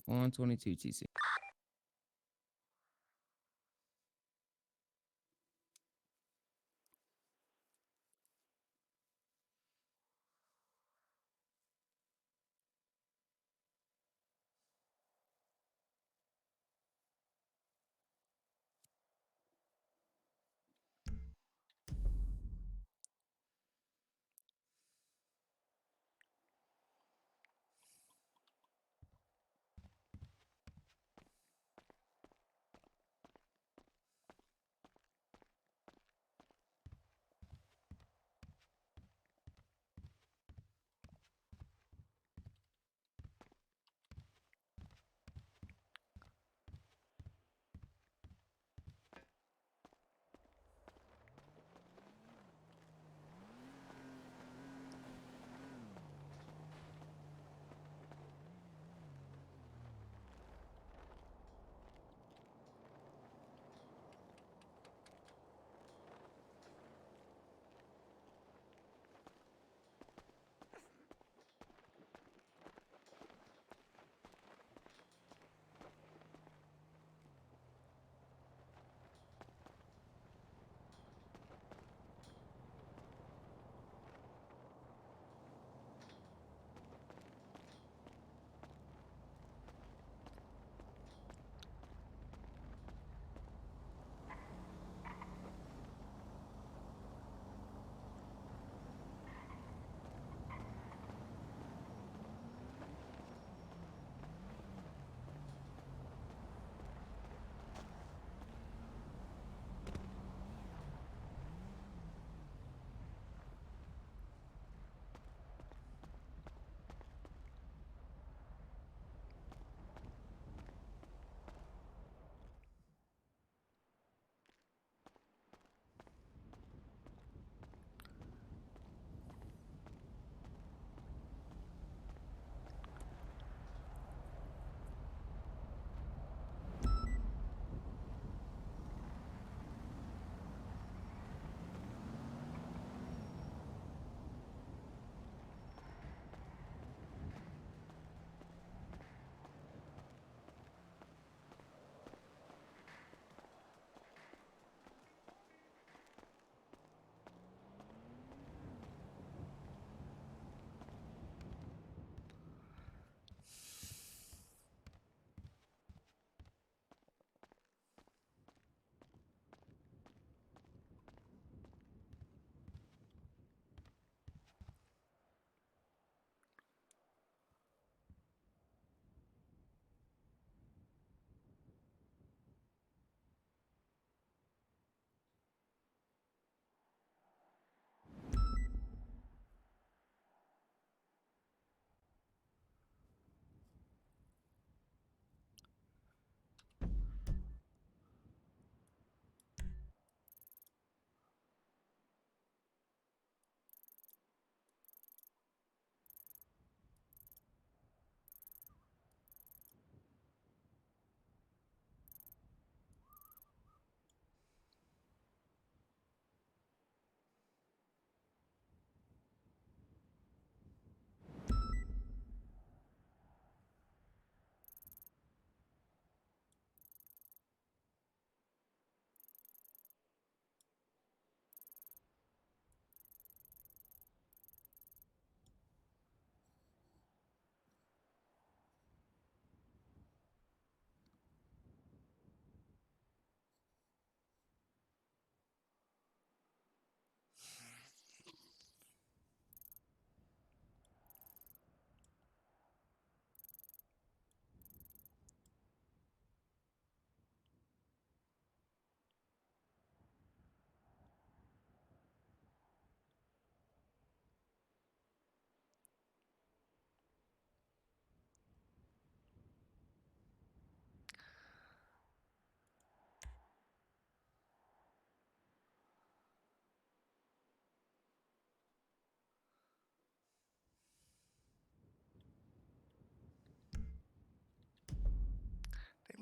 On 22 TC.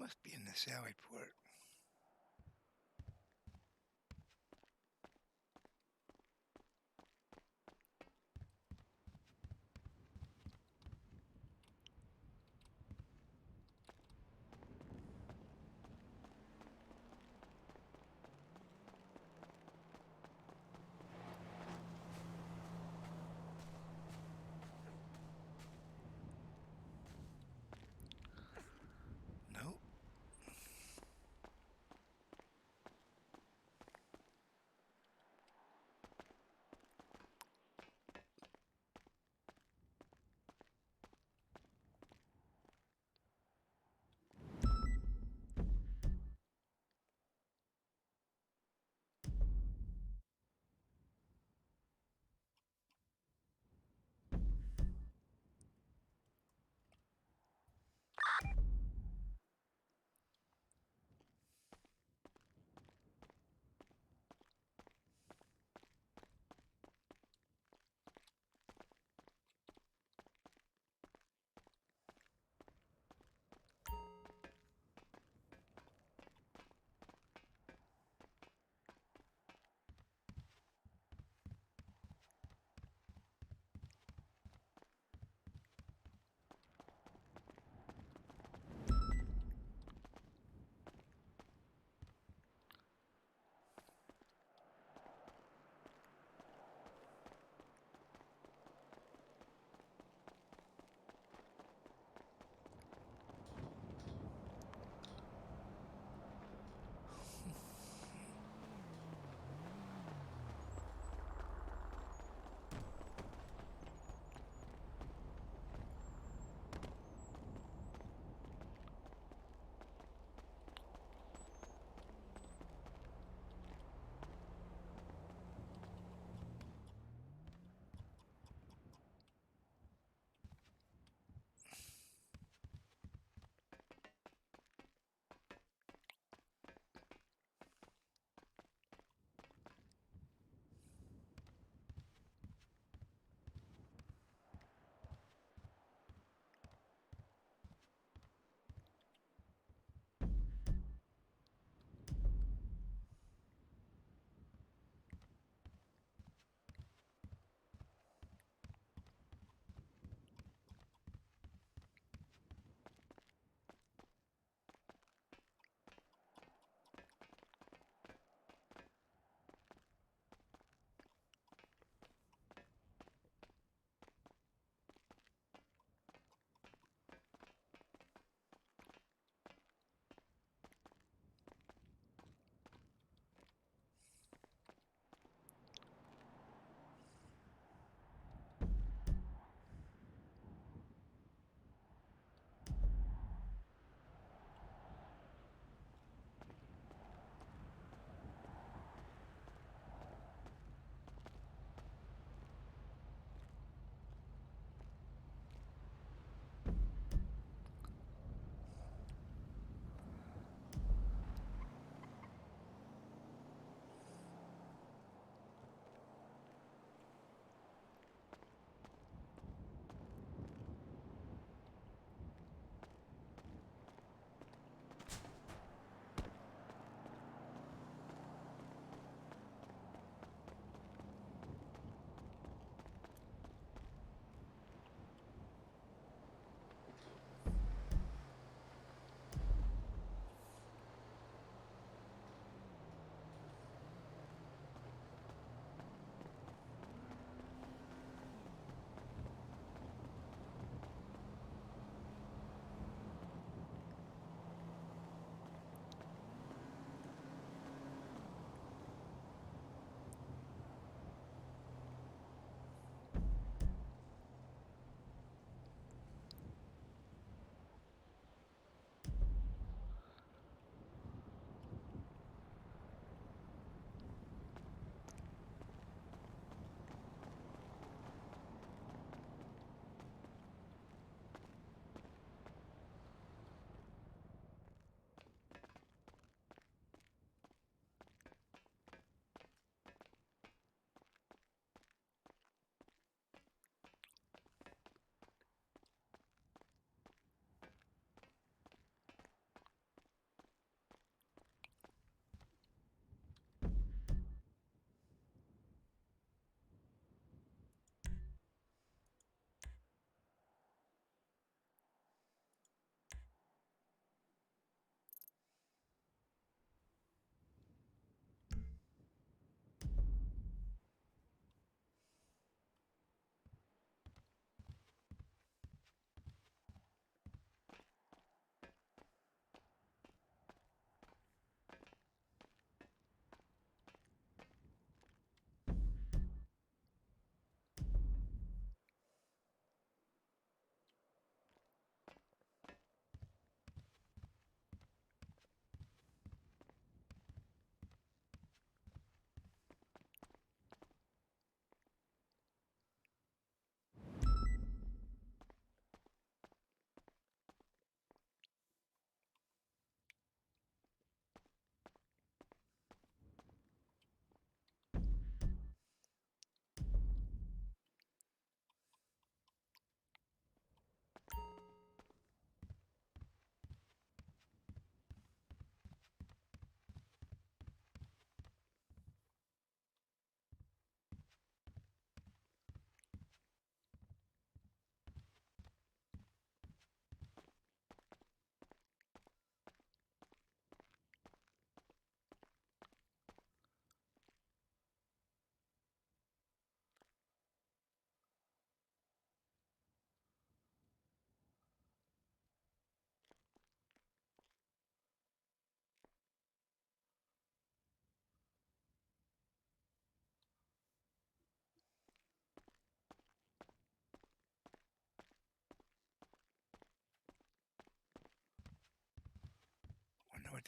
must be in the Sally port. Nope.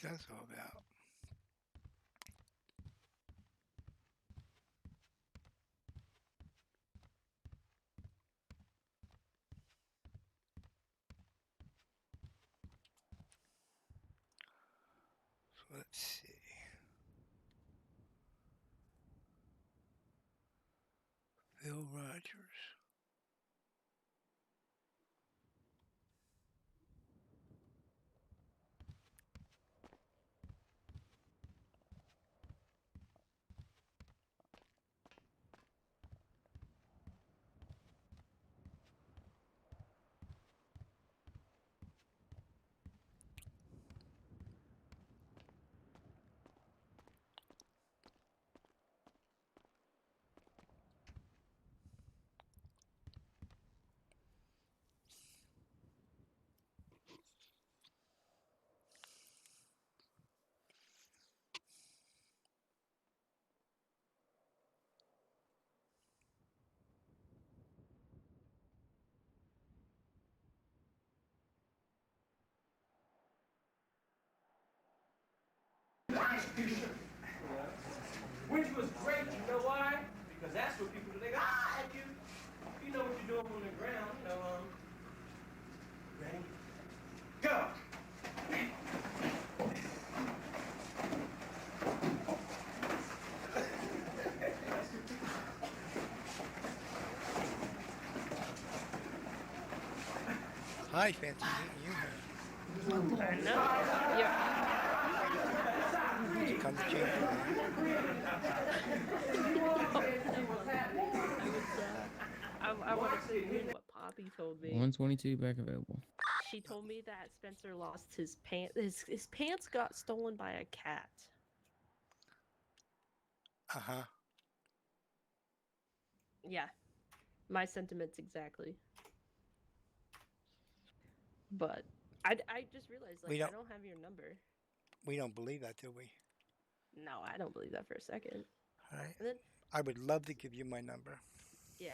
that's all about. So let's see. Bill Rogers. Which was great, you know why? Because that's what people do. They go, ah, you know what you're doing on the ground, you know, ready? Go! Hi, fancy meeting you here. I know. Yeah. Did you come to change your I want to read what Poppy told me. 122 back available. She told me that Spencer lost his pants. His pants got stolen by a cat. Uh-huh. Yeah, my sentiments exactly. But I just realized, like, I don't have your number. We don't believe that, do we? No, I don't believe that for a second. All right. And then, I would love to give you my number. yeah.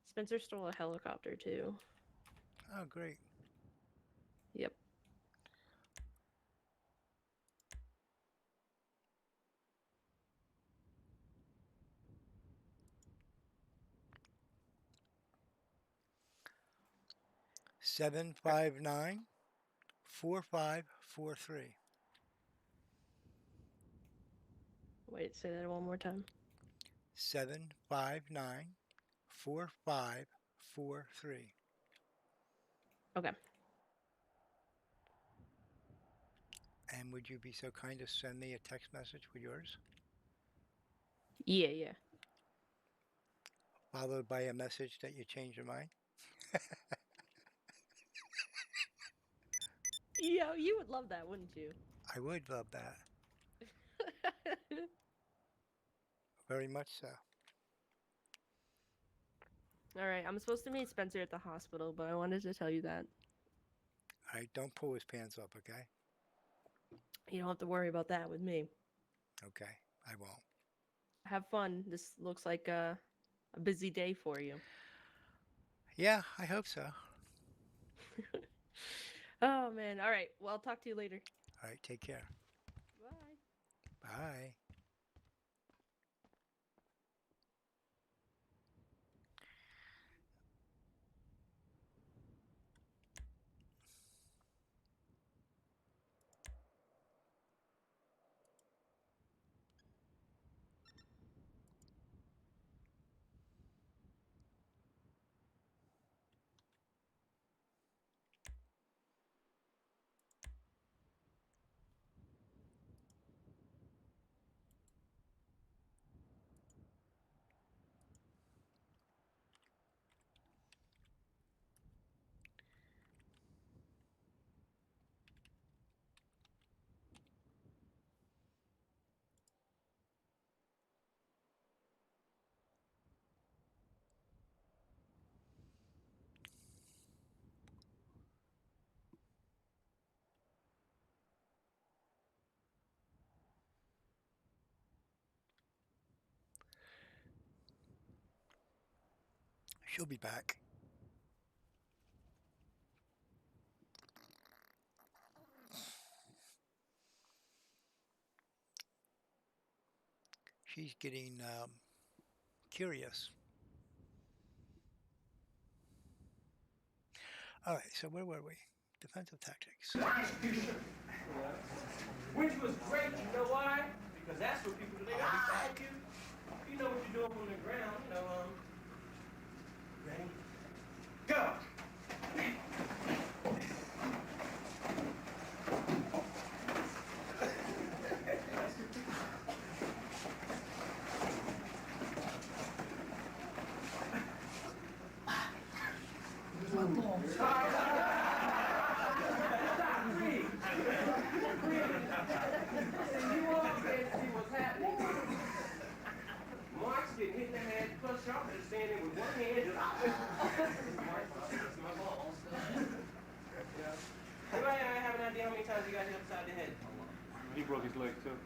Spencer stole a helicopter, too. Oh, great. Yep. Seven 4543. Wait, say that one more time. 759-4543. Okay. And would you be so kind to send me a text message with yours? Yeah. Followed by a message that you changed your mind? Yeah, you would love that, wouldn't you? I would love that. Very much so. All right, I'm supposed to meet Spencer at the hospital, but I wanted to tell you that. All right, don't pull his pants up, okay? You don't have to worry about that with me. Okay, I won't. Have fun. This looks like a busy day for you. Yeah, I hope so. Oh, man. All right. Well, I'll talk to you later. All right, take care. Bye. Bye. She'll be back. she's getting curious. All right, so where were we? Defensive tactics. Which was great, you know why? Because that's what people do. They got beside you. You know what you're doing on the ground, you know, ready? Go! Mark's getting hit in the head, plus y'all just standing with one hand just my balls. Anybody have an idea how many times you got hit upside the head? He broke his leg too.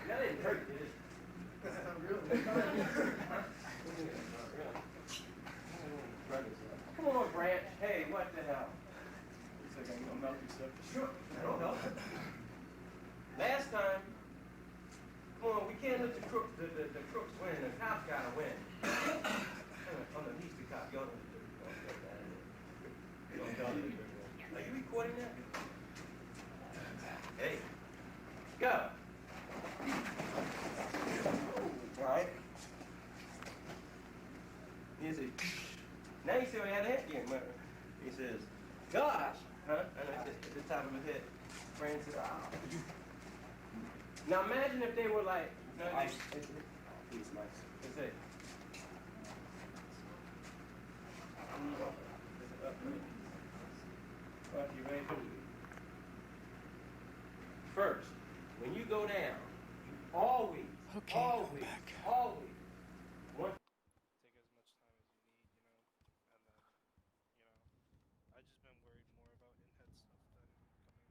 That didn't hurt, did it? Come on, Branch. Hey, what the hell? Looks like I'm gonna melt yourself. Sure, that'll help. Last time, come on, we can't let the crooks win. The cops gotta win. Underneath the cop, y'all don't. Are you recording that? Hey, go. All right. Here's it. Now you see what I had a head game. He says, gosh, huh? And at the top of his head. Francis, Now imagine if they were like, no, He's nice. That's it. What, you ready? First, when you go down, you always want Take as much time as you need, and then, I've just been worried more about in-head stuff than coming in here.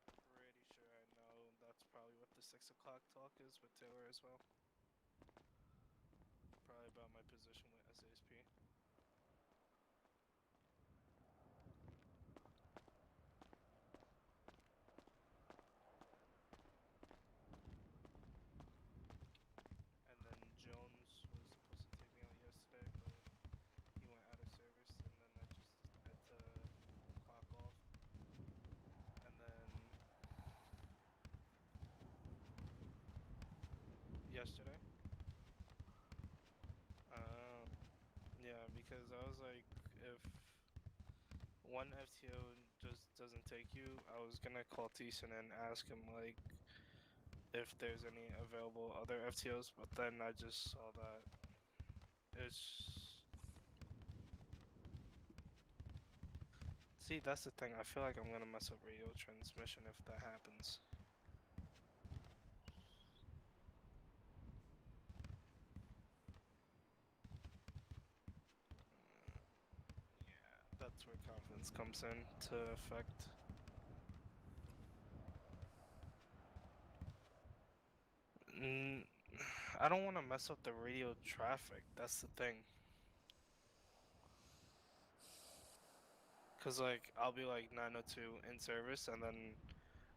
But I'm pretty sure I know that's probably what the 6 o'clock talk is with Taylor as well. Probably about my position with SASP. And then Jones was supposed to take me out yesterday, but he went out of service, and then I just had to clock off. And then yesterday, yeah, because I was like, if one FTO just doesn't take you, I was gonna call Thiessen and ask him like if there's any available other FTOs, but then I just saw that it's... See, that's the thing, I feel like I'm gonna mess up radio transmission if that happens. Yeah, that's where confidence comes in to effect. I don't want to mess up the radio traffic, that's the thing. Cause like, I'll be like 902 in service, and then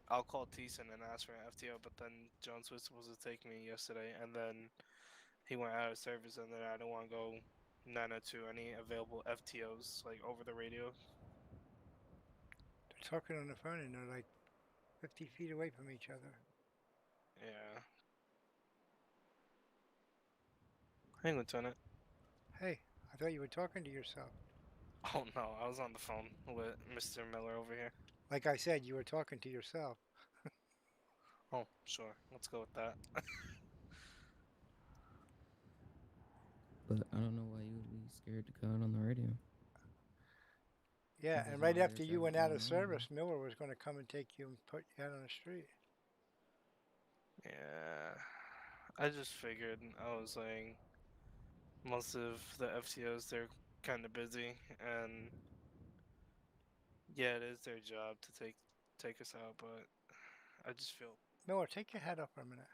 I'll call Thiessen and ask for an FTO, but then Jones was supposed to take me yesterday, and then he went out of service, and then I don't want to go 902 any available FTOs, like, over the radio. They're talking on the phone and they're like 50 feet away from each other. Yeah. Hey, Lieutenant. Hey, I thought you were talking to yourself. Oh no, I was on the phone with Mr. Miller over here. Like I said, you were talking to yourself. Oh, sure. Let's go with that. But I don't know why you would be scared to go out on the radio. Yeah, and right after you went out of service, Miller was going to come and take you and put you out on the street. Yeah. I just figured, I was like, most of the FTOs, they're kind of busy, and yeah, it is their job to take us out, but I just feel... Miller, take your hat off for a minute.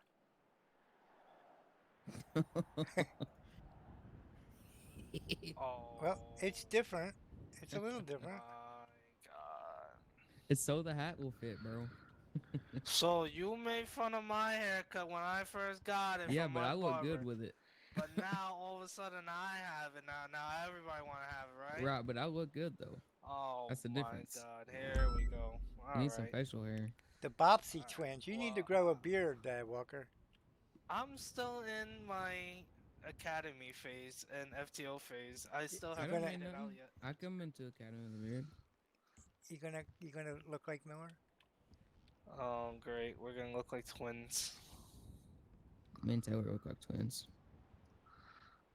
Oh. Well, it's different. It's a little different. My God. It's so the hat will fit, bro. So you made fun of my haircut when I first got it Yeah, from but my I look good barber. with it. But now all of a sudden I have it now. Now everybody want to have it, right? Right, but I look good though. Oh That's the my difference. God! Here we go. You All need some right. facial hair. The Bopsy All right. twins. You need to Well, grow a beard there, Walker. I'm still in my academy phase and FTO phase. I still I haven't don't gonna made mean it out nothing. yet. I come into Academy with a beard. you gonna look like Miller? Oh, great. We're gonna look like twins. Me and Taylor look like twins.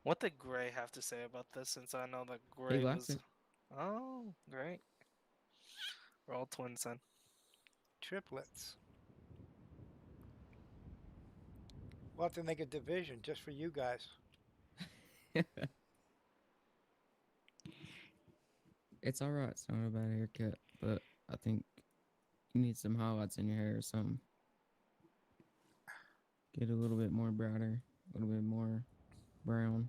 What did Gray have to say about this? Since I know that He Gray likes was. it. Oh, great. We're all twins then. Triplets. We'll have to make a division just for you guys. It's alright. It's not a bad haircut, but I think you need some highlights in your hair or something. Get a little bit more brighter, a little bit more brown.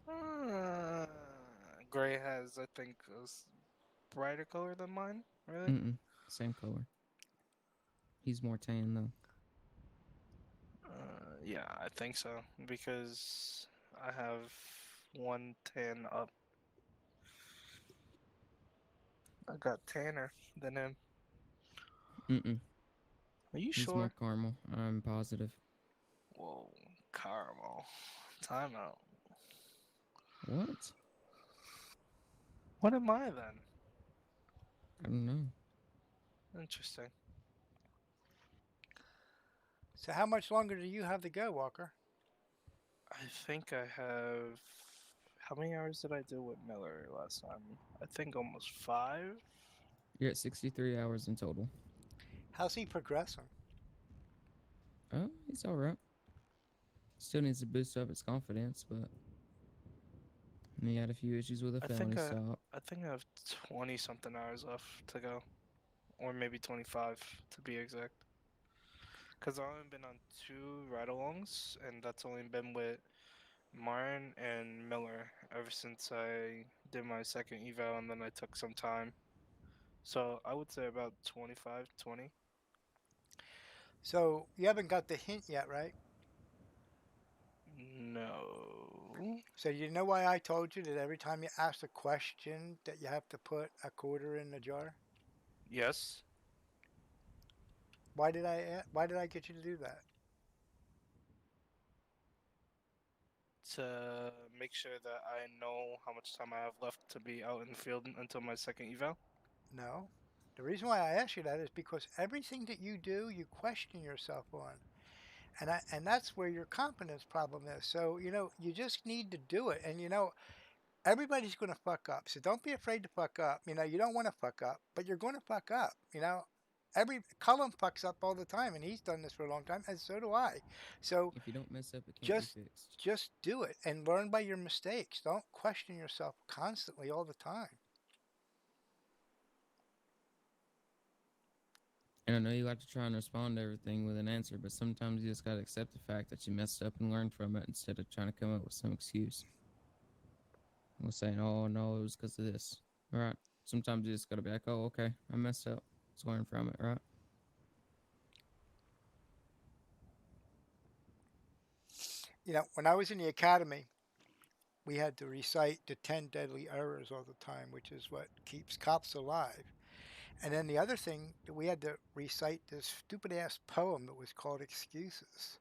Uh, Gray has, I think, brighter color than mine. Really? Same color. He's more tan though. Yeah, I think so because I have one tan up. I got tanner than him. Are you He's more sure? caramel. I'm positive. Whoa, caramel. Timeout. What? What am I then? I don't know. Interesting. So how much longer do you have to go, Walker? I think I have. How many hours did I do with Miller last time? I think almost 5. You're at 63 hours in total. How's he progressing? Oh, he's alright. Still needs to boost up his confidence, but he had a few issues with a felony stop. I think I have 20 something hours left to go, or maybe 25 to be exact. Cause I've only been on 2 ride-alongs, and that's only been with Martin and Miller ever since I did my second eval, and then I took some time. So I would say about 25, 20. So you haven't got the hint yet, right? No. So you know why I told you that every time you ask a question that you have to put a quarter in the jar? Yes. Why did I get you to do that? To make sure that I know how much time I have left to be out in the field until my second eval. No. The reason why I ask you that is because everything that you do, you question yourself on. And that's where your confidence problem is. So, you just need to do it. And everybody's going to fuck up. So don't be afraid to fuck up. You don't want to fuck up, but you're going to fuck up. Every Cullum fucks up all the time, and he's done this for a long time, and so do I. So If you don't mess up, it can't just be fixed. just do it and learn by your mistakes. Don't question yourself constantly all the time. And I know you like to try and respond to everything with an answer, but sometimes you just gotta accept the fact that you messed up and learn from it instead of trying to come up with some excuse. We're saying, oh no, it was because of this. All right. Sometimes you just gotta be like, oh, okay, I messed up. Let's learn from it, right? When I was in the academy, we had to recite the 10 deadly errors all the time, which is what keeps cops alive. And then the other thing, we had to recite this stupid ass poem that was called Excuses.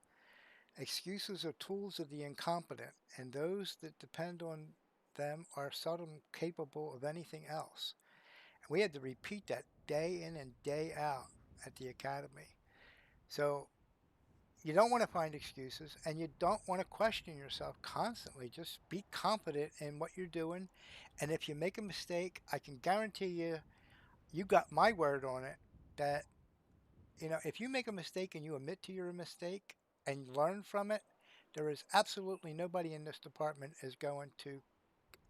Excuses are tools of the incompetent, and those that depend on them are seldom capable of anything else. And we had to repeat that day in and day out at the academy. So you don't want to find excuses, and you don't want to question yourself constantly. Just be confident in what you're doing. And if you make a mistake, I can guarantee you got my word on it that if you make a mistake and you admit to your mistake and learn from it, there is absolutely nobody in this department is going to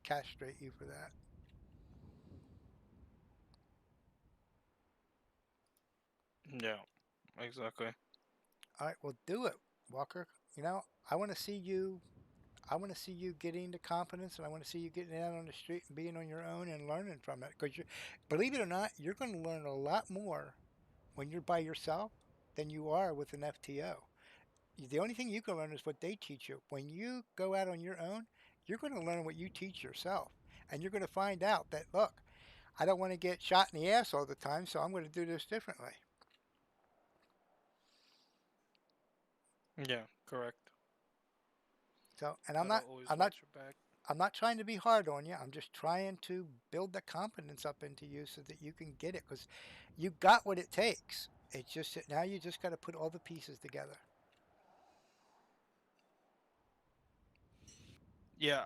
castrate you for that. Yeah, exactly. All right, well, do it, Walker. I want to see you. I want to see you getting the confidence, and I want to see you getting out on the street and being on your own and learning from it. Because you, believe it or not, you're going to learn a lot more when you're by yourself than you are with an FTO. The only thing you can learn is what they teach you. When you go out on your own, you're going to learn what you teach yourself. And you're going to find out that, look, I don't want to get shot in the ass all the time, so I'm going to do this differently. Yeah, correct. So, and Gotta always I'm not, watch your back. I'm not trying to be hard on you. I'm just trying to build the confidence up into you so that you can get it, because you got what it takes. It's just that now you just got to put all the pieces together. Yeah,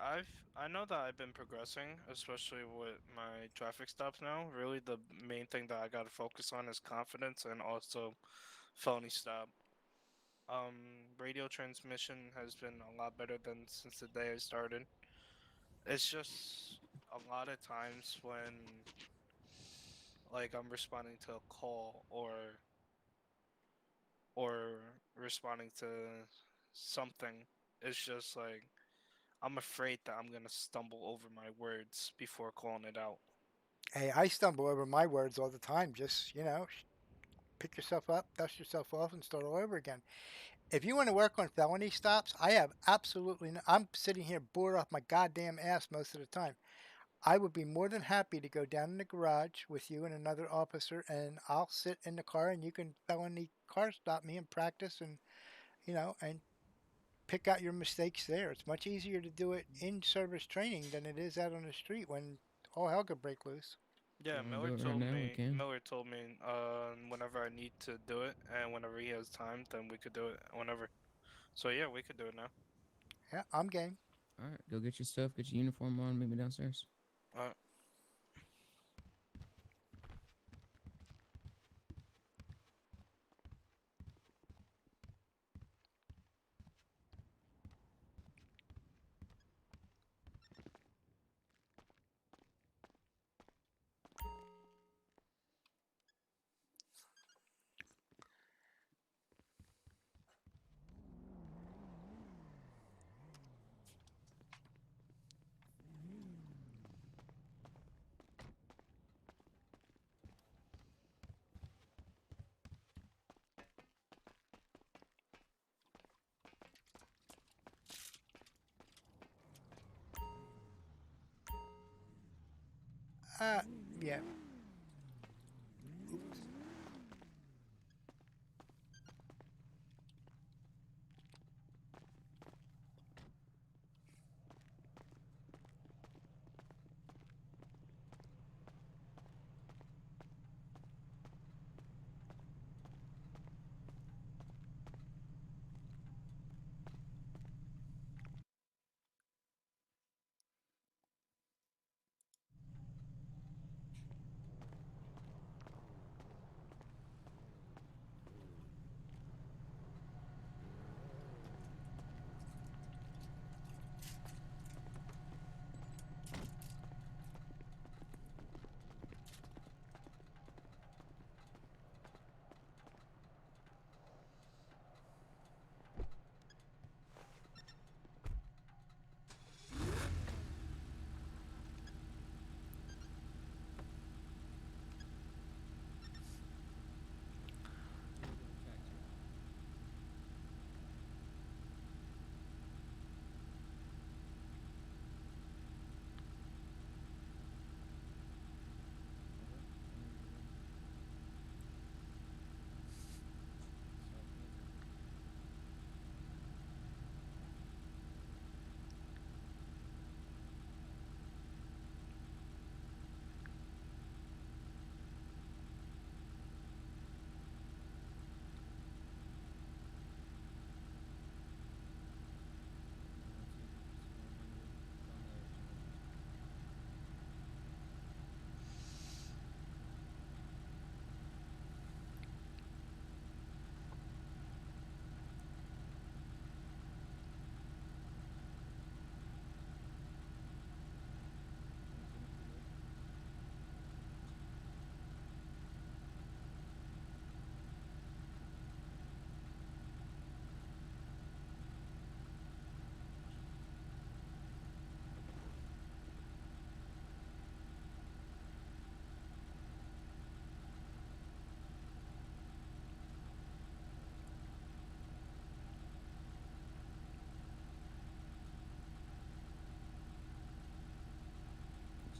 I know that I've been progressing, especially with my traffic stops now. Really, the main thing that I gotta focus on is confidence and also felony stop. Radio transmission has been a lot better than since the day I started. It's just a lot of times when like I'm responding to a call or responding to something, it's just like I'm afraid that I'm gonna stumble over my words before calling it out. Hey, I stumble over my words all the time. Just, pick yourself up, dust yourself off, and start all over again. If you want to work on felony stops, I have absolutely no, I'm sitting here bored off my goddamn ass most of the time. I would be more than happy to go down in the garage with you and another officer, and I'll sit in the car and you can felony car stop me and practice and pick out your mistakes there. It's much easier to do it in service training than it is out on the street when all hell could break loose. If Yeah, you want to do it right now, we can. Miller told me whenever I need to do it and whenever he has time, then we could do it whenever. So yeah, we could do it now. Yeah, I'm game. All right, go get your stuff, get your uniform on, meet me downstairs. Uh, Uh, yeah. Oops.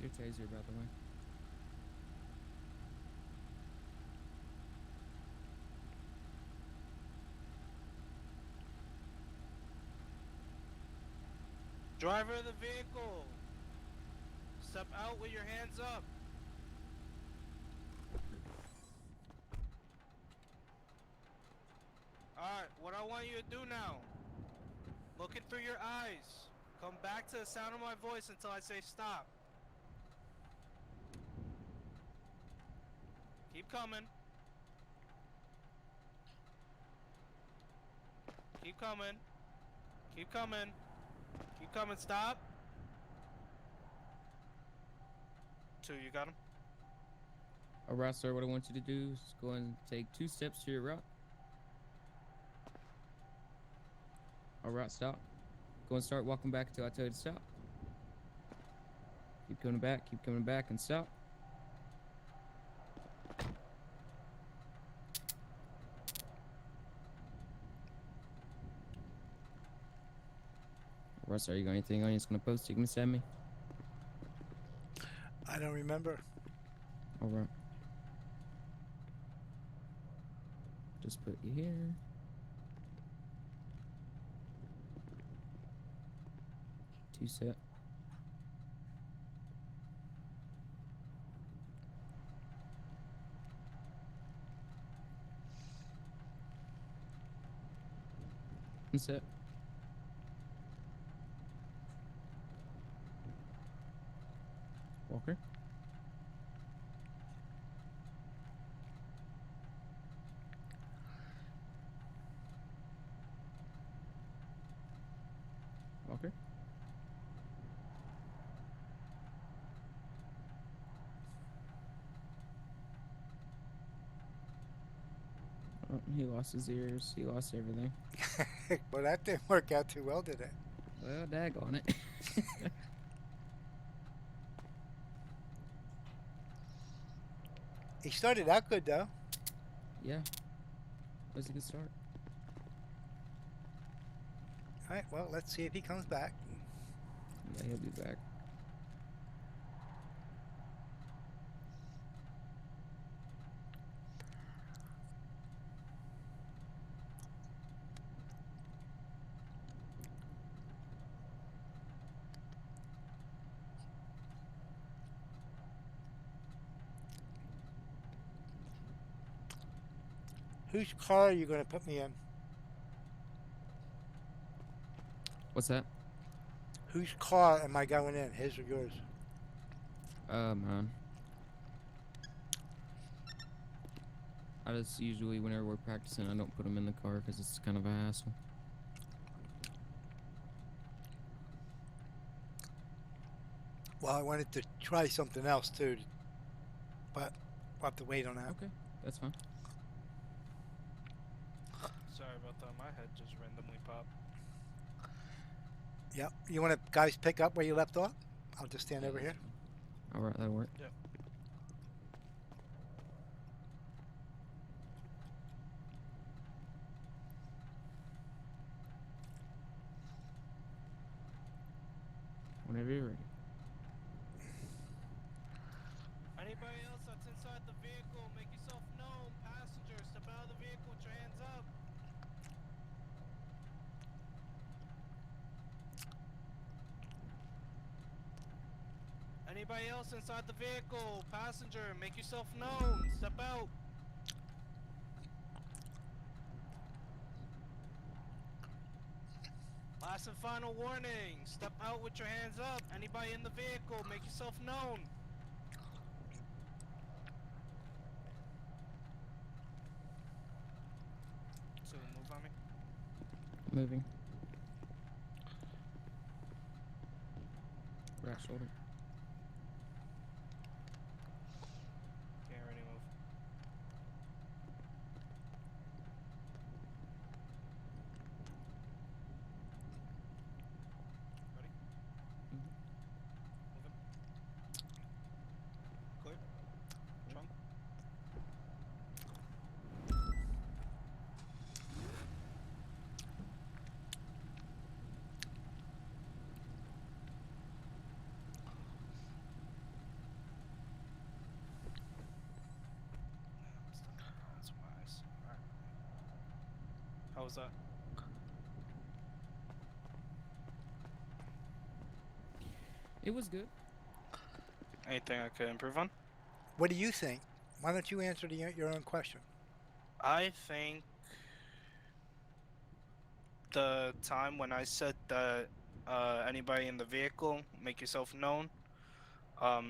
your taser, by the way. Driver of the vehicle, step out with your hands up. Alright, what I want you to do now, looking through your eyes, come back to the sound of my voice until I say stop. Keep coming. Keep coming. Keep coming. Keep coming, stop. 2, you got him? Alright, sir, what I want you to do is go and take 2 steps to your right. Alright, stop. Go and start walking back until I tell you to stop. Keep coming back, and stop. Alright, sir, you got anything on you that's gonna post you can send me? I don't remember. Alright. Just put you here. Two set. One set. Walker. Walker. Oh, he lost his ears. He lost everything. Well, that didn't work out too well, did it? Well, daggone it. He started out good, though. Yeah. Was a good start. All right, well, let's see if he comes back. Yeah, he'll be back. Whose car are you going to put me in? What's that? Whose car am I going in, his or yours? Man. I just usually, whenever we're practicing, I don't put them in the car because it's kind of a hassle. Well, I wanted to try something else, too. But we'll have to wait on that. Okay, that's fine. Sorry about that, my head just randomly popped. Yep. You want to guys pick up where you left off? I'll just stand over here. Alright, that'll work. Yep. Whenever you're ready. Anybody else that's inside the vehicle, make yourself known. Passengers, step out of the vehicle with your hands up. Anybody else inside the vehicle, passenger, make yourself known. Step out. Last and final warning. Step out with your hands up. Anybody in the vehicle, make yourself known. So move on me. Moving. Right shoulder. Can't really move. Ready? Moving. Clear. Trunk. was that? It was good. Anything I could improve on? What do you think? Why don't you answer your own question? I think the time when I said that anybody in the vehicle, make yourself known.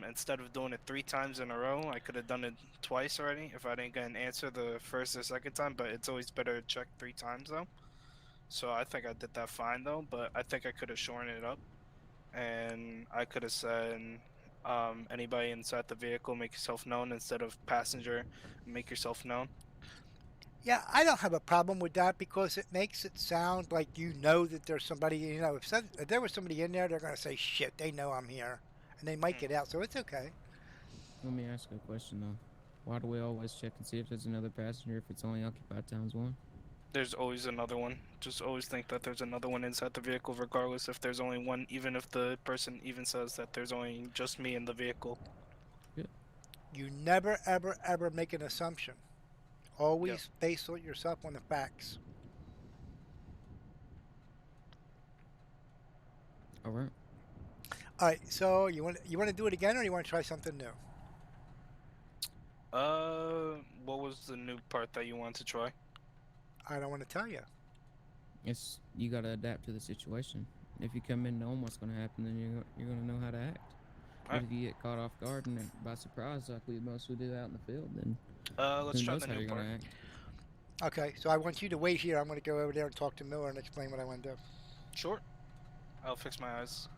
Instead of doing it 3 times in a row, I could have done it twice already if I didn't get an answer the first or second time. But it's always better to check 3 times though. So I think I did that fine though. But I think I could have shortened it up, and I could have said, anybody inside the vehicle, make yourself known instead of passenger, make yourself known. Yeah, I don't have a problem with that because it makes it sound like you know that there's somebody. If there was somebody in there, they're gonna say, "Shit, they know I'm here," and they might get out. So it's okay. Let me ask you a question though. Why do we always check and see if there's another passenger if it's only occupied times one? There's always another one. Just always think that there's another one inside the vehicle, regardless if there's only one, even if the person even says that there's only just me in the vehicle. You never, ever, ever make an assumption. Always base yourself on the facts. All right. All right. So you want to do it again, or you want to try something new? What was the new part that you wanted to try? I don't want to tell you. It's you gotta adapt to the situation. If you come in knowing what's gonna happen, then you're gonna know how to act. But if you get caught off guard and by surprise, like we mostly do out in the field, then let's who try knows the how new you're part. gonna act. Okay. So I want you to wait here. I'm going to go over there and talk to Miller and explain what I want to do. Sure. I'll fix my eyes.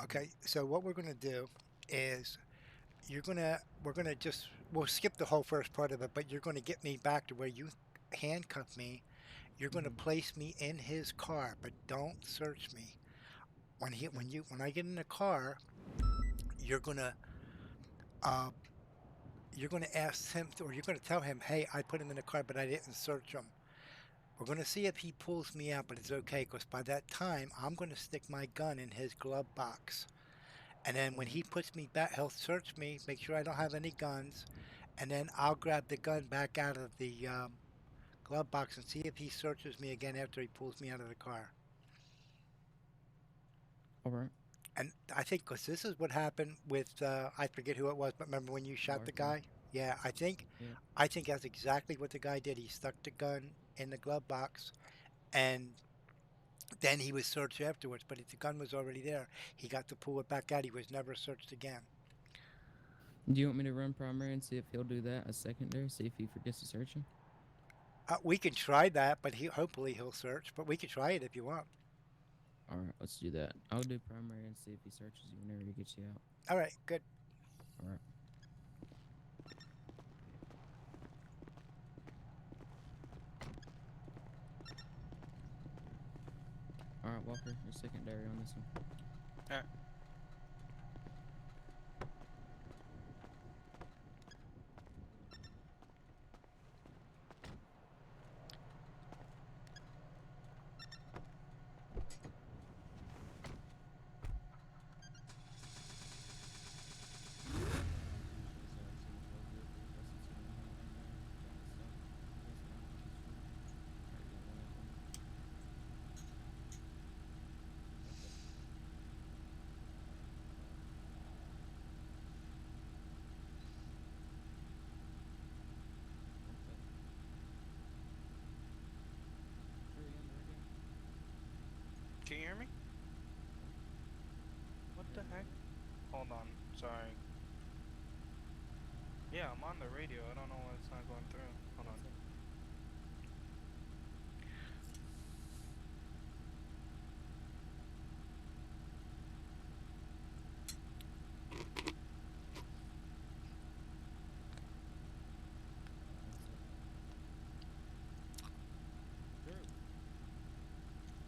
Okay. So what we're going to do is we'll skip the whole first part of it, but you're going to get me back to where you handcuff me. You're going to place me in his car, but don't search me. When I get in the car, you're going to ask him, or you're going to tell him, "Hey, I put him in the car, but I didn't search him." We're going to see if he pulls me out, but it's okay because by that time I'm going to stick my gun in his glove box. And then when he puts me back, he'll search me, make sure I don't have any guns, and then I'll grab the gun back out of the glove box and see if he searches me again after he pulls me out of the car. All right. And I think because this is what happened with I forget who it was, but remember when you shot the guy? Yeah, I think that's exactly what the guy did. He stuck the gun in the glove box, and then he was searched afterwards. But if the gun was already there, he got to pull it back out. He was never searched again. Do you want me to run primary and see if he'll do that as secondary? See if he forgets to search him? We can try that, but hopefully he'll search. But we can try it if you want. All right, let's do that. I'll do primary and see if he searches you whenever he gets you out. All right, good. All right. All right, Walker, you're secondary on this one. All right. Can you hear me? What the heck? Hold on, sorry. Yeah, I'm on the radio. I don't know why it's not going through. Hold on.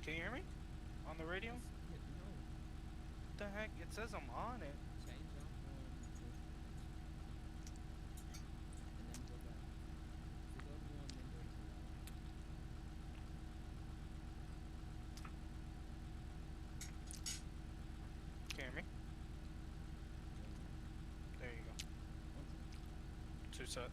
Can you hear me? On the radio? What the heck? It says I'm on it. Can you hear me? set.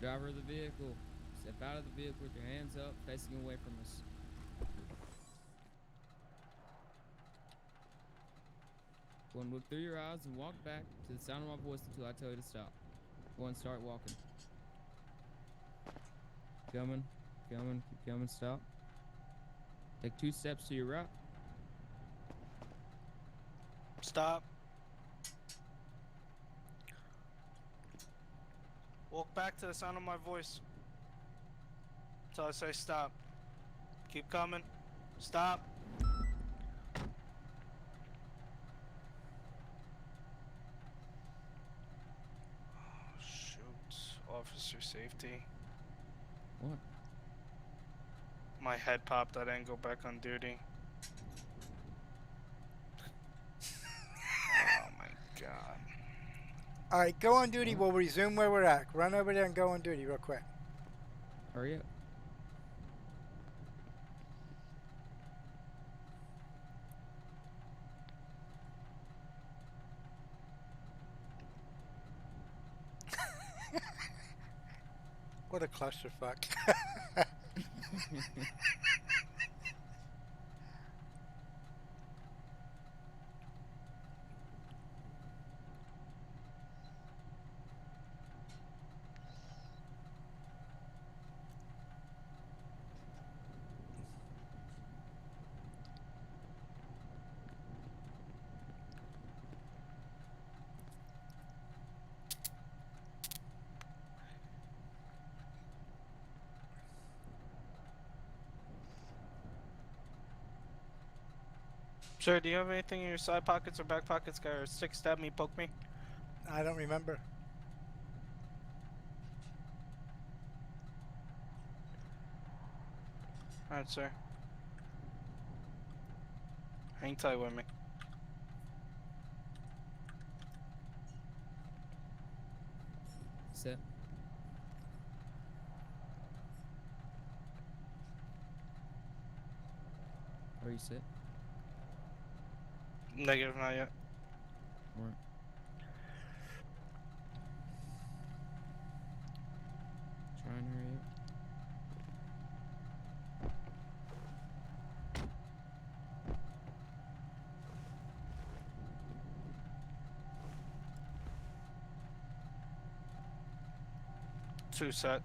Driver of the vehicle, step out of the vehicle with your hands up, facing away from us. Go and look through your eyes and walk back to the sound of my voice until I tell you to stop. Go and start walking. Coming, keep coming, stop. Take 2 steps to your right. Stop. Walk back to the sound of my voice. Until I say stop. Keep coming. Stop. Oh, shoot. Officer safety. What? My head popped. I didn't go back on duty. Oh my god. All right, go on duty. We'll resume where we're at. Run over there and go on duty real quick. Hurry up. What a clusterfuck. Sir, do you have anything in your side pockets or back pockets? Got a stick, stab me, poke me? I don't remember. Alright, sir. Hang tight with me. Set. Are you set? Negative, not yet. Alright. Try and hurry up. Two set.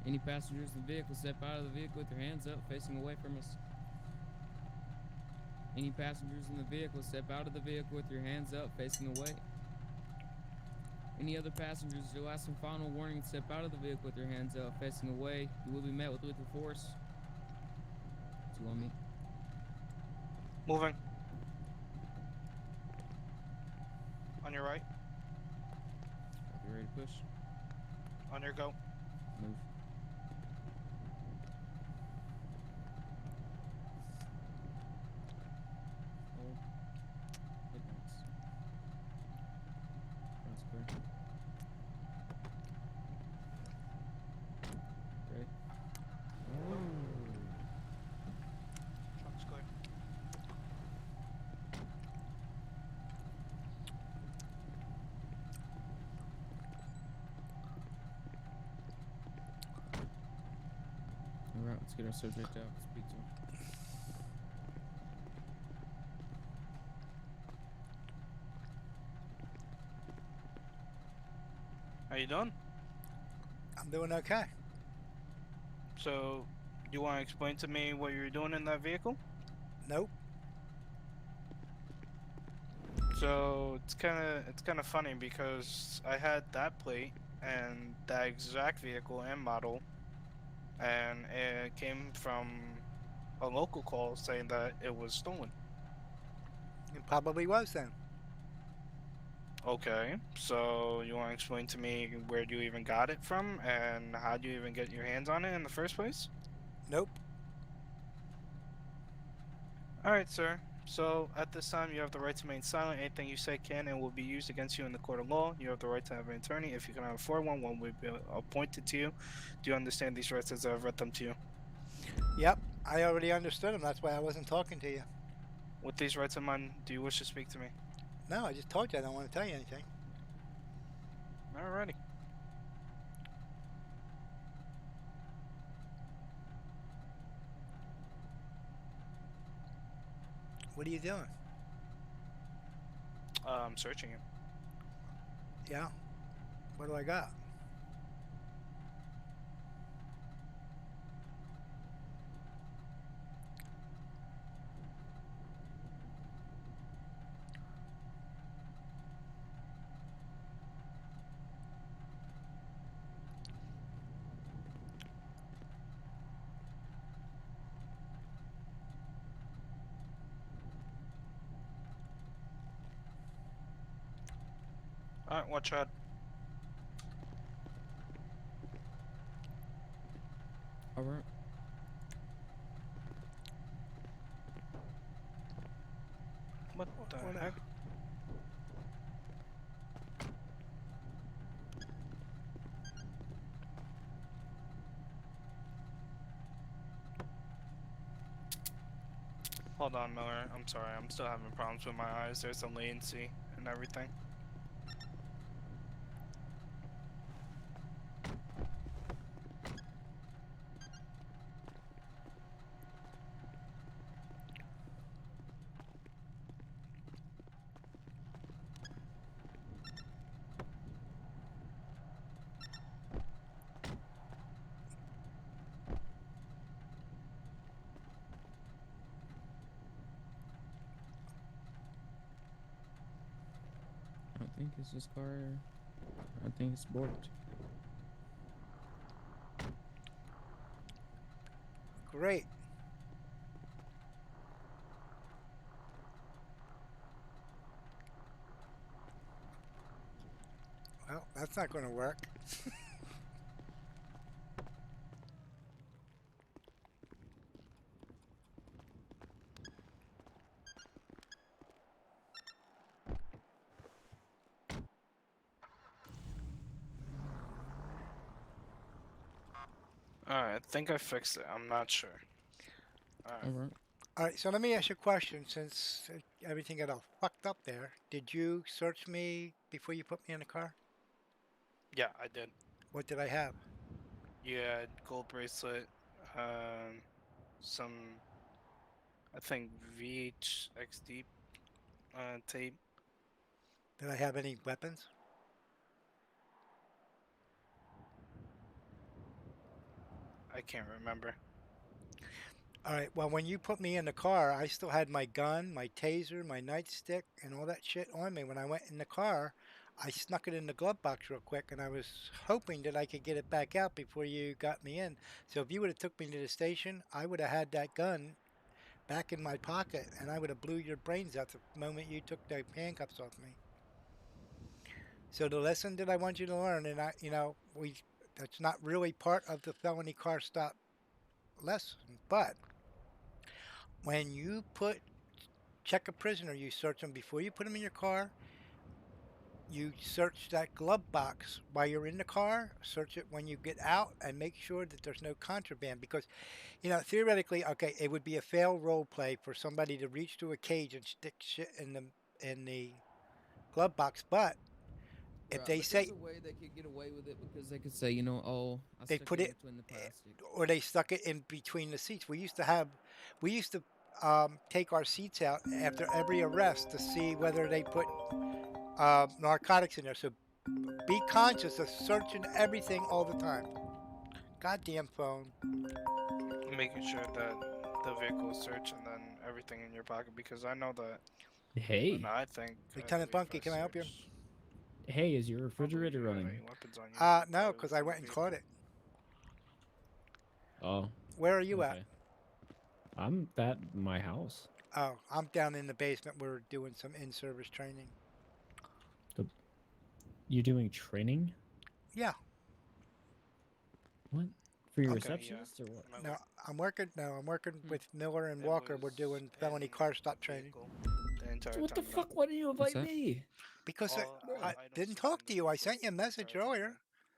Any passengers in the vehicle, step out of the vehicle with your hands up, facing away from us. Any passengers in the vehicle, step out of the vehicle with your hands up, facing away. Any other passengers, your last and final warning, step out of the vehicle with your hands up, facing away. You will be met with lethal force. Do you want me? Moving. On your right. You ready to push? On your go. Move. Hold. Advance. That's clear. Ready? Oh. Truck's clear. Alright, let's get our subject out. Speak to him. How you doing? I'm doing okay. So, you want to explain to me what you were doing in that vehicle? Nope. So it's kind of funny because I had that plate and that exact vehicle and model, and it came from a local call saying that it was stolen. It probably was then. Okay, so you want to explain to me where you even got it from and how do you even get your hands on it in the first place? Nope. Alright, sir. So, at this time, you have the right to remain silent. Anything you say can and will be used against you in the court of law. You have the right to have an attorney. If you cannot afford one, one will be appointed to you. Do you understand these rights as I've read them to you? Yep. I already understood them. That's why I wasn't talking to you. With these rights in mind, do you wish to speak to me? No, I just told you I don't want to tell you anything. Alrighty. What are you doing? I'm searching him. Yeah. What do I got? Alright, watch out. Alright. What the What heck? Hold on, Miller. I'm sorry. I'm still having problems with my eyes. There's some latency and everything. I don't think it's this car. I think it's borked. Great. Well, that's not going to work. Alright, I think I fixed it. I'm not sure. Alright. Alright. All right, so let me ask you a question. Since everything got all fucked up there, did you search me before you put me in the car? Yeah, I did. What did I have? You had gold bracelet, some, I think, VHXD tape. Did I have any weapons? I can't remember. All right, well, when you put me in the car, I still had my gun, my taser, my nightstick, and all that shit on me. When I went in the car, I snuck it in the glove box real quick, and I was hoping that I could get it back out before you got me in. So if you would have took me to the station, I would have had that gun back in my pocket, and I would have blew your brains out the moment you took the handcuffs off me. So the lesson that I want you to learn, and that's not really part of the felony car stop lesson, but when you check a prisoner, you search them before you put them in your car. You search that glove box while you're in the car, search it when you get out, and make sure that there's no contraband. Because, theoretically, okay, it would be a failed role play for somebody to reach through a cage and stick shit in the glove box. But if Right, they but say there's a way they could get away with it because they could say, oh, I they stuck put it in it, between the plastic. or they stuck it in between the seats. We used to take our seats out after every arrest to see whether they put narcotics in there. So be conscious of searching everything all the time. Goddamn phone. Making sure that the vehicle is searched and then everything in your pocket, because I know that. Hey. And I think. Lieutenant Bunky, can I help you? Hey, is your refrigerator running? Weapons on you. No, because I went and caught it. Oh. Where are you at? I'm at my house. Oh, I'm down in the basement. We're doing some in-service training. You doing training? Yeah. What? For your Okay, receptionist or what? No, I'm working with Miller and Walker. We're doing felony car stop training. What the fuck? Why did you invite me? Because I didn't talk to you. I sent you a message earlier.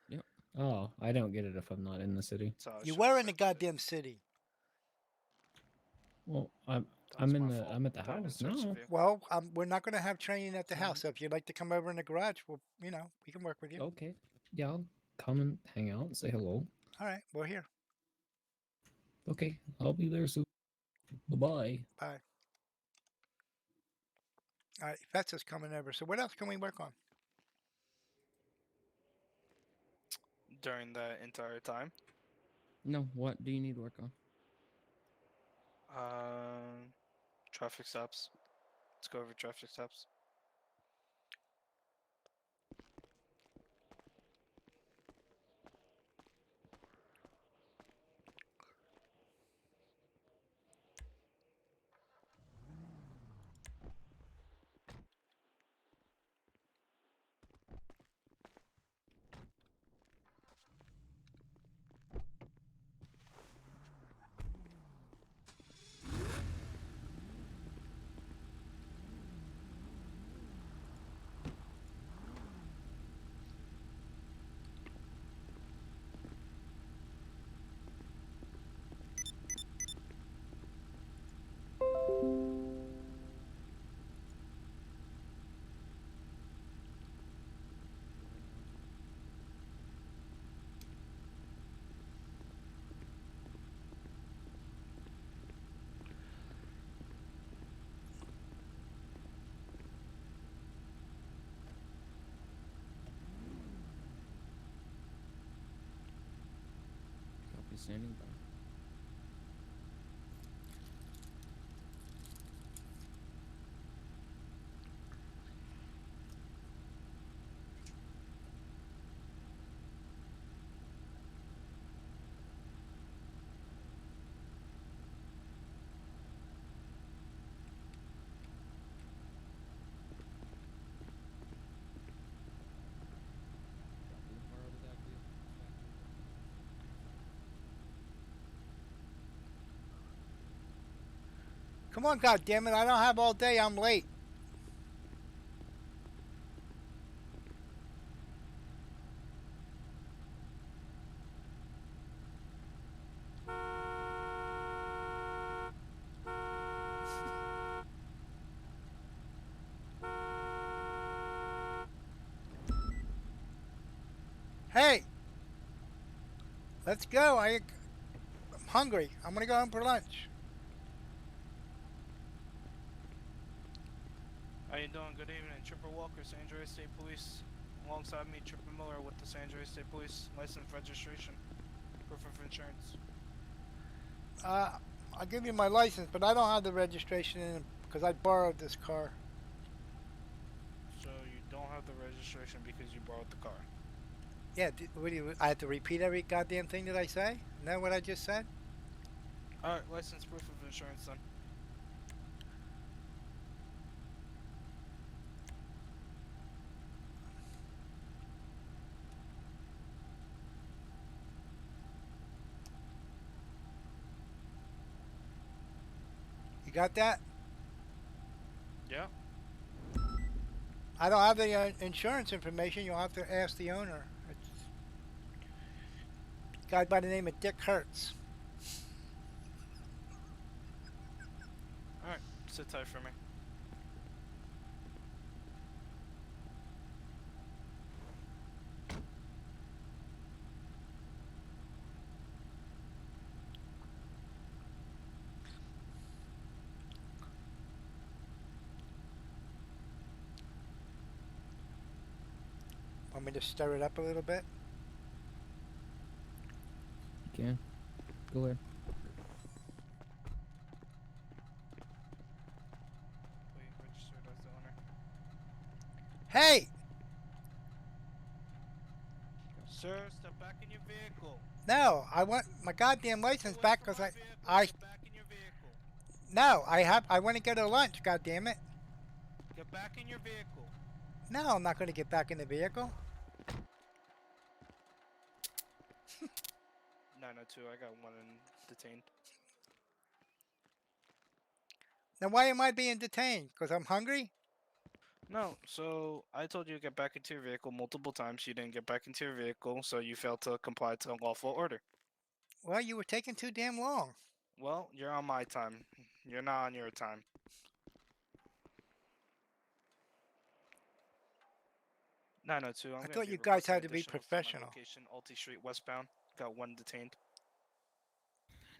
Yep. Oh, I don't get it if I'm not in the city. You were in the goddamn city. Well, I'm at the house now. Well, we're not going to have training at the house. So if you'd like to come over in the garage, well, we can work with you. Okay. Yeah, I'll come and hang out and say hello. All right, we're here. Okay, I'll be there soon. Bye-bye. Bye. All right, Fetz coming over. So what else can we work on? During that entire time. No, what do you need work on? Traffic stops. Let's go over traffic stops. Copy standing by. Come on, goddammit! I don't have all day. I'm late. Hey, let's go. I'm hungry. I'm gonna go home for lunch. How you doing? Good evening. Tripper Walker, San Andreas State Police. Alongside me, Tripper Miller with the San Andreas State Police. License, registration, proof of insurance. I'll give you my license, but I don't have the registration in it because I borrowed this car. So you don't have the registration because you borrowed the car. Yeah, what do you? I have to repeat every goddamn thing that I say? Isn't that what I just said? Alright, license, proof of insurance then. You got that? Yeah. I don't have the insurance information. You'll have to ask the owner. It's a guy by the name of Dick Hertz. Alright, sit tight for me. Want me to stir it up a little bit? You can. Go ahead. Wait, registered as the owner. Hey! Sir, step back in your vehicle. No, I want my goddamn license back because Get back in your vehicle. No, I want to go to lunch. Goddamn it! Get back in your vehicle. No, I'm not going to get back in the vehicle. 902, I got one detained. Now, why am I being detained? Because I'm hungry? No, so I told you to get back into your vehicle multiple times. You didn't get back into your vehicle, so you failed to comply to a lawful order. Well, you were taking too damn long. Well, you're on my time. You're not on your time. Nine oh two. I'm I gonna thought be you guys requesting had to be additionals to my professional. location, Alti Street westbound. Got one detained.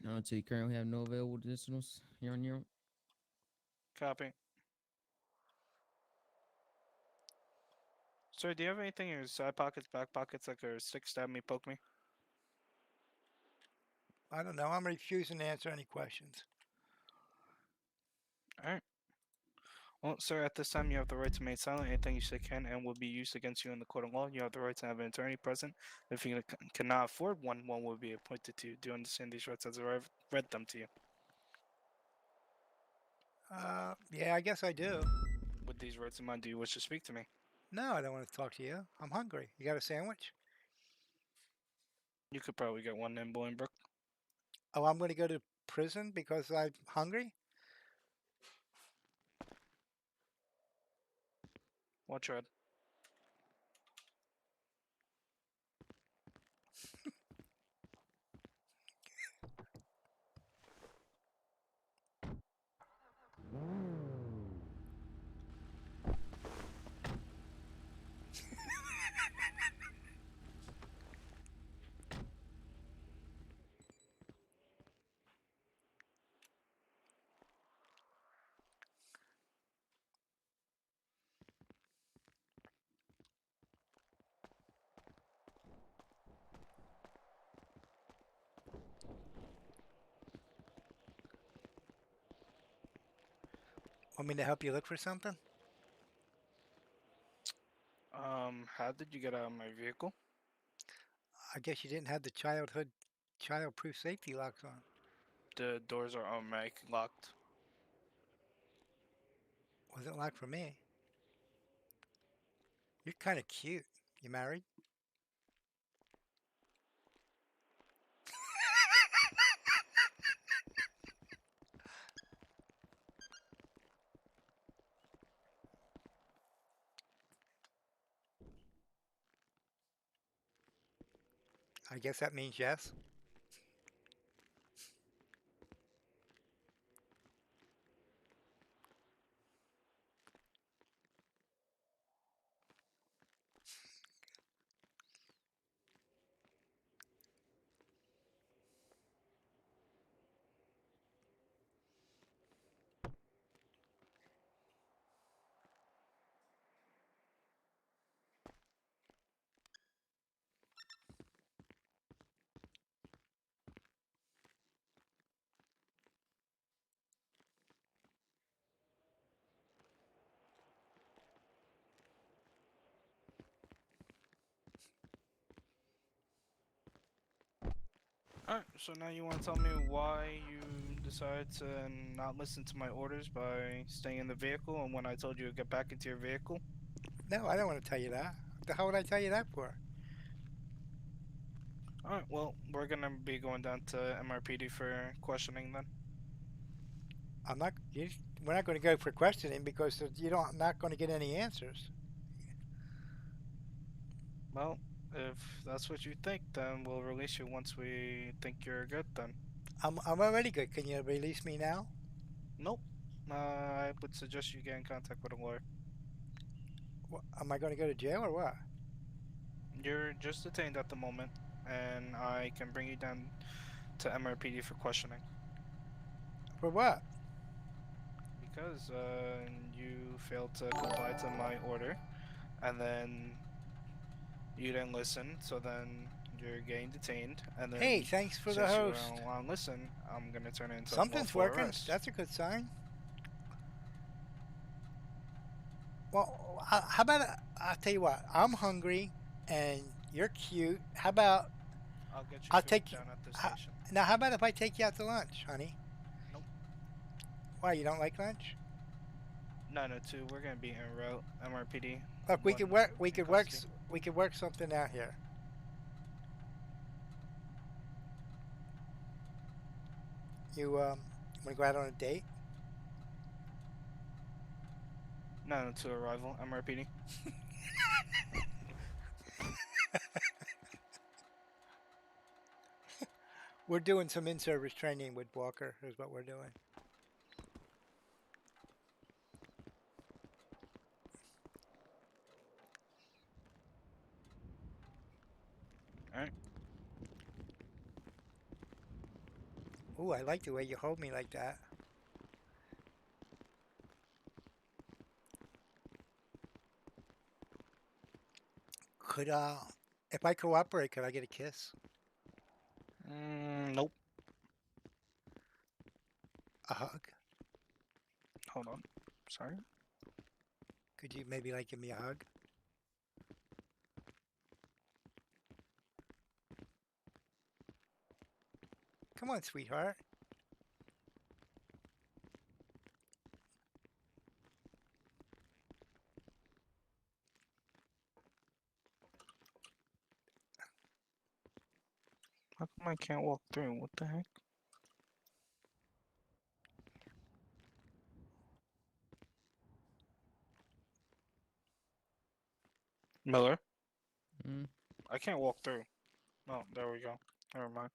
No, so you currently have no available additionals here on your own? Copy. Sir, do you have anything in your side pockets, back pockets, like a stick, stab me, poke me? I don't know. I'm refusing to answer any questions. Alright. Well, sir, at this time, you have the right to remain silent. Anything you say can and will be used against you in the court of law. You have the right to have an attorney present. If you cannot afford one, one will be appointed to you. Do you understand these rights as I read them to you? Yeah, I guess I do. With these rights in mind, do you wish to speak to me? No, I don't want to talk to you. I'm hungry. You got a sandwich? You could probably get one in Bolingbrook. Oh, I'm going to go to prison because I'm hungry? Watch red. Want me to help you look for something? How did you get out of my vehicle? I guess you didn't have the child-proof safety locks on. The doors are automatic locked. Wasn't locked for me. You're kind of cute. You married? I guess that means yes. Alright, so now you want to tell me why you decided to not listen to my orders by staying in the vehicle, and when I told you to get back into your vehicle? No, I don't want to tell you that. What the hell would I tell you that for? Alright, well, we're gonna be going down to MRPD for questioning then. I'm not. We're not going to go for questioning because not going to get any answers. Well, if that's what you think, then we'll release you once we think you're good then. I'm already good. Can you release me now? Nope. I would suggest you get in contact with a lawyer. Am I going to go to jail or what? You're just detained at the moment, and I can bring you down to MRPD for questioning. For what? Because you failed to comply to my order, and then you didn't listen, so then you're getting detained, and then Hey, thanks for the since you host. don't want to listen, I'm gonna turn it into Something's lawful working. arrest. That's a good sign. Well, how about I'll tell you what. I'm hungry, and you're cute. How about I'll get you I'll food take you down at the station. now? How about if I take you out to lunch, honey? Nope. Why, you don't like lunch? 902. We're gonna be en route. MRPD. Look, we could one work. We in could custody. work something out here. You want to go out on a date? 902 arrival. MRPD. We're doing some in-service training with Walker. Is what we're doing. Ooh, I like the way you hold me like that. Could if I cooperate, could I get a kiss? Nope. A hug? Hold on. Sorry. Could you maybe like give me a hug? Come on, sweetheart. How come I can't walk through? What the heck? Miller? Hmm? I can't walk through. Oh, there we go. Never mind.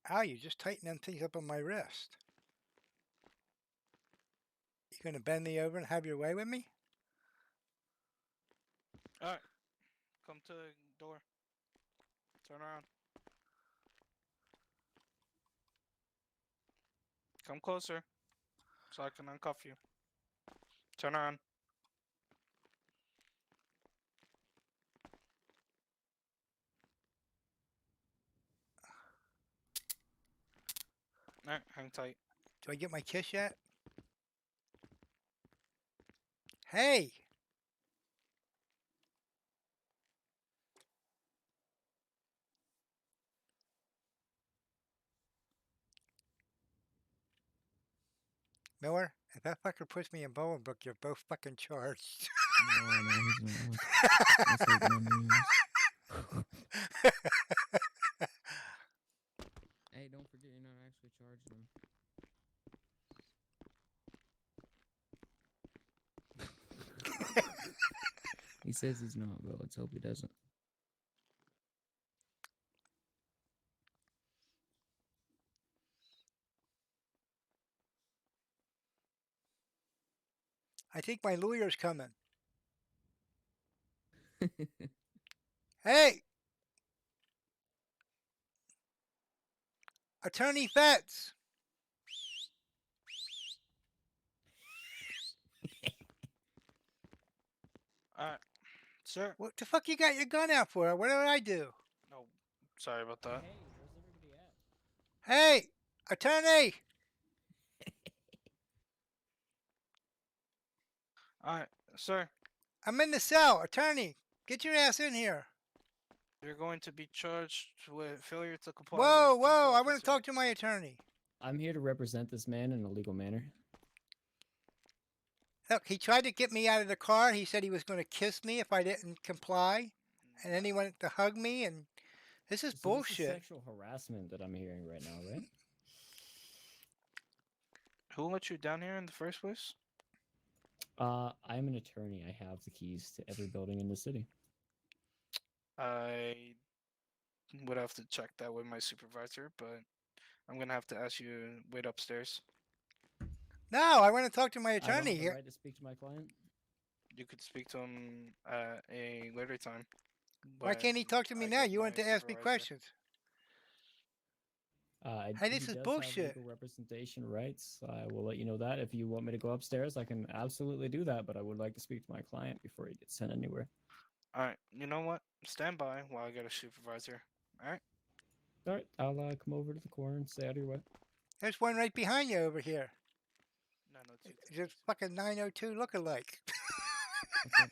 Ow, you just tighten them things up on my wrist. You gonna bend me over and have your way with me? Alright. Come to the door. Turn around. Come closer. So I can uncuff you. Turn around. Alright, hang tight. Do I get my kiss yet? Hey! Miller, if that fucker puts me in Bolingbrook, you're both fucking charged. No, he's not. That's like no news. Hey, don't forget you're not actually charging him. He says he's not, but let's hope he doesn't. I think my lawyer's coming. Hey! Attorney Fetz! Alright. Sir. What the fuck you got your gun out for? What did I do? No. Sorry about that. Hey, where's everybody at? Hey! Attorney! Alright, sir. I'm in the cell. Attorney, get your ass in here. You're going to be charged with failure to comply Whoa, with whoa, I peace want to talk to my attorney. I'm here to represent this man in a legal manner. Look, he tried to get me out of the car. He said he was going to kiss me if I didn't comply. And then he wanted to hug me, and this is So bullshit. This is sexual harassment that I'm hearing right now, right? Who let you down here in the first place? I'm an attorney. I have the keys to every building in the city. I would have to check that with my supervisor, but I'm gonna have to ask you to wait upstairs. No, I want to talk to my I don't attorney have the here. right to speak to my client. You could speak to him at a later time. Why but can't he talk to me I now? get You my want to ask me supervisor. questions. Hey, this He is does bullshit. have legal representation rights. I will let you know that. If you want me to go upstairs, I can absolutely do that, but I would like to speak to my client before he gets sent anywhere. Alright, you know what? Stand by while I get a supervisor. Alright? Alright, I'll come over to the corner and stay out of your way. There's one right behind you over here. 902. Just fucking 902 lookalike. Okay.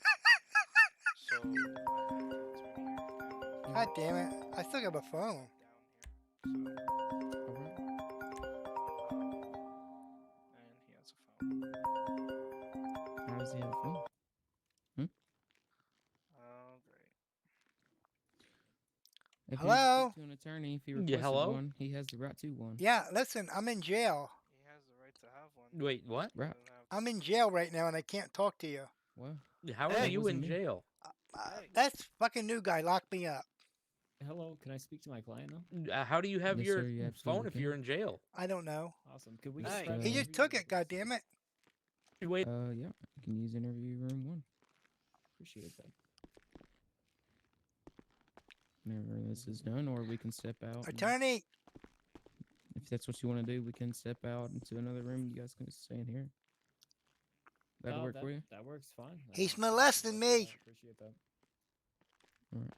So, God damn it. I still have a phone. Alright. and he has a phone. How does he have a phone? Oh, great. If Hello? you speak to an attorney, if he requested hello? one, he has the right to one. Yeah, listen, I'm in jail. He has the right to have have one. Wait, what? Right. Doesn't have I'm in jail right now and I can't talk to you. Well, How are Hey. you wasn't in me. jail? That's fucking new guy locked me up. Hello, can I speak to my client now? How do you have Yes, your sir, you phone absolutely if you're can. in jail? I don't know. Awesome. Could we Just, just grab He an just interview took room, it, God please? damn it. Wait. Yeah, you can use interview room 1. Appreciate that. Whenever this is done, or we can step out. and Attorney, if that's what you want to do, we can step out into another room. You guys can just stay in here. That'll work for you? That works fine. he's Thank you molesting for me. that. Appreciate that. All right.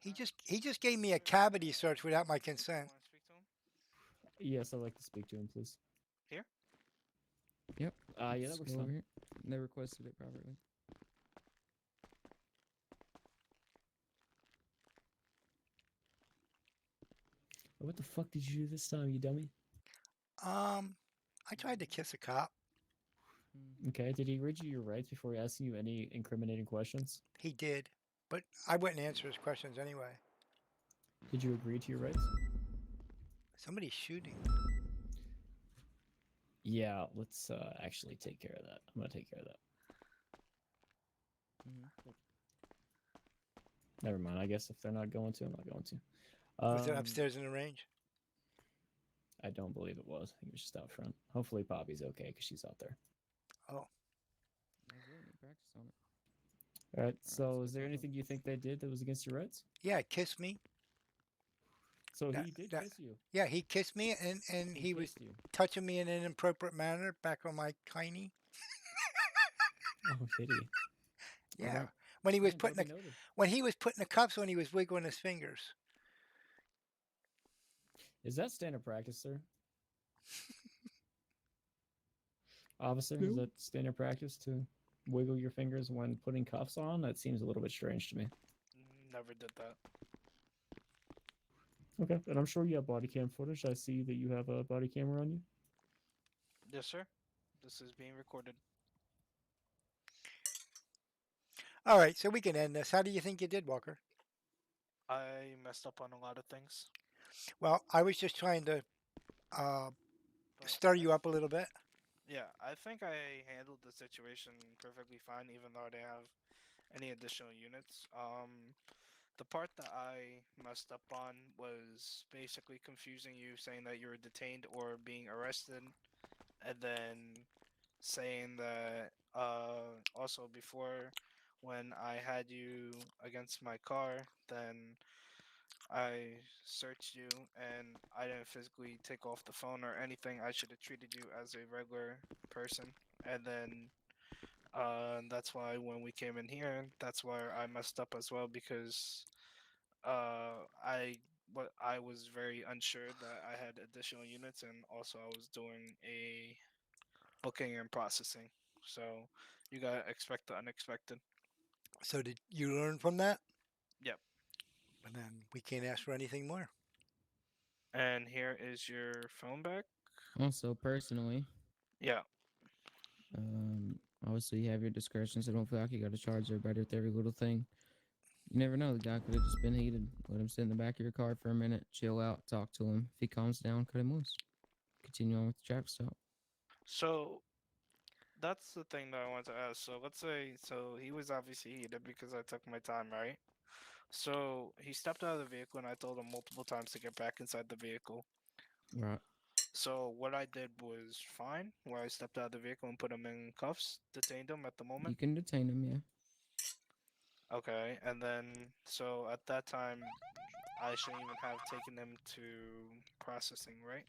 He just gave me a cavity search without my consent. Want to speak to him? Yes, I'd like to speak to him, please. Here? Yep. Yeah, that Just works go over fine. here. They requested it properly. What the fuck did you do this time, you dummy? I tried to kiss a cop. Okay, did he read you your rights before asking you any incriminating questions? He did, but I wouldn't answer his questions anyway. Did you agree to your rights? Somebody's shooting. Yeah, let's actually take care of that. I'm gonna take care of that. Never mind. I guess if they're not going to, I'm not going to. Was it upstairs in the range? I don't believe it was. I think it was just out front. Hopefully Poppy's okay because she's out there. Oh. Practice on it. All right. So, is there anything you think they did that was against your rights? Yeah, kiss me. So he did kiss you. Yeah, he kissed me and he was kissed you. touching me in an inappropriate manner back on my tiny. Oh, did he? Yeah. When he was Man, putting duly the noted. when he was putting the cuffs on, he was wiggling his fingers. Is that standard practice, sir? Officer, No. is that standard practice to wiggle your fingers when putting cuffs on? That seems a little bit strange to me. Never did that. Okay, and I'm sure you have body cam footage. I see that you have a body camera on you. Yes, sir. This is being recorded. All right, so we can end this. How do you think you did, Walker? I messed up on a lot of things. Well, I was just trying to stir you up a little bit. Yeah, I think I handled the situation perfectly fine, even though I didn't have any additional units. The part that I messed up on was basically confusing you, saying that you were detained or being arrested, and then saying that also before when I had you against my car, then I searched you and I didn't physically take off the phone or anything. I should have treated you as a regular person. And then that's why when we came in here, that's where I messed up as well because I was very unsure that I had additional units and also I was doing a booking and processing. So you gotta expect the unexpected. So did you learn from that? Yep. And then we can't ask for anything more. And here is your phone back. Also, personally, Yeah. obviously you have your discretion, so don't feel like you got to charge everybody with every little thing. You never know. The guy could have just been heated. Let him sit in the back of your car for a minute, chill out, talk to him. If he calms down, cut him loose. Continue on with the traffic stop. So that's the thing that I wanted to ask. So let's say, so he was obviously heated because I took my time, right? So he stepped out of the vehicle and I told him multiple times to get back inside the vehicle. Right. So what I did was fine, where I stepped out of the vehicle and put him in cuffs, detained him at the moment. You can detain him, yeah. Okay, and then so at that time, I shouldn't even have taken him to processing, right?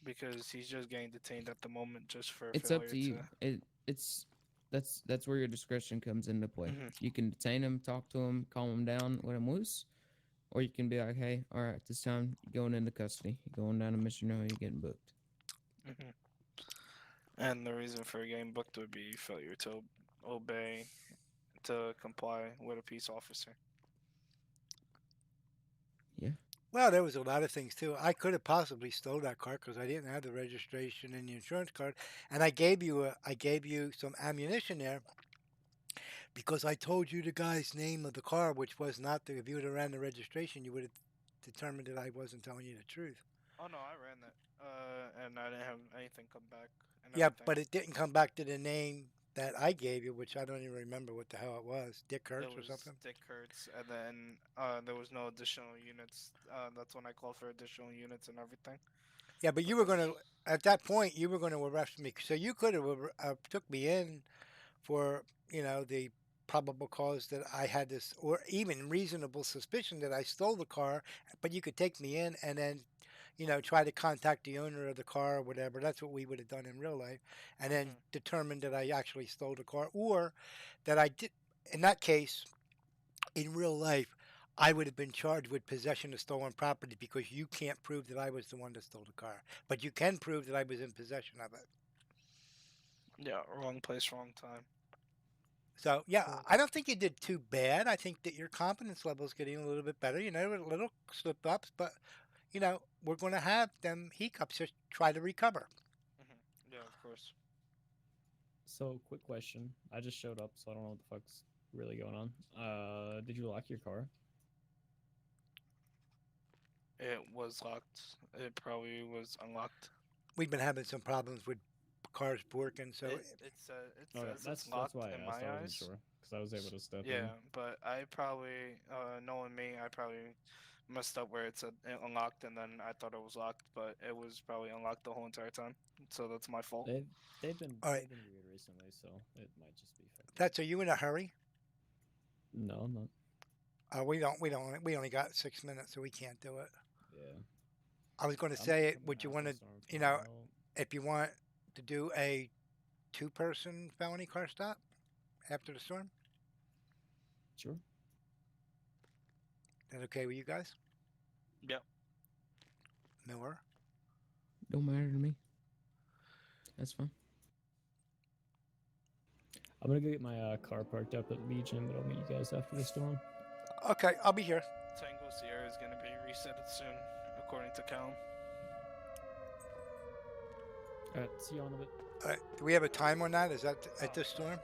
Because he's just getting detained at the moment just for It's failure up to you. That's where your discretion comes into play. Mhm. You can detain him, talk to him, calm him down, let him loose, or you can be like, hey, all right, this time you're going into custody. You're going down to Mission Hill, you're getting booked. And the reason for getting booked would be failure to obey, to comply with a peace officer. Yeah. Well, there was a lot of things too. I could have possibly stole that car because I didn't have the registration and the insurance card, and I gave you some ammunition there Because I told you the guy's name of the car, which was not the. If you would have ran the registration, you would have determined that I wasn't telling you the truth. Oh no, I ran that. And I didn't have anything come back and Yeah, everything. but it didn't come back to the name that I gave you, which I don't even remember what the hell it was. Dick It Kurtz or was something. Dick Kurtz, and then there was no additional units. That's when I called for additional units and everything. Yeah, but you were going to, at that point, you were going to arrest me. So you could have took me in for, the probable cause that I had this, or even reasonable suspicion that I stole the car, but you could take me in and then, try to contact the owner of the car or whatever. That's what we would have done in real life. And then determine that I actually stole the car or that I did. In that case, in real life, I would have been charged with possession of stolen property because you can't prove that I was the one that stole the car, but you can prove that I was in possession of it. Yeah, wrong place, wrong time. So yeah, I don't think you did too bad. I think that your confidence level is getting a little bit better. A little slip ups, but we're going to have them hiccups. Just try to recover. Yeah, of course. So, quick question. I just showed up, so I don't know what the fuck's really going on. Did you lock your car? It was locked. It probably was unlocked. We've been having some problems with cars working, so It says it's locked why I in asked. my I wasn't eyes. sure because I was able to step Yeah, in. but I probably, knowing me, I probably messed up where it said unlocked, and then I thought it was locked, but it was probably unlocked the whole entire time. So that's my fault. They've been All right. they've been weird recently, so it might just be fucking. That's are you in a hurry? No, I'm not. We only got 6 minutes, so we can't do it. Yeah. I was going to I'm say, coming would you out want the to, storm tomorrow. if you want to do a two-person felony car stop after the storm? Sure. Is that okay with you guys? Yep. Miller? Don't matter to me. That's fine. I'm gonna go get my car parked up at the beach, but I'll meet you guys after the storm. Okay, I'll be here. Tango Sierra is going to be reset soon, according to Callum. Alright, see you all in a bit. All right, do we have a time on that? Is that at this storm?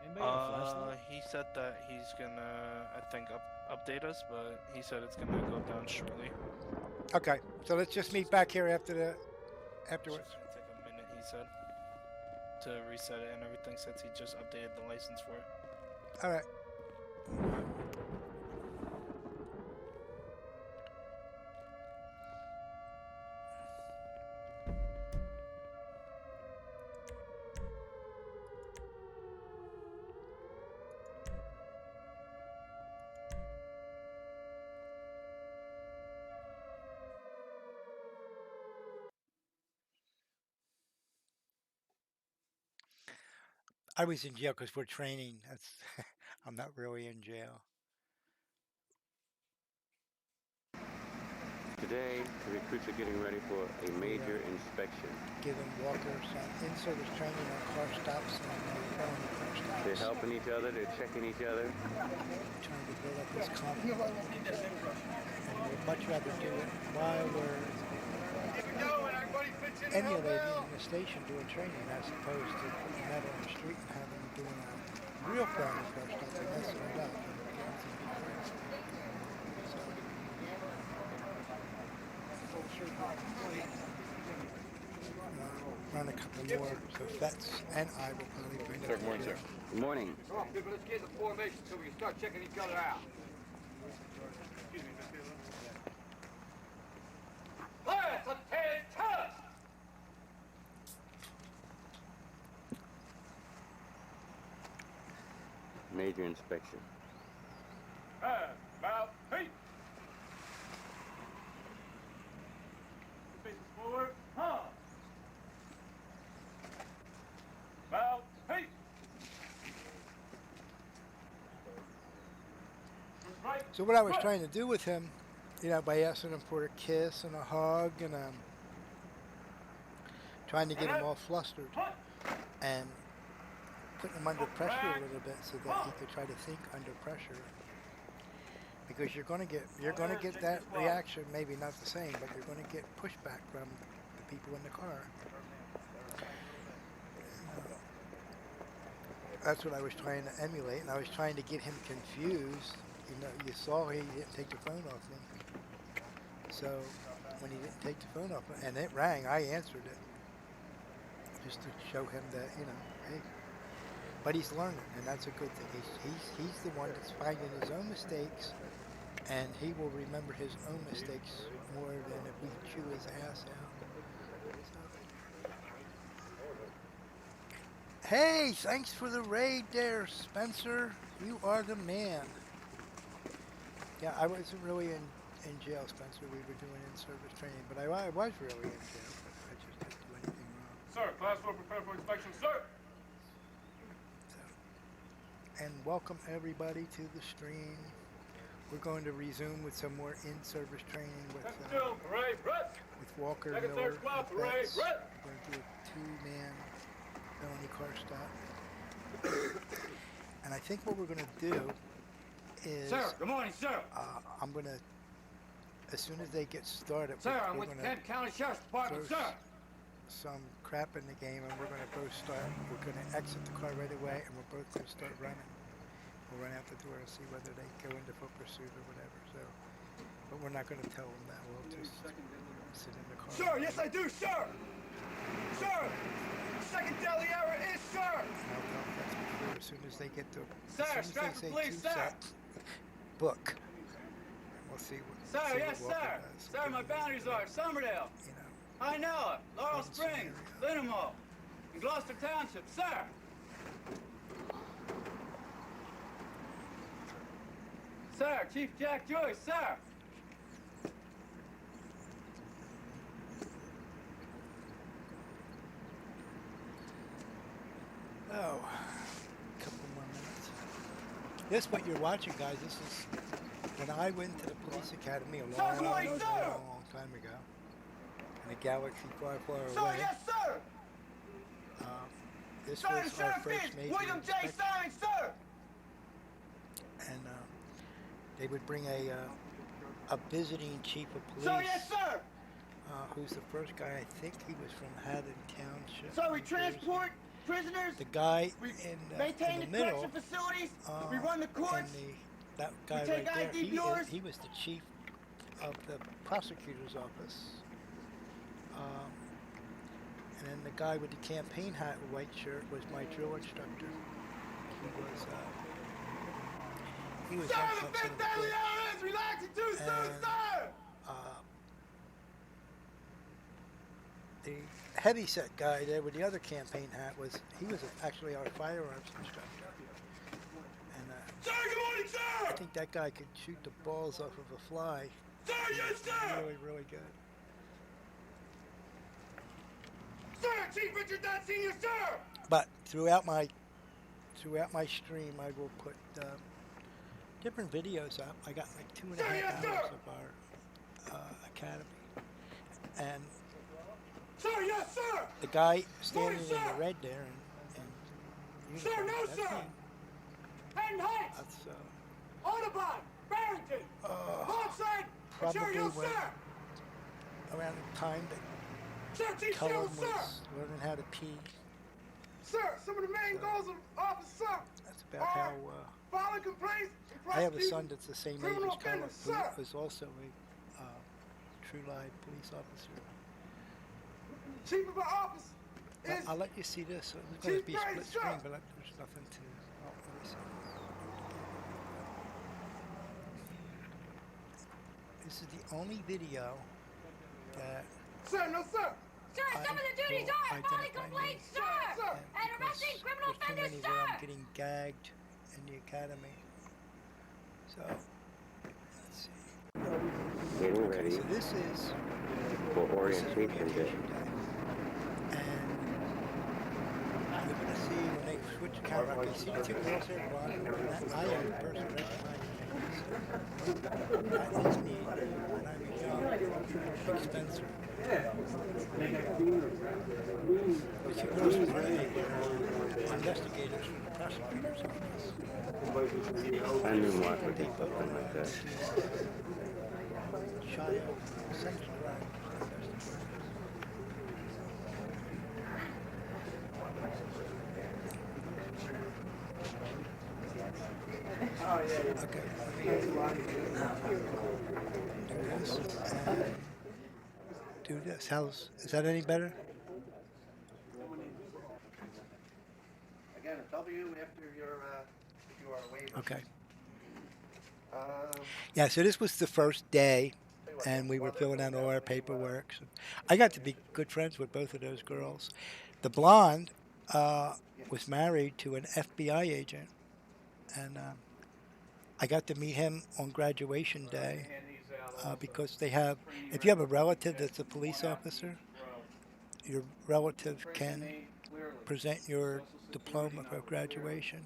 Anybody got a flashlight? He said that he's gonna, I think, update us, but he said it's gonna go down shortly. Okay, so let's just meet back here afterwards. It's gonna take a minute, he said, to reset it and everything, since he just updated the license for it. All right. I was in jail because we're training. That's I'm not really in jail. Today, the recruits are getting ready for a major inspection. Giving walkers in-service training on car stops and felony car stops. They're helping each other, they're checking each other. Trying to build up this confidence. And we'd much rather do it while we're emulating in the station doing training as opposed to putting that on the street and having them doing a real felony car stop and messing it up. Run a couple more, so Fetz and I will probably bring up. Good morning, sir. Good morning. Come on, people, let's get in the formation so we can start checking each other out. Excuse me, Mr. Let's attend test! Major inspection. Hand, mouth, feet. Faces forward, huh? Mouth, feet. Right. So what I was trying to do with him, by asking him for a kiss and a hug and trying to get him all flustered and putting him under pressure a little bit so that he could try to think under pressure. Because you're gonna get that reaction, maybe not the same, but you're gonna get pushback from the people in the car. that's what I was trying to emulate, and I was trying to get him confused. You know, you saw he didn't take the phone off me. So when he didn't take the phone off, and it rang, I answered it just to show him that, you know, hey. But he's learning, and that's a good thing. He's the one that's finding his own mistakes, and he will remember his own mistakes more than if we chew his ass out. Hey, thanks for the raid there, Spencer. You are the man. Yeah, I wasn't really in jail, Spencer. We were doing in-service training, but I was really in jail. I just didn't do anything wrong. Sir, class 4 prepare for inspection, sir. And welcome everybody to the stream. We're going to resume with some more in-service training with Walker Miller. We're going to do a 2-man felony car stop. And I think what we're going to do is... Sir, good morning, sir. I'm going to, as soon as they get started... Sir, I'm with Kent County Sheriff's Department, sir. Some crap in the game, and we're going to both start. We're going to exit the car right away, and we're both going to start running. We'll run out the door and see whether they go into foot pursuit or whatever. So, but we're not going to tell them that. We'll just sit in the car. Sir, yes I do, sir. Sir, second deadly error is sir. And I'll tell them that's before, as soon as they get to. Sir, strap the police, sir. Book. And we'll see what. Sir, see yes, what sir. does. Sir, my boundaries are Somerdale. You know. I know it. Laurel Springs, Linamore, and Gloucester Township, sir. Sir, Chief Jack Joyce, sir. Oh, a couple more minutes. This what you're watching, guys. This is when I went to the police academy a long time ago. In a galaxy far, far away. Sir, yes, sir. This Sir, was our first major William J. inspection. Simon, sir. And they would bring a visiting chief of police. Sir, yes, sir. Who's the first guy? I think he was from Haddon Township. So we transport prisoners. The guy Maintain in the the middle. correction facilities. We run the courts. That guy take right there. ID bureaus. He was the chief of the prosecutor's office. And then the guy with the campaign hat and white shirt was my drill instructor. He was Sir, on the fifth deadly error is relaxing too soon, sir. The heavyset guy there with the other campaign hat was actually our firearms instructor. And sir, good morning, sir. I think that guy could shoot the balls off of a fly. Sir, yes, sir. Really, really good. Sir, Chief Richard Dunn Sr., sir. But throughout my stream, I will put different videos up. I got like 2.5 hours of our academy, and sir, yes, sir. the guy standing in the red there, and sir, no, that's sir. him. Penn Heights. That's Audubon, Barrington, Northside, probably Material, when, sir. around the time that Sir, Chief Cullen Shields, was sir. learning how to pee. Sir, some of the main goals of office, sir. That's about how. Filing complaints. I have a son that's the same age criminal as Cullen, offenders, who sir. was also a True Live police officer. Chief of our office is. I'll let you see this. It's going to be Chief split Grady, screen, sir. but there's nothing to. Oh, let me see. This is the only video that. Sir, no, sir. Sir, some of the duties are filing complaints, sir, and arresting criminal There's too offenders, many where I'm sir. getting gagged in the academy. So, let's see. Getting ready So this is for orientation day. And you're going to see when they switch the camera, I can see the two girls there running. I am the person right behind you. That is me, and I'm a young Spencer. The two girls in front of me were investigators from the prosecutor's office. I knew Mark would do something like that. Child sex crime investigators. Okay, let me do this and do this. Is that any better? Again, a W after your, waiver. Okay. Yeah, so this was the first day, and we were filling out all our paperwork. So I got to be good friends with both of those girls. The blonde was married to an FBI agent, and I got to meet him on graduation day because they have, if you have a relative that's a police officer, your relative can present your diploma for graduation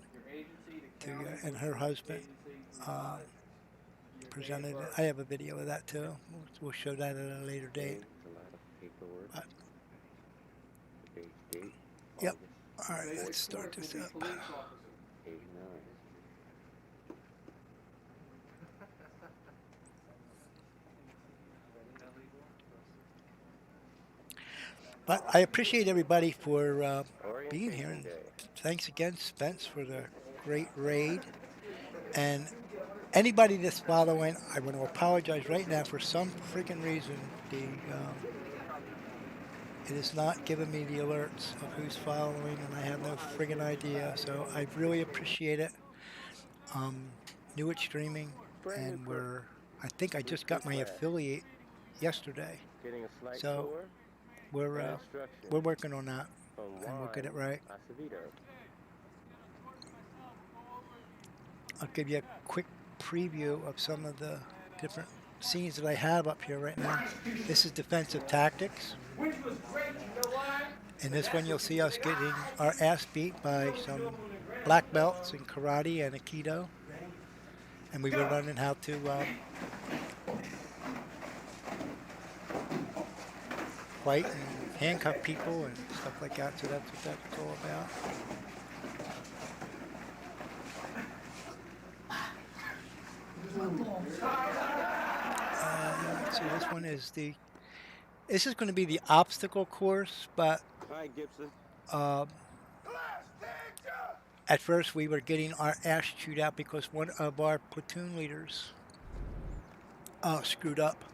to you, and her husband presented it. I have a video of that too. We'll show that at a later date. But, yep. All right, let's start this up. But I appreciate everybody for being here, and thanks again, Spence, for the great raid. And anybody that's following, I want to apologize right now for some freaking reason. It is not giving me the alerts of who's following, and I have no friggin' idea. So I really appreciate it. New at streaming, and I think I just got my affiliate yesterday. So we're working on that, and we'll get it right. I'll give you a quick preview of some of the different scenes that I have up here right now. This is defensive tactics. In this one, you'll see us getting our ass beat by some black belts in karate and aikido. And we were learning how to fight and handcuff people and stuff like that. So that's what that's all about. So this one is this is going to be the obstacle course, but at first we were getting our ass chewed out because one of our platoon leaders screwed up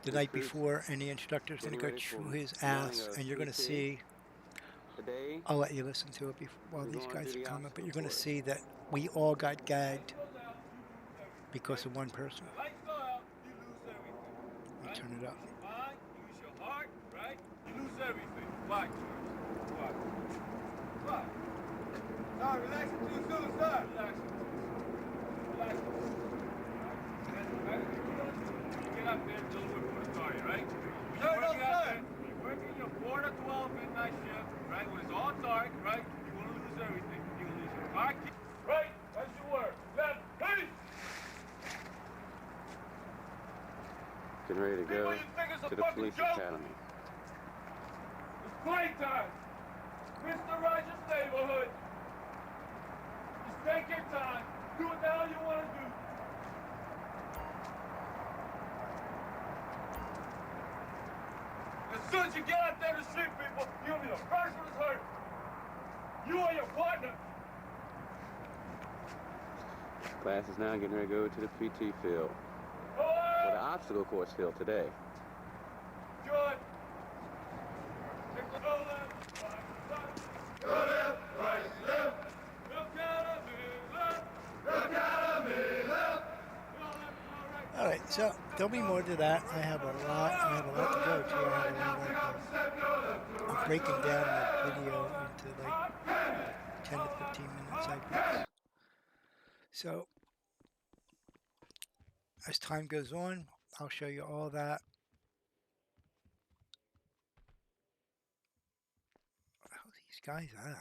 the night before, and the instructor's going to go chew his ass, and you're going to see, I'll let you listen to it while these guys are coming, but you're going to see that we all got gagged because of one person. Let me turn it up. You use your heart, right? You lose everything. Why? Why? No, relax it too soon, sir. Relax it. Relax it. Get up there, till we're going to start, right? No, sir. You're working your 4 to 12 midnight shift, right? When it's all dark, right? You're going to lose everything. You're going to lose your heart. Right? That's your word. Left, ready? Getting ready to go to the police academy. It's playtime. Mr. Rogers' neighborhood. Just take your time. Do what the hell you want to do. As soon as you get out there to see people, you'll be the first one that's hurt. You or your partner. Class is now getting ready to go to the PT field. Or the obstacle course field today. Good. Go left, right, left. Look at me, left. Look at me, left. All right, so there'll be more to that. I have a lot to go to. I'm breaking down the video into like 10 to 15 minute segments. So as time goes on, I'll show you all that. What the hell are these guys at?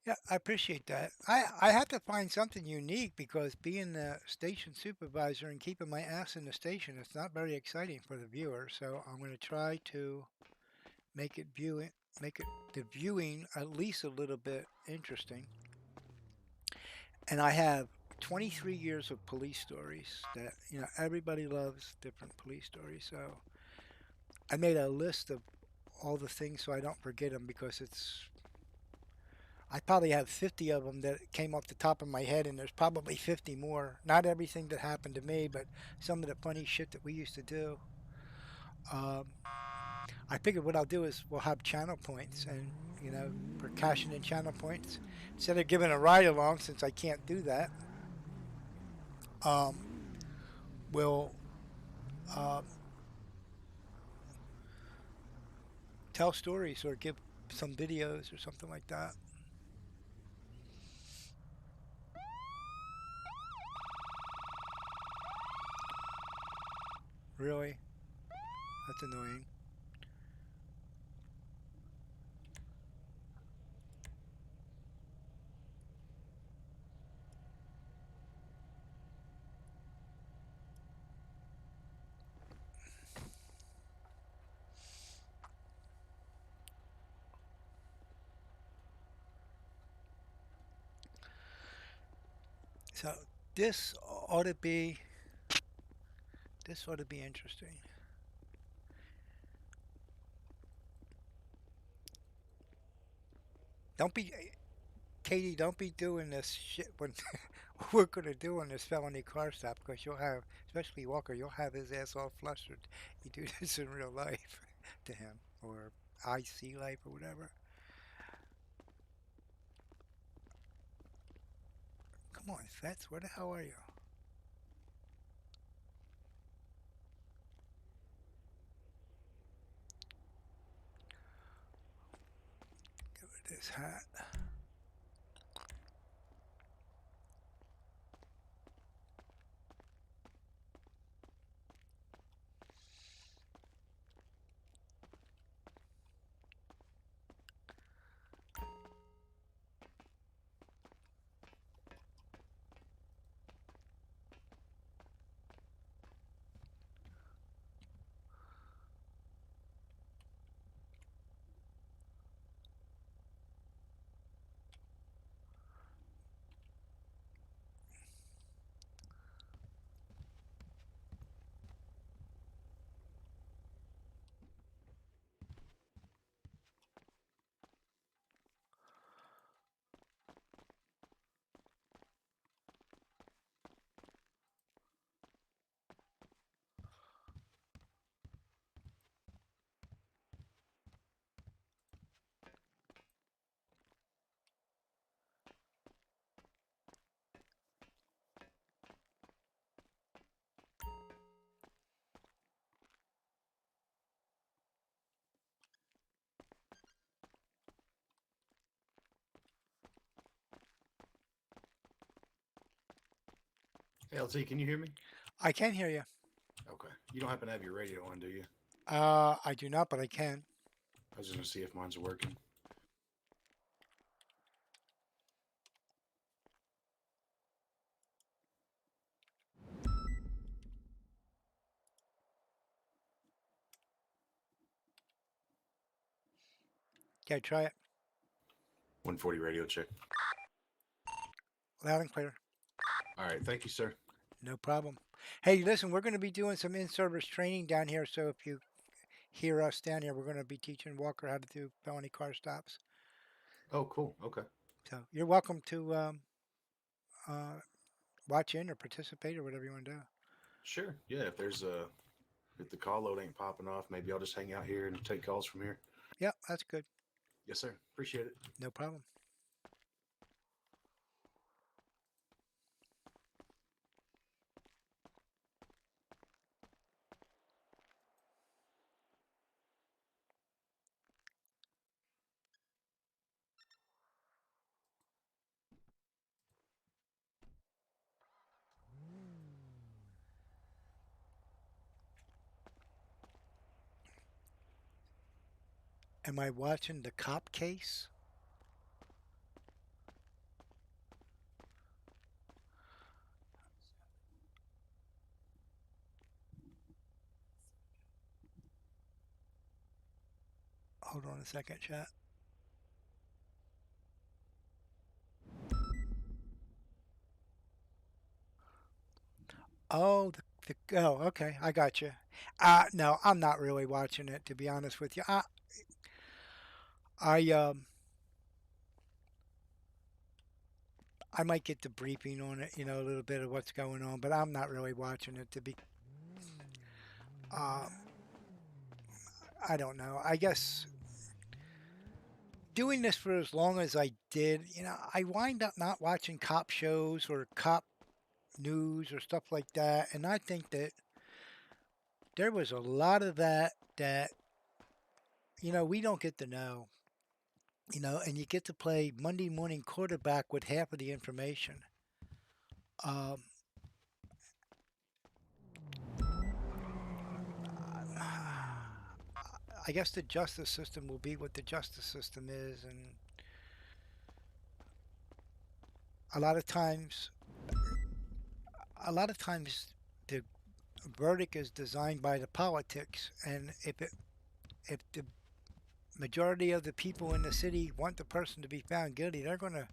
Yeah, I appreciate that. I have to find something unique because being the station supervisor and keeping my ass in the station, it's not very exciting for the viewer. So I'm going to try to make it viewing, make it the viewing at least a little bit interesting. And I have 23 years of police stories that everybody loves different police stories. So I made a list of all the things so I don't forget them because I probably have 50 of them that came off the top of my head, and there's probably 50 more. Not everything that happened to me, but some of the funny shit that we used to do. Um, I figured what I'll do is we'll have channel points, and for cashing in channel points, instead of giving a ride along, since I can't do that, um, we'll um, tell stories or give some videos or something like that. Really, that's annoying. So this ought to be this ought to be interesting. Don't be Katie, don't be doing this shit when we're gonna do on this felony car stop because you'll have, especially Walker, you'll have his ass all flustered. You do this in real life to him or IC life or whatever. Come on, Fets, where the hell are you? Give her this hat. Hey, LT, can you hear me? I can hear you. Okay. You don't happen to have your radio on, do you? I do not, but I can. I was just gonna see if mine's working. Okay, try it. 140 radio check. Loud and clear. All right, thank you, sir. No problem. Hey, listen, we're going to be doing some in-service training down here, so if you hear us down here, we're going to be teaching Walker how to do felony car stops. Oh, cool. Okay. So you're welcome to uh, watch in or participate or whatever you want to do. Sure. Yeah, if the call load ain't popping off, maybe I'll just hang out here and take calls from here. Yeah, that's good. Yes, sir. Appreciate it. No problem. Am I watching the cop case? Hold on a second, chat. Oh, oh, okay, I got you. No, I'm not really watching it to be honest with you. I I might get the briefing on it, a little bit of what's going on, but I'm not really watching it to be. Um, I don't know. I guess doing this for as long as I did, I wind up not watching cop shows or cop news or stuff like that, and I think that there was a lot of that we don't get to know. And you get to play Monday morning quarterback with half of the information. Um, I guess the justice system will be what the justice system is, and a lot of times, a lot of times, the verdict is designed by the politics, and if the majority of the people in the city want the person to be found guilty, they're gonna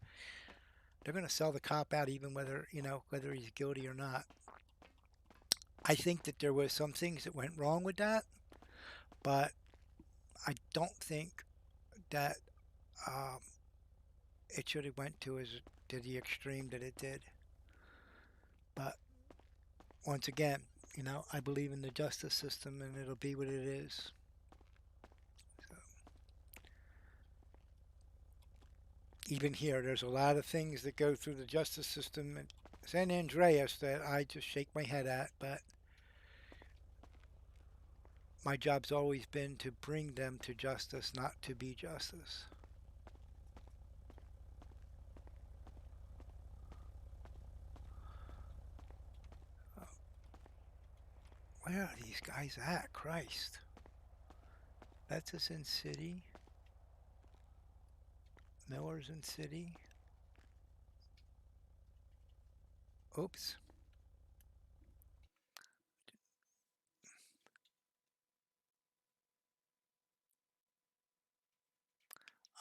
sell the cop out, even whether he's guilty or not. I think that there was some things that went wrong with that, but I don't think that um, it should have went to the extreme that it did. But once again, I believe in the justice system, and it'll be what it is. So, even here, there's a lot of things that go through the justice system in San Andreas that I just shake my head at, but my job's always been to bring them to justice, not to be justice. Where are these guys at? Christ. That's us in city. Miller's in city. Oops.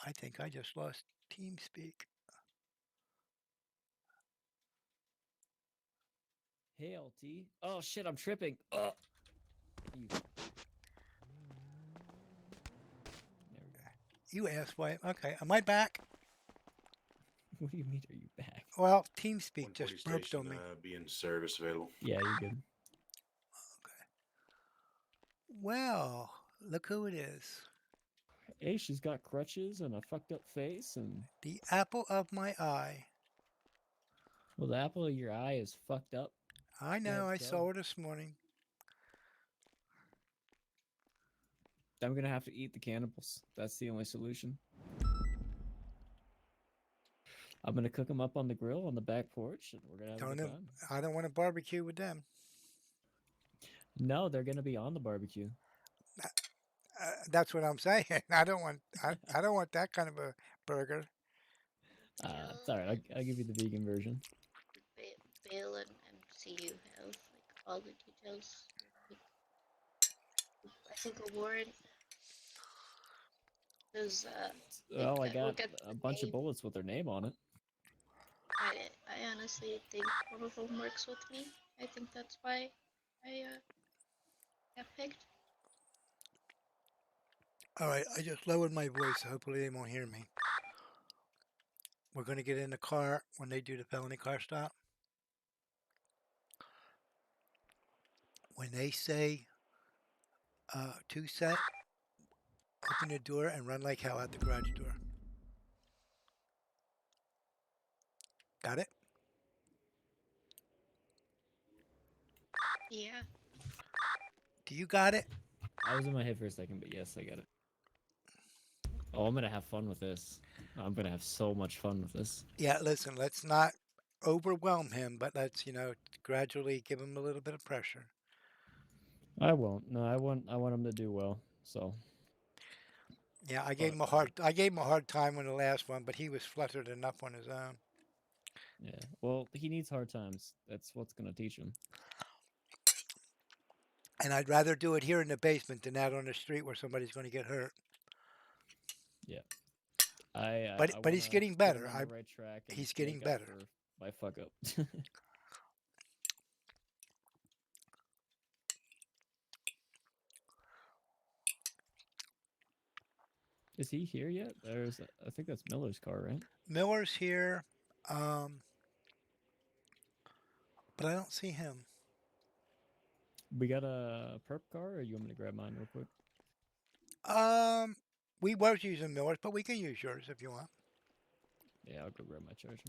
I think I just lost TeamSpeak. Hey, LT. Oh shit, I'm tripping. Oh. You. You asked why. Okay, am I back? What do you mean? Are you back? Well, TeamSpeak just burped Station, on me. being service available. Yeah, you're good. Okay. Well, look who it is. Hey, she's got crutches and a fucked up face, and the apple of my eye. Well, the apple of your eye is fucked up. I know. I saw her this morning. I'm gonna have to eat the cannibals. That's the only solution. I'm gonna cook them up on the grill on the back porch, and we're gonna have a good time. I don't want to barbecue with them. No, they're gonna be on the barbecue. That's what I'm saying. I don't want that kind of a burger. It's alright. I'll give you the vegan version. Bill and MCU have like all the details. I think a warrant. Because well, I got a bunch of bullets with their name on it. I honestly think one of them works with me. I think that's why I got picked. All right, I just lowered my voice. So hopefully they won't hear me. We're going to get in the car when they do the felony car stop. When they say two set, open the door and run like hell out the garage door. Got it? Yeah. Do you got it? I was in my head for a second, but yes, I got it. Oh, I'm gonna have fun with this. I'm gonna have so much fun with this. Yeah, listen, let's not overwhelm him, but let's, gradually give him a little bit of pressure. I won't. No, I want him to do well. So. Yeah, I gave him a hard time on the last one, but he was fluttered enough on his own. Yeah. Well, he needs hard times. That's what's gonna teach him. And I'd rather do it here in the basement than out on the street where somebody's going to get hurt. Yeah. But he's wanna getting get him better. on the right track and He's getting make up better. for my fuck up. Is he here yet? I think that's Miller's car, right? Miller's here, but I don't see him. We got a perp car, or you want me to grab mine real quick? We was using Miller's, but we can use yours if you want. Yeah, I'll go grab my charger.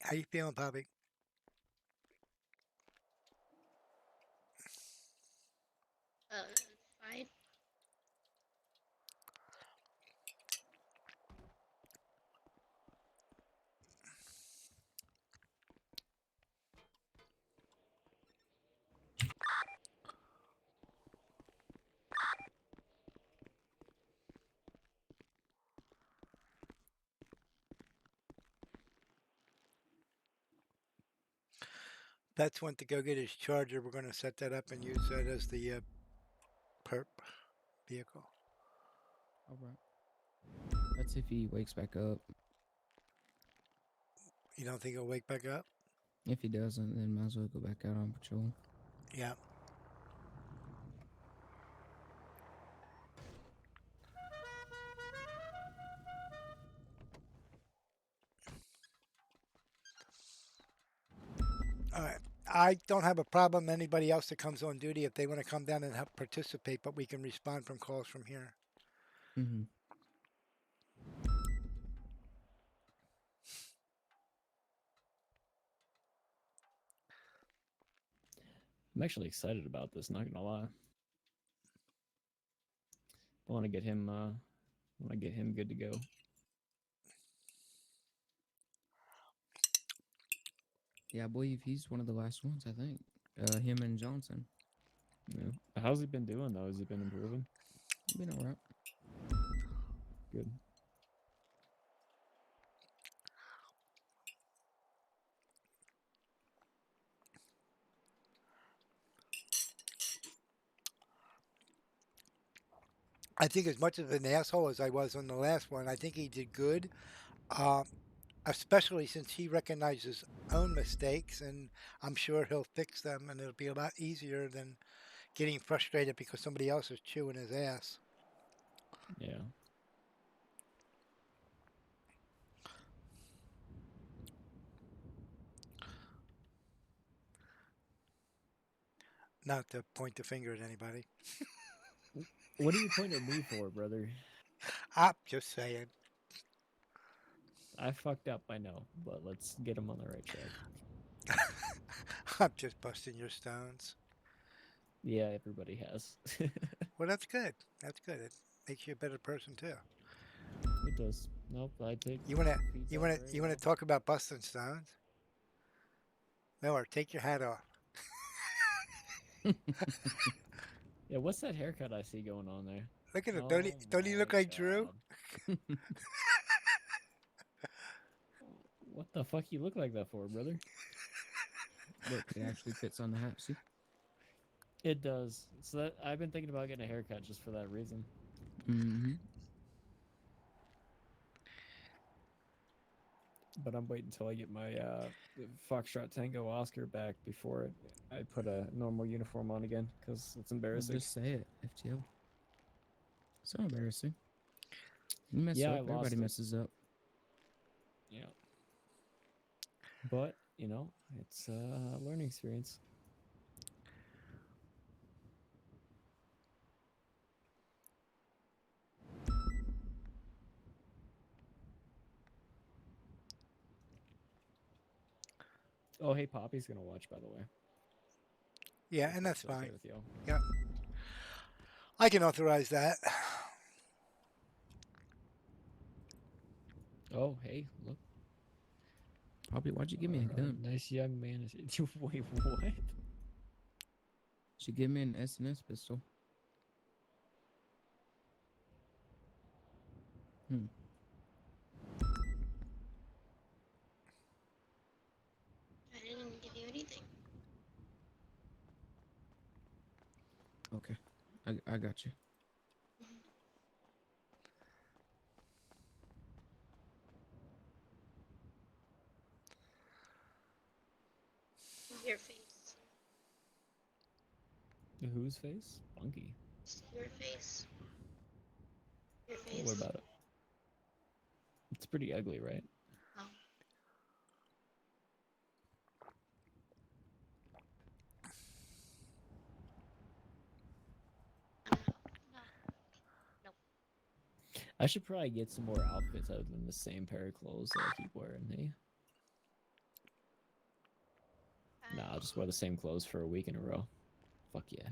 How you feeling, Bobby? Fine. That's went to go get his charger. We're going to set that up and use that as the perp vehicle. All right. That's if he wakes back up. You don't think he'll wake back up? If he doesn't, then might as well go back out on patrol. Yeah. All right. I don't have a problem. Anybody else that comes on duty, if they want to come down and help participate, but we can respond from calls from here. Mm-hmm. I'm actually excited about this. Not gonna lie. I want to get him. Good to go. Yeah, I believe he's one of the last ones. I think. Him and Johnson. Yeah. How's he been doing though? Has he been improving? Been alright. Good. I think as much of an asshole as I was on the last one, I think he did good. Especially since he recognizes his own mistakes, and I'm sure he'll fix them, and it'll be a lot easier than getting frustrated because somebody else is chewing his ass. Yeah. Not to point the finger at anybody. What are you pointing at me for, brother? I'm just saying. I fucked up, I know, but let's get him on the right track. I'm just busting your stones. Yeah, everybody has. Well, that's good. That's good. It makes you a better person too. It does. Nope, I take. You wanna talk about busting stones? Miller, take your hat off. Yeah, what's that haircut I see going on there? Look at him. Oh Don't he look like Drew? What the fuck you look like that for, brother? Look, it actually fits on the hat. See? It does. So that I've been thinking about getting a haircut just for that reason. Mm-hmm. But I'm waiting until I get my Foxtrot Tango Oscar back before I put a normal uniform on again, because it's embarrassing. Just say it, FTO. So embarrassing. You mess Yeah, up, I lost everybody it. messes up. Yeah. But, it's a learning experience. Oh, hey, Poppy's gonna watch, by the way. Yeah, If and that's okay fine. with y'all. Yep. I can authorize that. Oh, hey, look. Poppy, why'd you give me a gun? Nice young man. Wait, what? She gave me an S&S pistol. I didn't give you anything. Okay, I got you. Your face. Whose face? Bunky. Your face. Your face. What about it? It's pretty ugly, right? Oh. I should probably get some more outfits other than the same pair of clothes that I keep wearing, hey? Nah, I'll just wear the same clothes for a week in a row. Fuck yeah.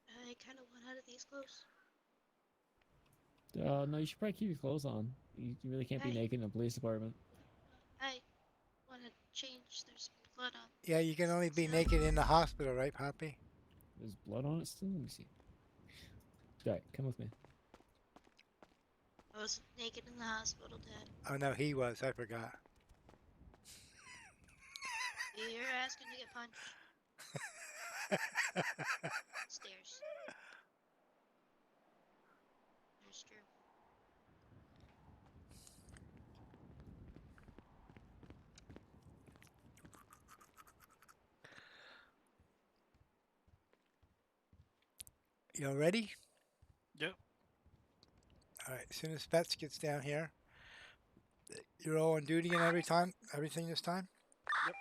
I kind of want out of these clothes. No, you should probably keep your clothes on. You really can't be Hey. naked in a police department. I want to change. There's blood on. Yeah, you can only be naked in the hospital, right, Poppy? There's blood on it still? Let me see. Alright, come with me. I was naked in the hospital, Dad. Oh no, he was. I forgot. You're asking to get punched. Stairs. That's true. You all ready? Yep. All right. As soon as Bets gets down here, you're all on duty and everything this time? Yep.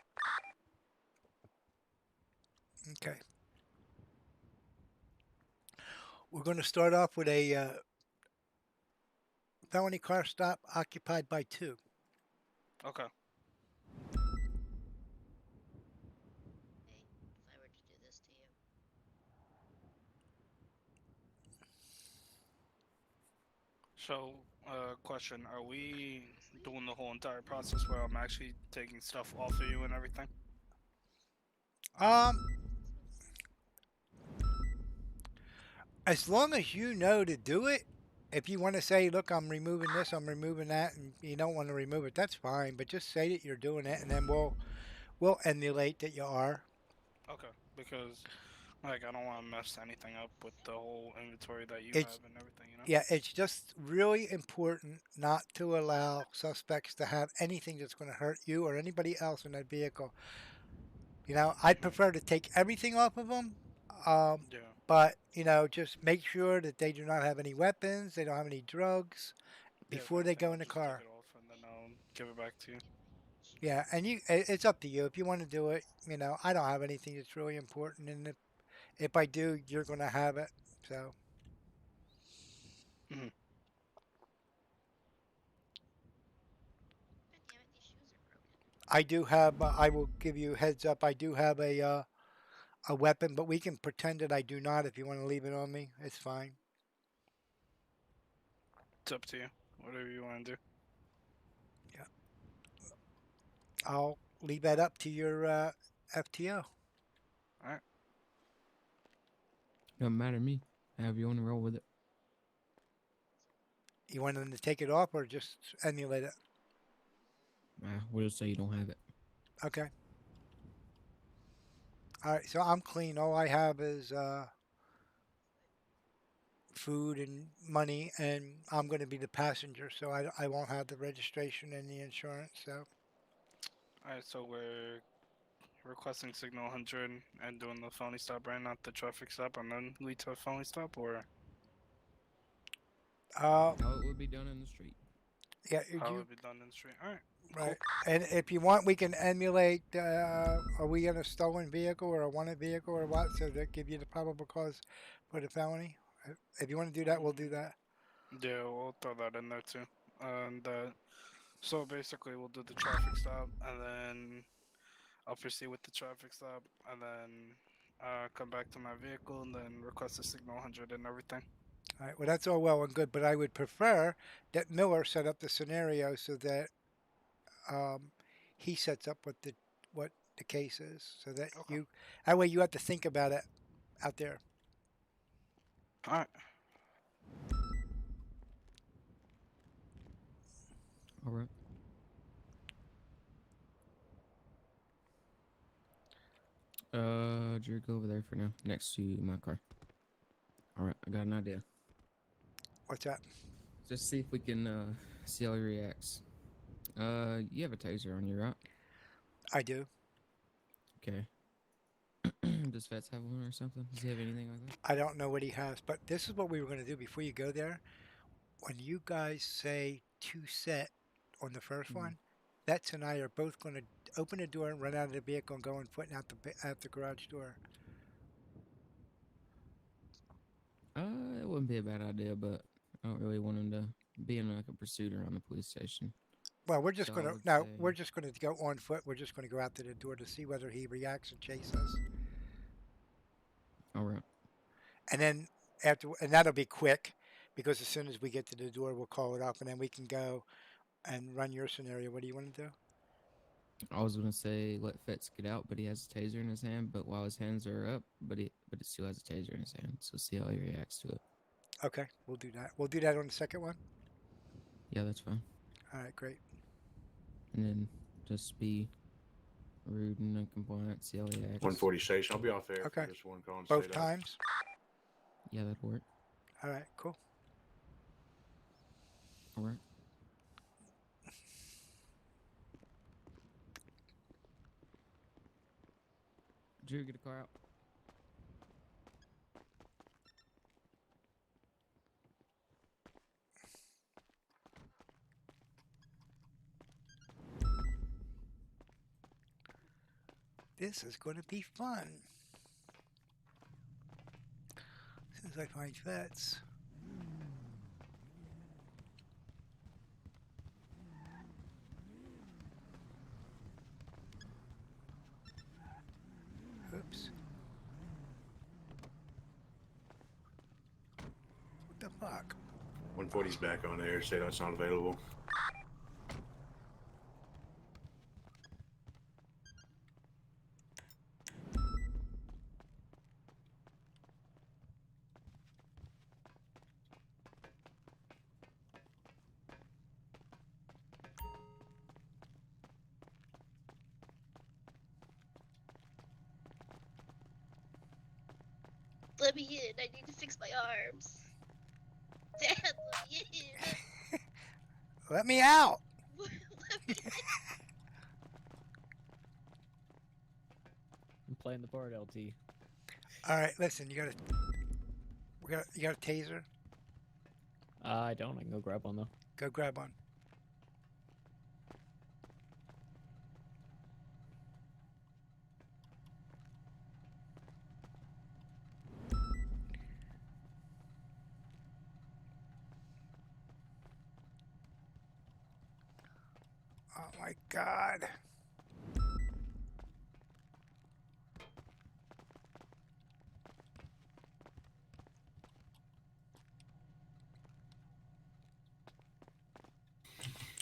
Okay. We're going to start off with a felony car stop occupied by 2. Okay. Hey, if I were to do this to you. So, question: are we doing the whole entire process where I'm actually taking stuff off of you and everything? As long as you know to do it, if you want to say, look, I'm removing this, I'm removing that, and you don't want to remove it, that's fine. But just say that you're doing it, and then we'll emulate that you are. Okay, because like I don't want to mess anything up with the whole inventory that you It's have and everything, you know. yeah, it's just really important not to allow suspects to have anything that's going to hurt you or anybody else in that vehicle. You know, I'd prefer to take everything off of them. Yeah. But, you know, just make sure that they do not have any weapons, they don't have any drugs Yeah, if before they anything, go I'll in the just take car. it off and then I'll give it back to you. Yeah, and it's up to you. If you want to do it, you know, I don't have anything that's really important. And if I do, you're going to have it. So Mm-hmm. God damn it, these shoes are broken. I do have, I will give you a heads up. I do have a weapon, but we can pretend that I do not. If you want to leave it on me, it's fine. It's up to you. Whatever you want to do. Yeah. I'll leave that up to your FTO. All right. Doesn't matter to me. Have you on the roll with it? You want them to take it off or just emulate it? We'll just say you don't have it. Okay. All right, so I'm clean. All I have is food and money, and I'm going to be the passenger, so I won't have the registration and the insurance. So All right. So we're requesting signal 100 and doing the felony stop, right? Not the traffic stop, and then lead to a felony stop, or How it would be done in the street. yeah, how you it be done in the street. All right. right. And if you want, we can emulate. Are we in a stolen vehicle or a wanted vehicle or what? So that give you the probable cause for the felony. If you want to do that, we'll do that. Yeah, we'll throw that in there too. And so basically, we'll do the traffic stop, and then I'll proceed with the traffic stop, and then come back to my vehicle, and then request a signal 100 and everything. All right. Well, that's all well and good, but I would prefer that Miller set up the scenario so that um, he sets up what the case is, so that Okay. that way you have to think about it out there. All right. All right. Drew, go over there for now, next to my car. All right, I got an idea. What's that? Just see if we can see how he reacts. You have a taser on you, right? I do. Okay. Does Fats have one or something? Does he have anything like that? I don't know what he has, but this is what we were going to do before you go there. When you guys say two set on the first one, Fats and I are both going to open the door and run out of the vehicle and go and foot out the garage door. It wouldn't be a bad idea, but I don't really want him to be in like a pursuit around the police station. Well, we're just So I going to would no, say- we're just going to go on foot. We're just going to go out to the door to see whether he reacts and chase us. All right. And then and that'll be quick because as soon as we get to the door, we'll call it up and then we can go and run your scenario. What do you want to do? I was gonna say let Fetz get out, but he has a taser in his hand. But while his hands are up, but it still has a taser in his hand. So see how he reacts to it. Okay, we'll do that. We'll do that on the second one. Yeah, that's fine. All right, great. And then just be rude and non-compliant. See how he acts. 140 station. I'll be off there. Okay. For this one call and Both stay times. Yeah, that'd work. All right, cool. All right. Drew, get a car out. This is going to be fun. As soon as I find Fats. Oops. What the fuck? 140's back on air. Say that's not available. Let me in. I need to fix my arms. Dad, let me in. Let me out. Let me in. I'm playing the part, LT. All right, listen. You got a taser. I don't. I can go grab one though. Go grab one. Oh my God.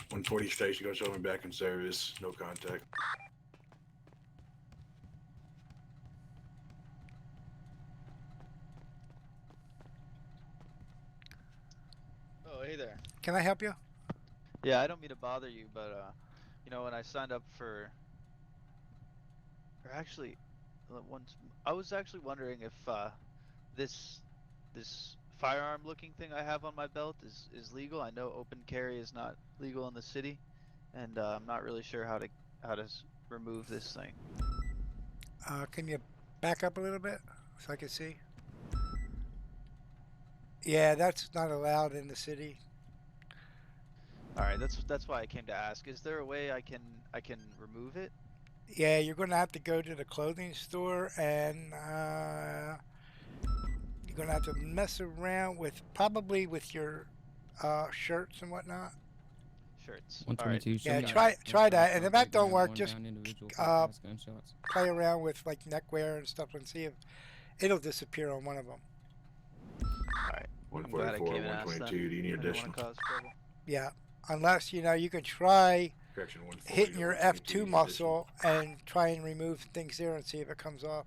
One 140 station. Go show me back in service. No contact. Oh, hey there. Can I help you? Yeah, I don't mean to bother you, but you know, when I signed up for, or actually, once I was actually wondering if this firearm-looking thing I have on my belt is legal. I know open carry is not legal in the city, and I'm not really sure how to remove this thing. Can you back up a little bit so I can see? Yeah, that's not allowed in the city. All right, that's why I came to ask. Is there a way I can remove it? Yeah, you're going to have to go to the clothing store and you're going to have to mess around with probably with your shirts and whatnot. Shirts. 122. Yeah, try that, and if that don't work, just play around with like neckwear and stuff and see if it'll disappear on one of them. Alright. 144, 122. Do you need additional? Yeah, unless you can try Correction, 140, hitting your 122, F2 muscle and try and remove things there and see if it comes off.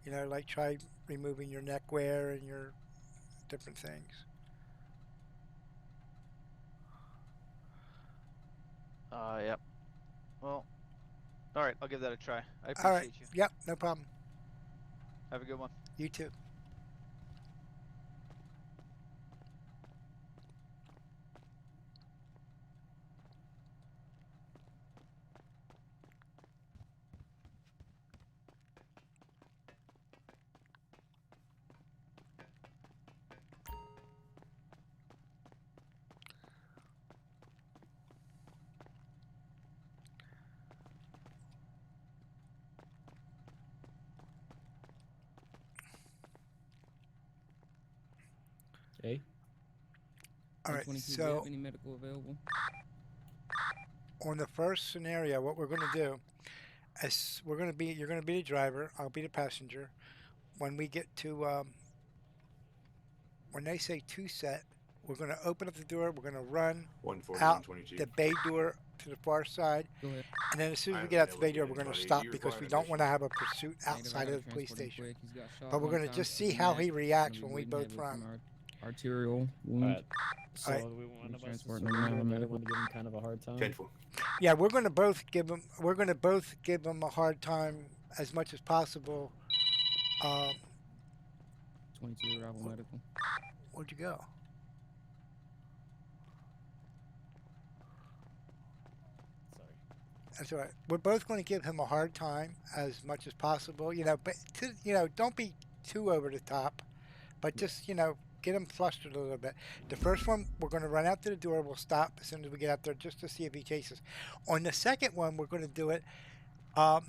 Like try removing your neckwear and your different things. Yep. Well, alright, I'll give that a try. I All right. appreciate you. Yep, no problem. Have a good one. You too. Okay. All right, 1022, do you so have any medical available? on the first scenario, what we're going to do is you're going to be the driver. I'll be the passenger. When we get to when they say two set, we're going to open up the door. We're going to run 140, out 122. the bay door to the far side. Go ahead. And then as soon I as we haven't get out been the able bay to door, get we're going to anybody. stop Do you because require we an don't want to admission? have a pursuit Negative, I outside gotta of the police transport him station. quick. He's got shot But we're one going to time, just see other how than he that, reacts gonna be when we bleeding both heavily run. from arterial wound. Alright. So Alright. do we want one of us to Transporting him surrender? now, And the other medical. one to give him kind of a hard time. 10-4. Yeah, we're going to both give him. We're going to both give him a hard time as much as possible. 22, arrival medical. Where'd you go? Sorry. That's all right. We're both going to give him a hard time as much as possible. But don't be too over the top. But just get him flustered a little bit. The first one, we're going to run out to the door. We'll stop as soon as we get out there just to see if he chases. On the second one, we're going to do it.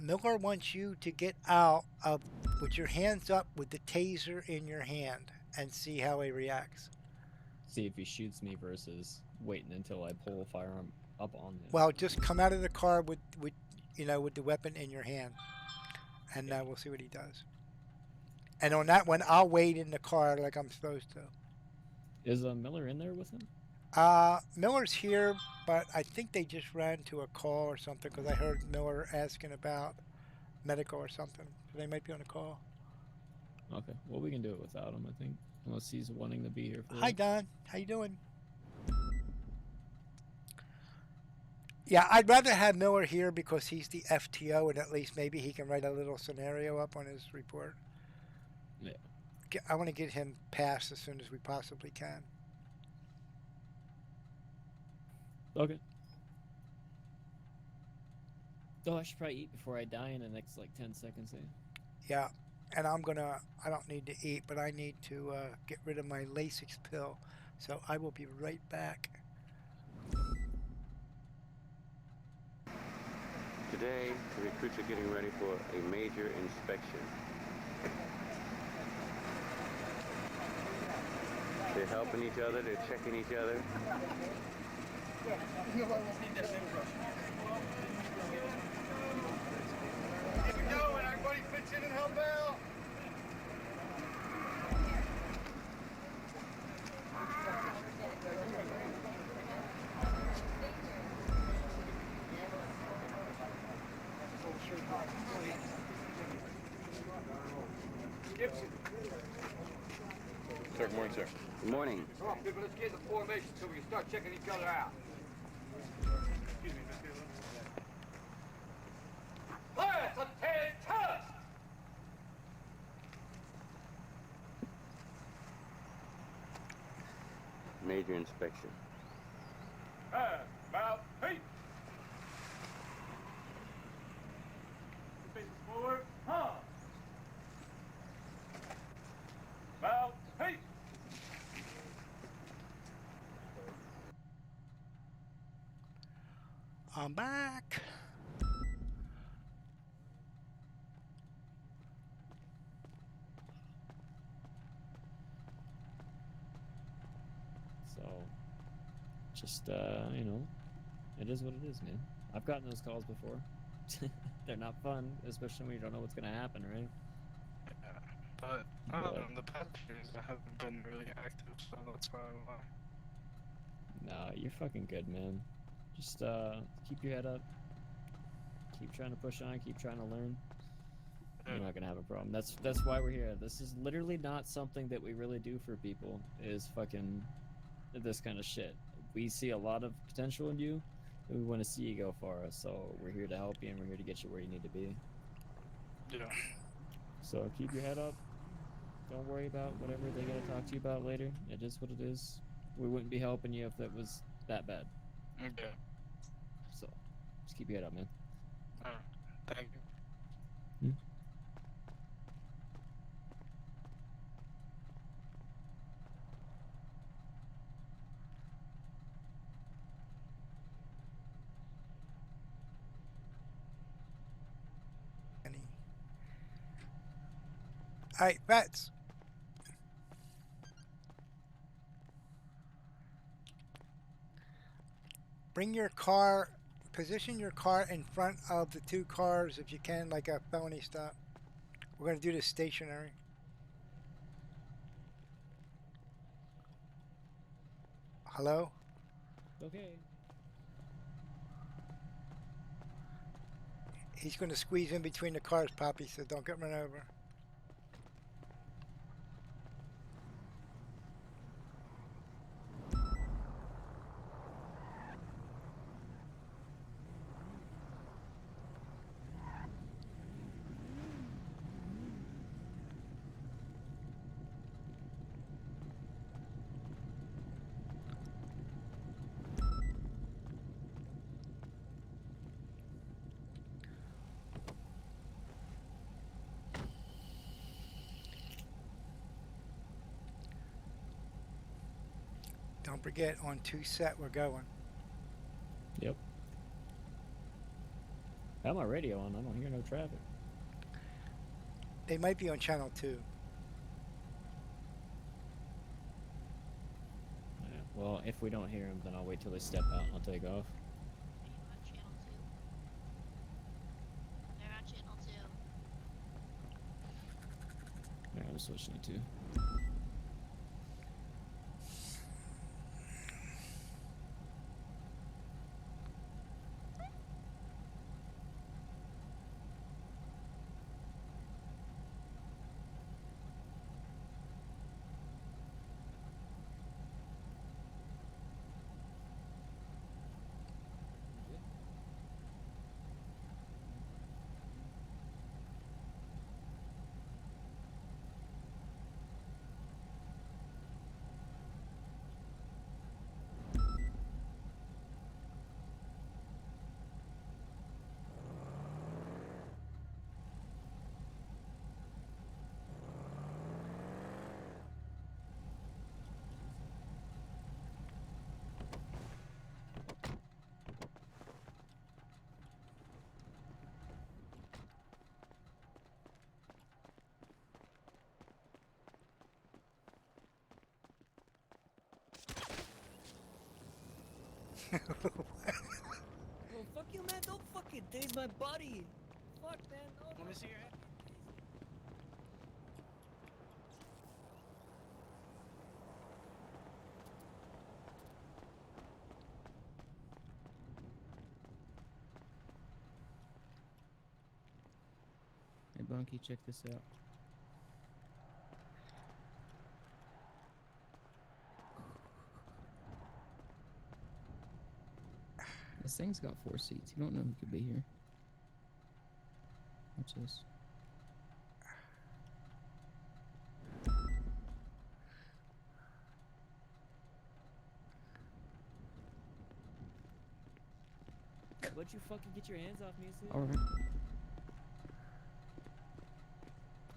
Miller wants you to get out with your hands up with the taser in your hand and see how he reacts. See if he shoots me versus waiting until I pull a firearm up on him. Well, just come out of the car with the weapon in your hand, and we'll see what he does. And on that one, I'll wait in the car like I'm supposed to. Is Miller in there with him? Miller's here, but I think they just ran to a call or something because I heard Miller asking about medical or something. So they might be on a call. Okay. Well, we can do it without him, I think, unless he's wanting to be here for Hi, it. Don. How you doing? Yeah, I'd rather have Miller here because he's the FTO, and at least maybe he can write a little scenario up on his report. Yeah. I want to get him passed as soon as we possibly can. Okay. Oh, I should probably eat before I die in the next, 10 seconds, eh? Yeah, and I don't need to eat, but I need to get rid of my Lasix pill. So I will be right back. Today, the recruits are getting ready for a major inspection. They're helping each other, they're checking each other. Keep it going, everybody pitch in and help out. Gibson. Sir, good morning, sir. Good morning. Come on, people, let's get in the formation so we can start checking each other out. Excuse me, Miss Taylor. Class, attention! Major inspection. Hands, mouth, feet. Faces forward, huh? Mouth, feet. I'm back. So, just, it is what it is, man. I've gotten those calls before. They're not fun, especially when you don't know what's going to happen, right? But the past years I haven't been really active, so that's why I'm Nah, you're fucking good, man. Just keep your head up. Keep trying to push on. Keep trying to learn. You're not gonna have a problem. That's why we're here. This is literally not something that we really do for people. Is fucking this kind of shit. We see a lot of potential in you, and we want to see you go far. So we're here to help you, and we're here to get you where you need to be. Yeah. So keep your head up. Don't worry about whatever they gotta talk to you about later. It is what it is. We wouldn't be helping you if it was that bad. Okay. So just keep your head up, man. Alright. Thank you. All right, Vets. Bring your car, position your car in front of the two cars if you can, like a felony stop. We're going to do this stationary. Hello? Okay. He's going to squeeze in between the cars, Poppy, so don't get run over. Don't forget, on 2 set we're going. Yep. I have my radio on. I don't hear no traffic. They might be on channel 2. Yeah, well, if we don't hear them, then I'll wait till they step out and I'll take off. They're on channel 2. Alright, I'm switching it to. Well, fuck you, man. Don't fucking tase my body. Fuck, man. Oh, Let me see your head. Hey, Bunky, check this out. This thing's got 4 seats. You don't know who could be here. Watch this. Why'd you fucking get your hands off me, Sid? All right.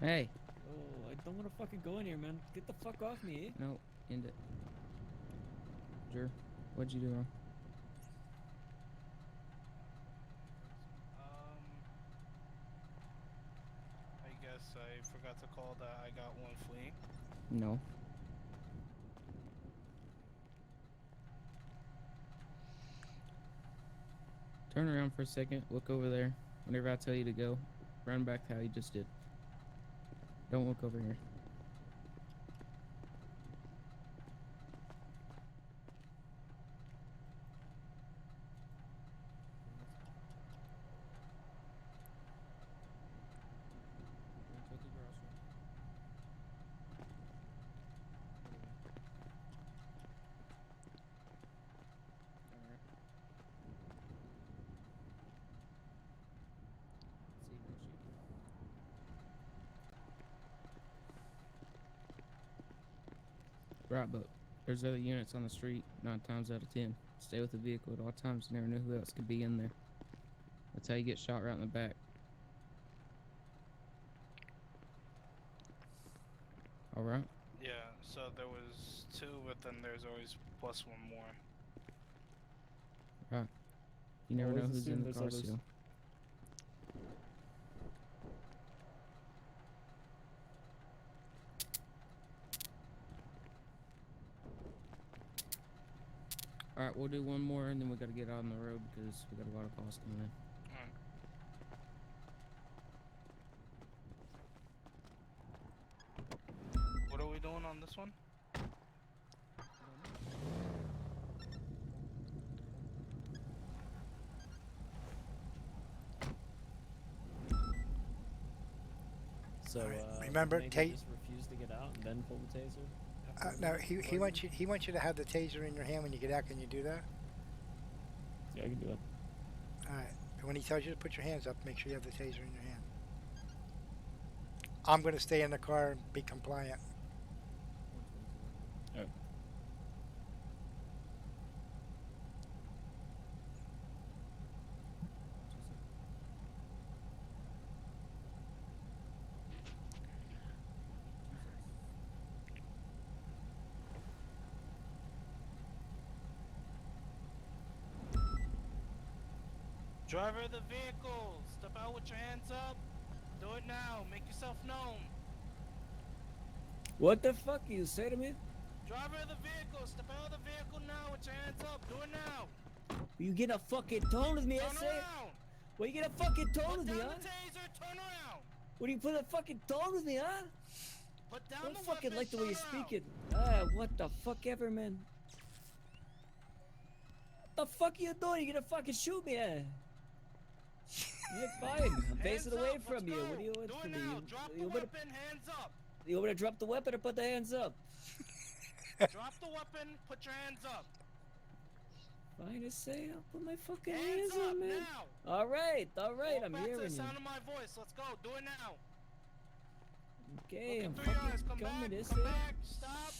Hey. Oh, I don't want to fucking go in here, man. Get the fuck off me, eh? No, end it. Sure. What'd you do wrong? I guess I forgot to call that I got one fleeing. No. Turn around for a second. Look over there. Whenever I tell you to go, run back how you just did. Don't look over here. Right, but there's other units on the street 9 times out of 10. Stay with the vehicle at all times. You never know who else could be in there. That's how you get shot right in the back. Alright? Yeah, so there was 2, but then there's always plus 1 more. Right. You never know Always who's in assume the there's car others. still. Alright, we'll do one more and then we gotta get out on the road because we got a lot of calls coming in. What are we doing on this one? So, remember, maybe Tate- just refuse to get out and then pull the taser? No, he wants you to have the taser in your hand when you get out. Can you do that? Yeah, I can do it. All right. And when he tells you to put your hands up, make sure you have the taser in your hand. I'm going to stay in the car and be compliant. Alright. Driver of the vehicle, step out with your hands up. Do it now. Make yourself known. What the fuck you say to me? Driver of the vehicle, step out of the vehicle now with your hands up. Do it now. You get a fucking tone with me, I Turn say? around. Well, you get a fucking tone Put with me, down huh? the taser. Turn around. What do you put a fucking tone with me, huh? Put I down don't the fucking weapon, like the way turn you're around. speaking. What the fuck ever, man. What the fuck you doing? You gonna fucking shoot me, eh? You're fine. I'm facing away from you. What do you want Do it from me? now. Drop the weapon. Hands up. You want me to drop the weapon or put the hands up? Drop the weapon. Put your hands up. Fine, I say. I'll put my fucking Hands hands up on, man. now. All right, Walk I'm back to the hearing you. sound of my voice. Let's go. Do it now. Okay, I'm Look through your eyes. fucking Come coming. back. This Come way. back. Stop.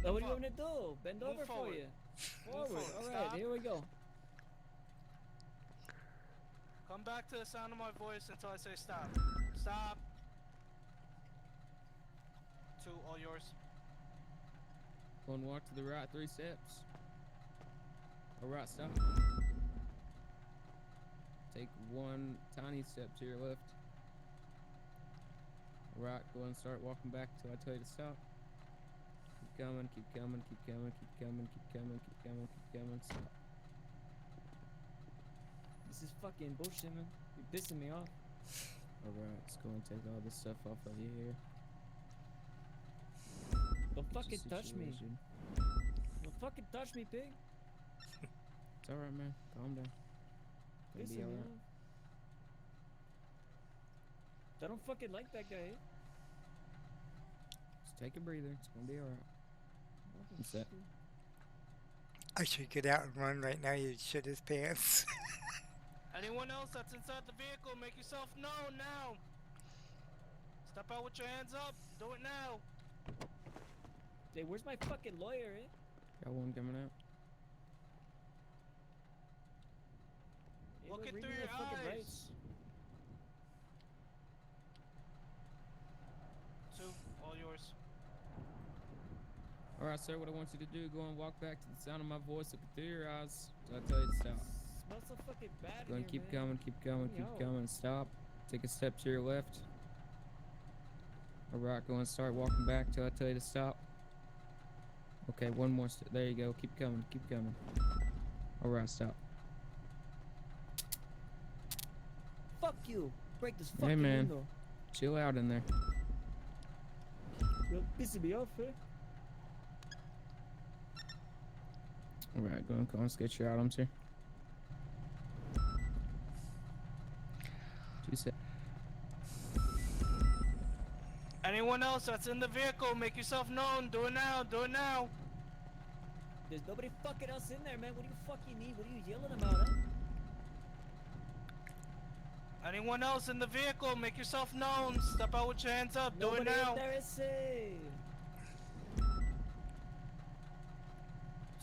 Now, what do you want me to do? Bend Move over for forward. you. Move Forward. forward. All right, Stop. here we go. Come back to the sound of my voice until I say stop. Stop. 2, all yours. One walk to the right, 3 steps. Alright, stop. Take 1 tiny step to your left. Alright, go and start walking back till I tell you to stop. Keep coming, keep coming, keep coming, keep coming, keep coming, keep coming, keep coming, stop. This is fucking bullshit, man. You're pissing me off. Alright, let's go and take all this stuff off of you here. Don't fucking touch me. Situation. Don't fucking touch me, pig. It's alright, man. Calm down. Gonna Pissing be me alright. off. I don't fucking like that guy. Just take a breather. It's gonna be alright. What's that? I should get out and run right now. You'd shit his pants. Anyone else that's inside the vehicle, make yourself known now. Step out with your hands up. Do it now. Hey, where's my fucking lawyer, eh? Got one coming out. Hey, Look look, it read through me your my fucking eyes. rights. 2, all yours. Alright, sir, what I want you to do, go and walk back to the sound of my voice, look through your eyes. So I tell you to stop. Smells so fucking bad Go in and here, keep man. coming, keep coming, Let me keep out. coming. Stop. Take a step to your left. Alright, go and start walking back till I tell you to stop. Okay, one more step. There you go. Keep coming, keep coming. Alright, stop. Fuck you. Break this Hey, fucking man. window. Chill out in there. You're pissing me off, eh? Alright, go and sketch your items here. 2 seconds. Anyone else that's in the vehicle, make yourself known. Do it now. Do it now. There's nobody fucking else in there, man. What do you fucking need? What are you yelling about, huh? Anyone else in the vehicle, make yourself known. Step out with your hands up. Do it Nobody now. up there is safe.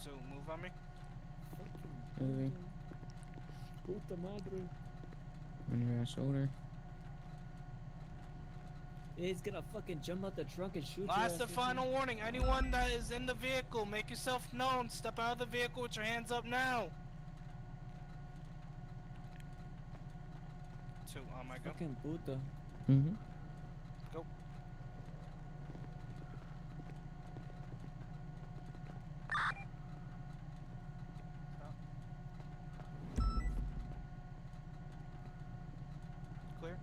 So move on me. Moving. Puta madre. On your shoulder. He's gonna fucking jump out the trunk and shoot you. Last and final warning. Anyone that is in the vehicle, make yourself known. Step out of the vehicle with your hands up now. 2, on my go. Fucking puta. Mm-hmm. Go. Clear.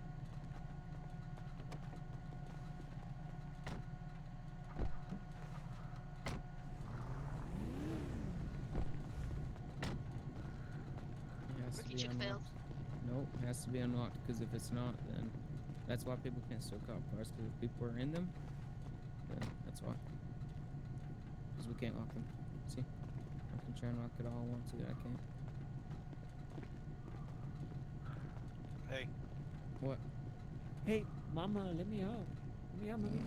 It has to Rookie be check failed. unlocked. Nope, it has to be unlocked, because if it's not, then that's why people can't steal cop cars, because if people are in them, then that's why. Because we can't lock them. See? I can try and lock it all I want to, I can't. Hey. What? Hey, mama, let me out. Let me out, mommy.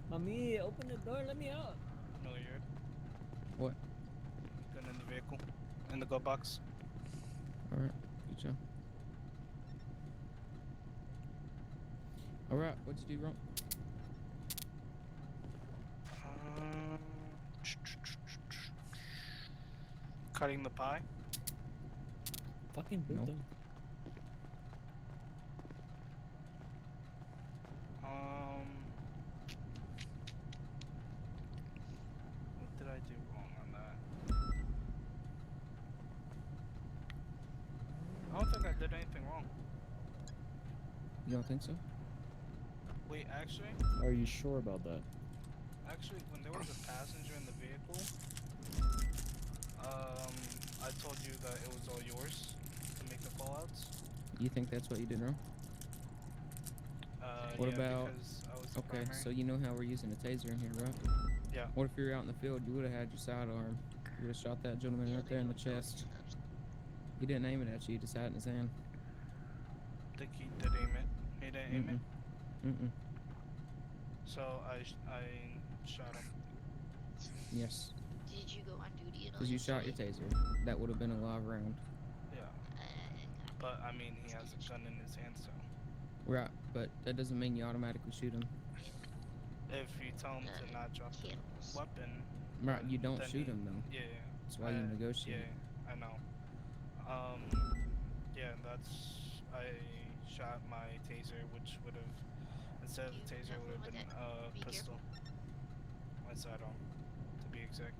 Mommy, open the door, let me out. Familiar. What? Gun in the vehicle. In the glove box. Alright, good job. Alright, what'd you do wrong? Cutting the pie. Fucking puta. Nope. What did I do wrong on that? I don't think I did anything wrong. You don't think so? Wait, actually, Are you sure about that? when there was a passenger in the vehicle, I told you that it was all yours to make the callouts. You think that's what you did wrong? What Yeah, about... because I was the Okay, primary. so you know how we're using a taser in here, right? Yeah. What if you were out in the field, you would have had your sidearm. You would have shot that gentleman right there in the chest. He didn't aim it at you, he just had it in his hand. Think he did aim it. He didn't aim it. Mm-mm. So I shot him. Yes. Did you go on duty at all? Because you shot your taser. That would have been a live round. Yeah. But I mean, he has a gun in his hand, so. Right, but that doesn't mean you automatically shoot him. If you tell him to not drop the weapon. Right, you don't then shoot he- him though. Yeah. That's why you negotiate. Yeah, I know. Yeah, I shot my taser, which would have, instead of the taser, would have been a pistol. My sidearm, to be exact.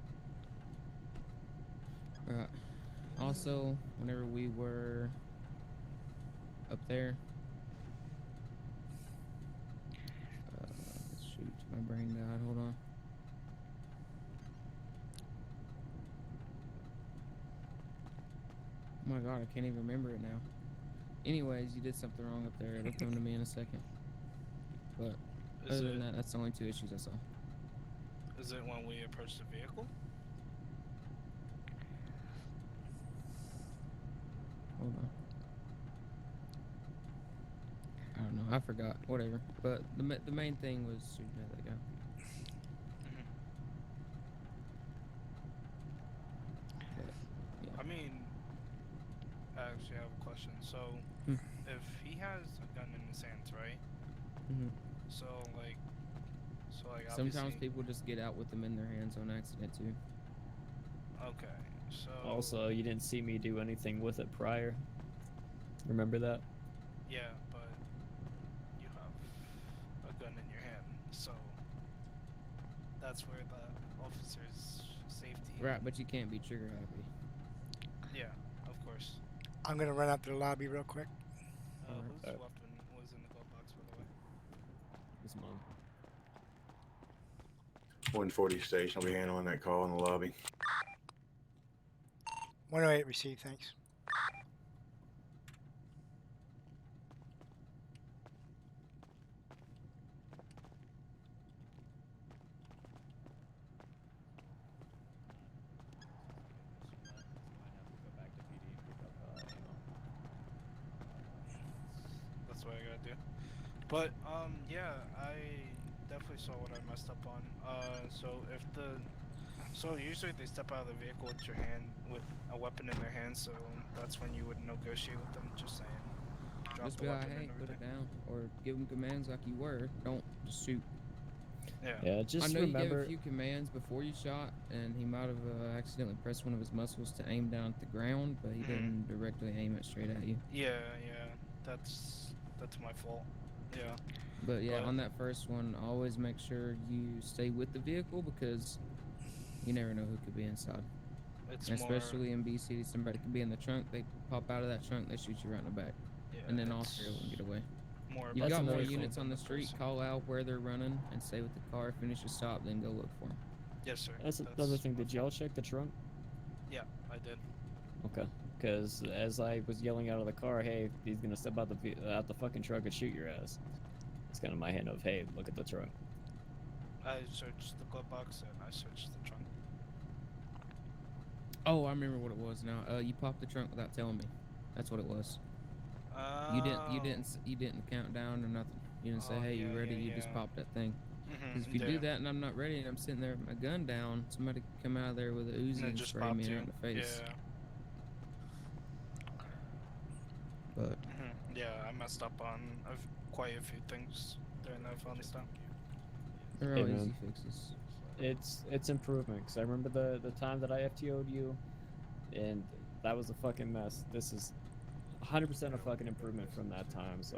Right. Also, whenever we were up there, shoot, my brain died. Hold on. Oh my god, I can't even remember it now. Anyways, you did something wrong up there. It'll come to me in a second. But other than that, that's the only 2 issues I saw. Is it when we approach the vehicle? Hold on. I don't know. I forgot. Whatever. But the main thing was shooting at that guy. I mean, I actually have a question. So, if he has a gun in his hands, right? Mm-hmm. So like Sometimes obviously- people just get out with them in their hands on accident too. Okay, so. Also, you didn't see me do anything with it prior. Remember that? Yeah, but you have a gun in your hand, so that's where the officer's safety. Right, but you can't be trigger happy. Yeah, of course. I'm gonna run up to the lobby real quick. Whose weapon was in the glove box, by the way? His mom. 140 station. I'll be handling that call in the lobby. 108 received, thanks. that's what I gotta do. But yeah, I definitely saw what I messed up on. So usually they step out of the vehicle with your hand, with a weapon in their hand. So that's when you would negotiate with them. Just saying, drop Just the be like, weapon hey, and put everything. it down, or give them commands like you were. Don't just shoot. Yeah. Yeah, I just know you gave a remember. few commands before you shot, and he might have accidentally pressed one of his muscles to aim down at the ground, but he didn't directly aim it straight at you. Yeah, that's my fault. Yeah. But yeah, But on that first one, always make sure you stay with the vehicle because you never know who could be inside. It's And more. especially in B City, somebody could be in the trunk. They pop out of that trunk, they shoot you right in the back, Yeah, and then all it's three of them get away. more You've about got the more vehicle units than on the the street. person. Call out where they're running and stay with the car. Finish a stop, then go look for them. Yes, sir. That's another thing. Did y'all check the trunk? Yeah, I did. Okay. Because as I was yelling out of the car, hey, he's gonna step out the fucking truck and shoot your ass. It's kind of my hint of, hey, look at the truck. I searched the glove box and I searched the trunk. Oh, I remember what it was now. You popped the trunk without telling me. That's what it was. You didn't count down or nothing. You didn't say, hey, you ready? You just popped that thing. Because if you do that and I'm not ready and I'm sitting there with my gun down, somebody could come out of there with a Uzi and spray me right in the face. Yeah. But Yeah, I messed up on quite a few things during that fun stuff. they're all easy fixes. It's improvement. Because I remember the time that I FTO'd you, and that was a fucking mess. This is 100% a fucking improvement from that time. So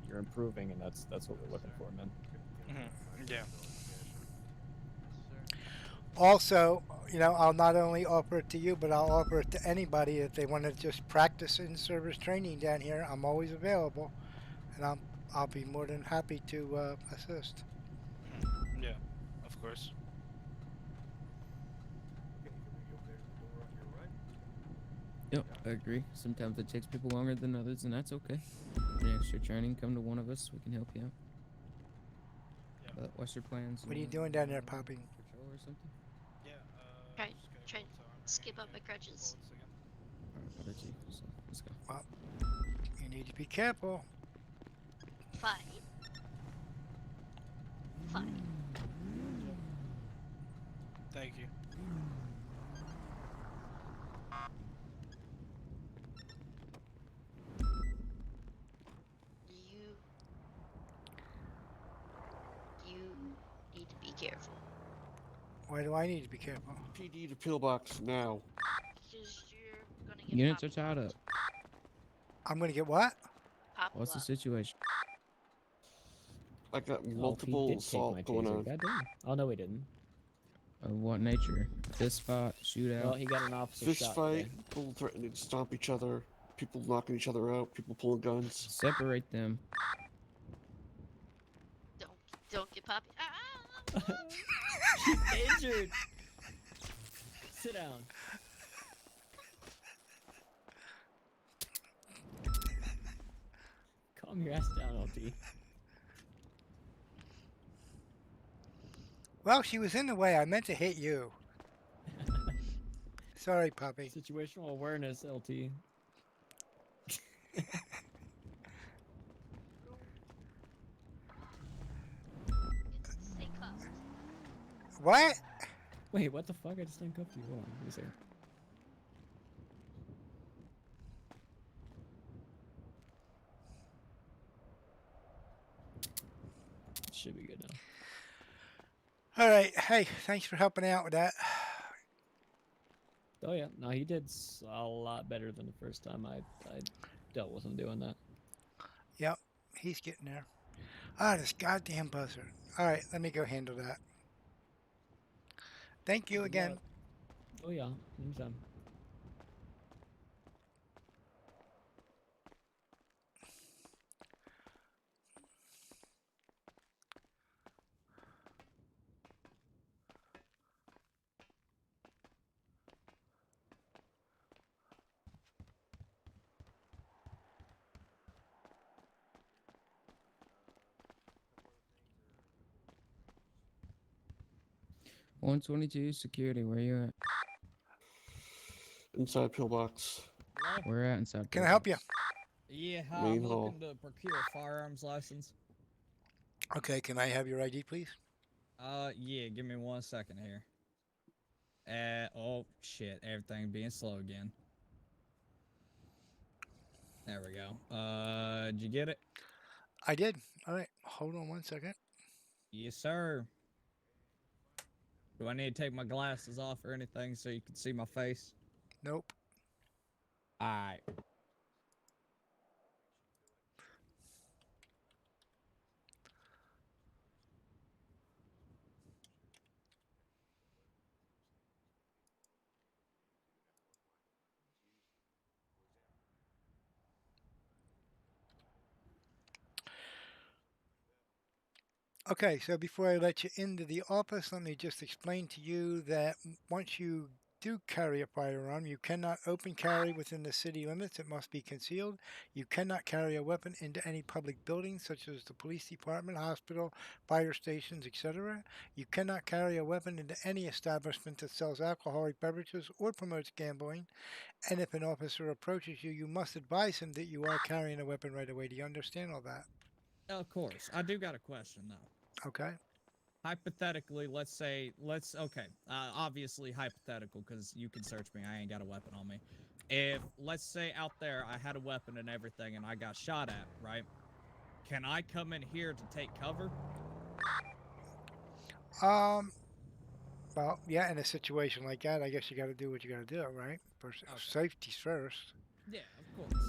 you're improving, and that's what we're looking for, man. Yeah. Also, you know, I'll not only offer it to you, but I'll offer it to anybody if they want to just practice in-service training down here. I'm always available, and I'll be more than happy to assist. Yeah, of course. Yep, I agree. Sometimes it takes people longer than others, and that's okay. Any extra training, come to one of us. We can help you out. But what's your plans? What are you doing down there, Poppy? Patrol or something? Try and skip up my crutches. Alright, I bet you. So, let's go. Well, you need to be careful. Fine. Fine. Thank you. You need to be careful. Why do I need to be careful? PD to pillbox now. Because you're gonna get Units are tied up. I'm gonna get what? What's the situation? I got Oh, he multiple did take assault my going taser. on. Goddamn. Oh no, he didn't. Of what nature? Fist fight, shootout. Well, he got an officer Fist shot fight, today. people threatening to stomp each other, people knocking each other out, people pulling guns. Separate them. Don't get Poppy. She's injured. Sit down. Calm your ass down, LT. Well, she was in the way. I meant to hit you. Sorry, Poppy. Situational awareness, LT. What? Wait, what the fuck? I just handcuffed you. Hold on, let me see. Should be good now. All right. Hey, thanks for helping out with that. Oh yeah, no, he did a lot better than the first time I dealt with him doing that. Yep, he's getting there. Ah, this goddamn buzzer. All right, let me go handle that. Thank you again. Oh yeah, anytime. $122 security. Where you at? Inside pillbox. We're at inside. Can I help you? Yeah, hi, I'm Leave hole. looking to procure a firearms license. Okay, can I have your ID, please? Yeah, give me 1 second here. Oh shit, everything being slow again. There we go. Did you get it? I did. All right, hold on 1 second. Yes, sir. Do I need to take my glasses off or anything so you can see my face? Nope. All right. Okay, so before I let you into the office, let me just explain to you that once you do carry a firearm, you cannot open carry within the city limits. It must be concealed. You cannot carry a weapon into any public buildings, such as the police department, hospital, fire stations, etc. You cannot carry a weapon into any establishment that sells alcoholic beverages or promotes gambling. And if an officer approaches you, you must advise him that you are carrying a weapon right away. Do you understand all that? Of course. I do got a question though. Okay. Hypothetically, okay, obviously hypothetical because you can search me. I ain't got a weapon on me. If, let's say out there I had a weapon and everything and I got shot at, right? Can I come in here to take cover? Um, well, yeah, in a situation like that, I guess you got to do what you got to do, right? First, safety's first. Yeah, of course.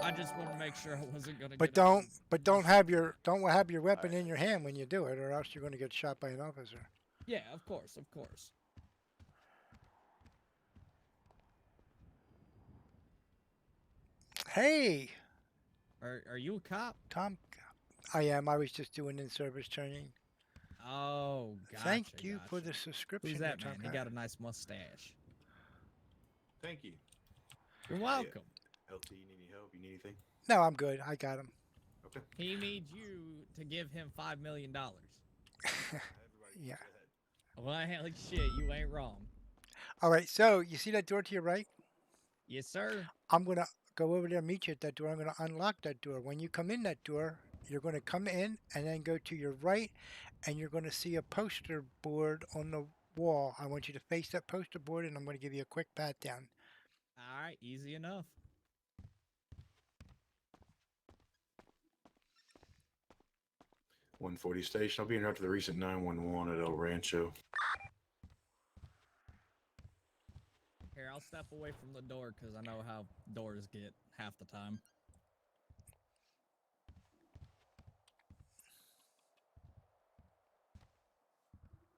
I just want to make sure I wasn't gonna But get on. don't have your weapon in your hand when you do it, or else you're going to get shot by an officer. Yeah, of course, of course. Hey, Are you a cop? Tom, I am. I was just doing in-service training. Oh, gotcha. Thank you for gotcha. the subscription. Who's that there, man? He got a nice mustache. Thank you. You're welcome. LT, you need any help? You need anything? No, I'm good. I got him. Okay. He needs you to give him $5 million. Yeah. Well, hell, shit, you ain't wrong. All right. So you see that door to your right? Yes, sir. I'm going to go over there and meet you at that door. I'm going to unlock that door. When you come in that door, you're going to come in and then go to your right, and you're going to see a poster board on the wall. I want you to face that poster board, and I'm going to give you a quick pat down. All right, easy enough. .140 station. I'll be in after the recent 911 at El Rancho. Here, I'll step away from the door because I know how doors get half the time.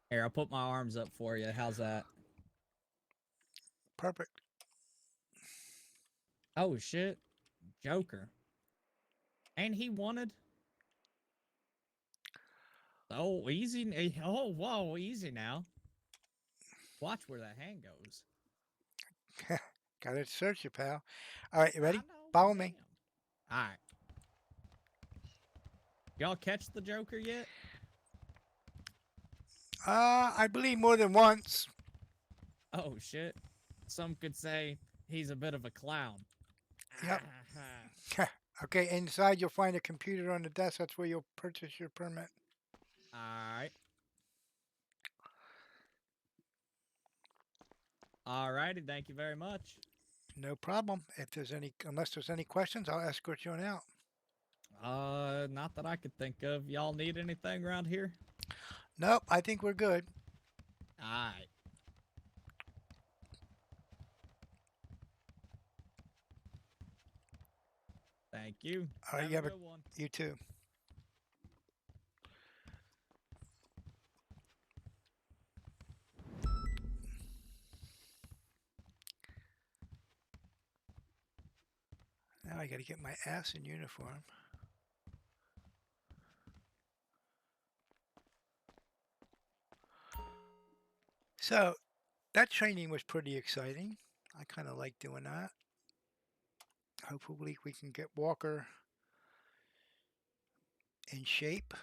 Here, I'll put my arms up for you. How's that? Perfect. Oh, shit. Joker. Ain't he wanted? Oh, easy. Oh, whoa, easy now. Watch where that hand goes. Gotta search you, pal. All right, you ready? Follow me. All right. Y'all catch the Joker yet? I believe more than once. Oh, shit. Some could say he's a bit of a clown. Yep. Okay, inside you'll find a computer on the desk. That's where you'll purchase your permit. All right. All righty. Thank you very much. No problem. Unless there's any questions, I'll escort you on out. Not that I could think of. Y'all need anything around here? Nope, I think we're good. All right. Thank you. All right, Have a good one. You too. Now I got to get my ass in uniform. So that training was pretty exciting. I kind of like doing that. Hopefully we can get Walker in shape.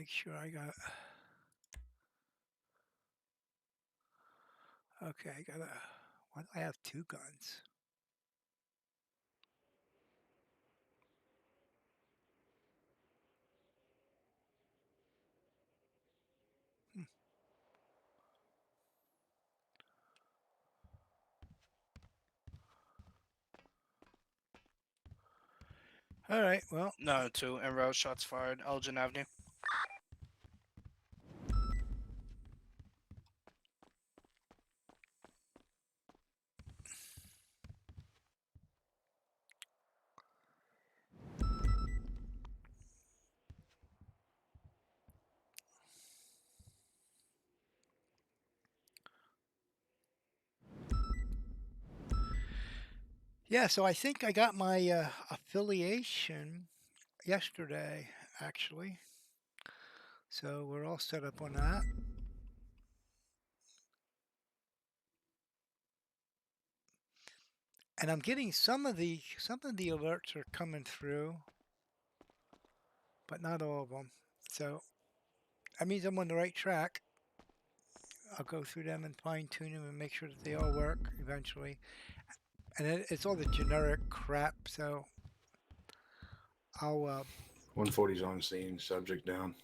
make sure I got. Okay, I got a. Why do I have two guns? All right, well. No, two. En route, shots fired. Elgin Avenue. Yeah, so I think I got my affiliation yesterday, actually. So we're all set up on that. And I'm getting some of the alerts are coming through, but not all of them. So that means I'm on the right track. I'll go through them and fine tune them and make sure that they all work eventually. And it's all the generic crap, so I'll 140's on scene, subject down.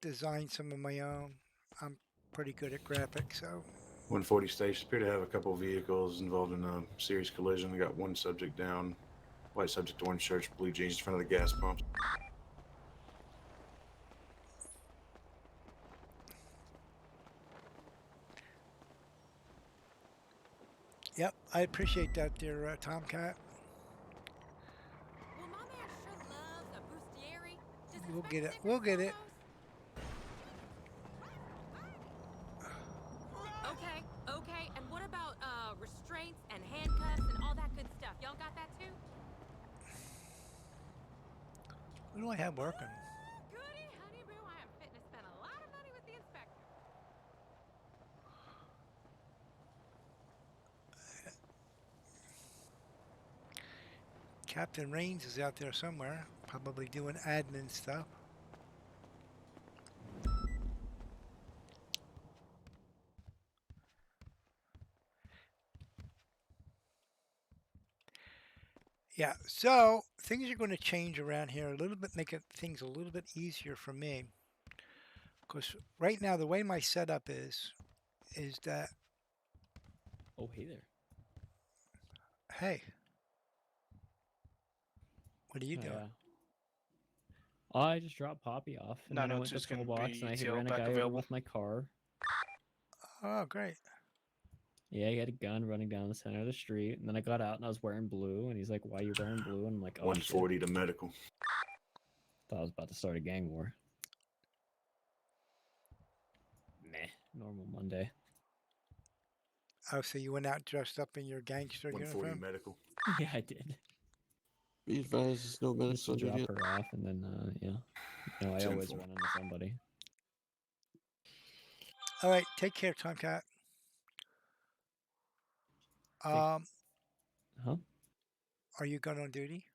design some of my own. I'm pretty good at graphics, so 140 station appear to have a couple of vehicles involved in a serious collision. We got one subject down, white subject, orange shirts, blue jeans in front of the gas pumps. yep, I appreciate that there, Tomcat. Well, my man sure loves a bustieri. Does We'll get it. We'll get it. Okay, okay. And what about restraints and handcuffs and all that good stuff? Y'all got that too? What do I have working? Goody, honey boo. I am fitting to spend a lot of money with the inspector. Captain Rains is out there somewhere, probably doing admin stuff. Yeah, so things are going to change around here a little bit, make things a little bit easier for me. Because right now, the way my setup is that. Oh, hey there. Hey. What are you doing? I just dropped Poppy off, and then I went to 902's gonna Pillbox, be and I ETO ran a back guy over available. with my car. Oh, great. Yeah, he had a gun running down the center of the street, and then I got out and I was wearing blue, and he's like, "Why are you wearing blue?" And I'm like, "Oh, 140 shit." to medical. Thought I was about to start a gang war. Meh, normal Monday. Oh, so you went out dressed up in your gangster 140 uniform? medical. Yeah, I did. Be advised, there's no Just to medicine drop yet. her off, and then yeah, I always 10-4. run into somebody. All right, take care, Tomcat. Huh? Are you going on duty?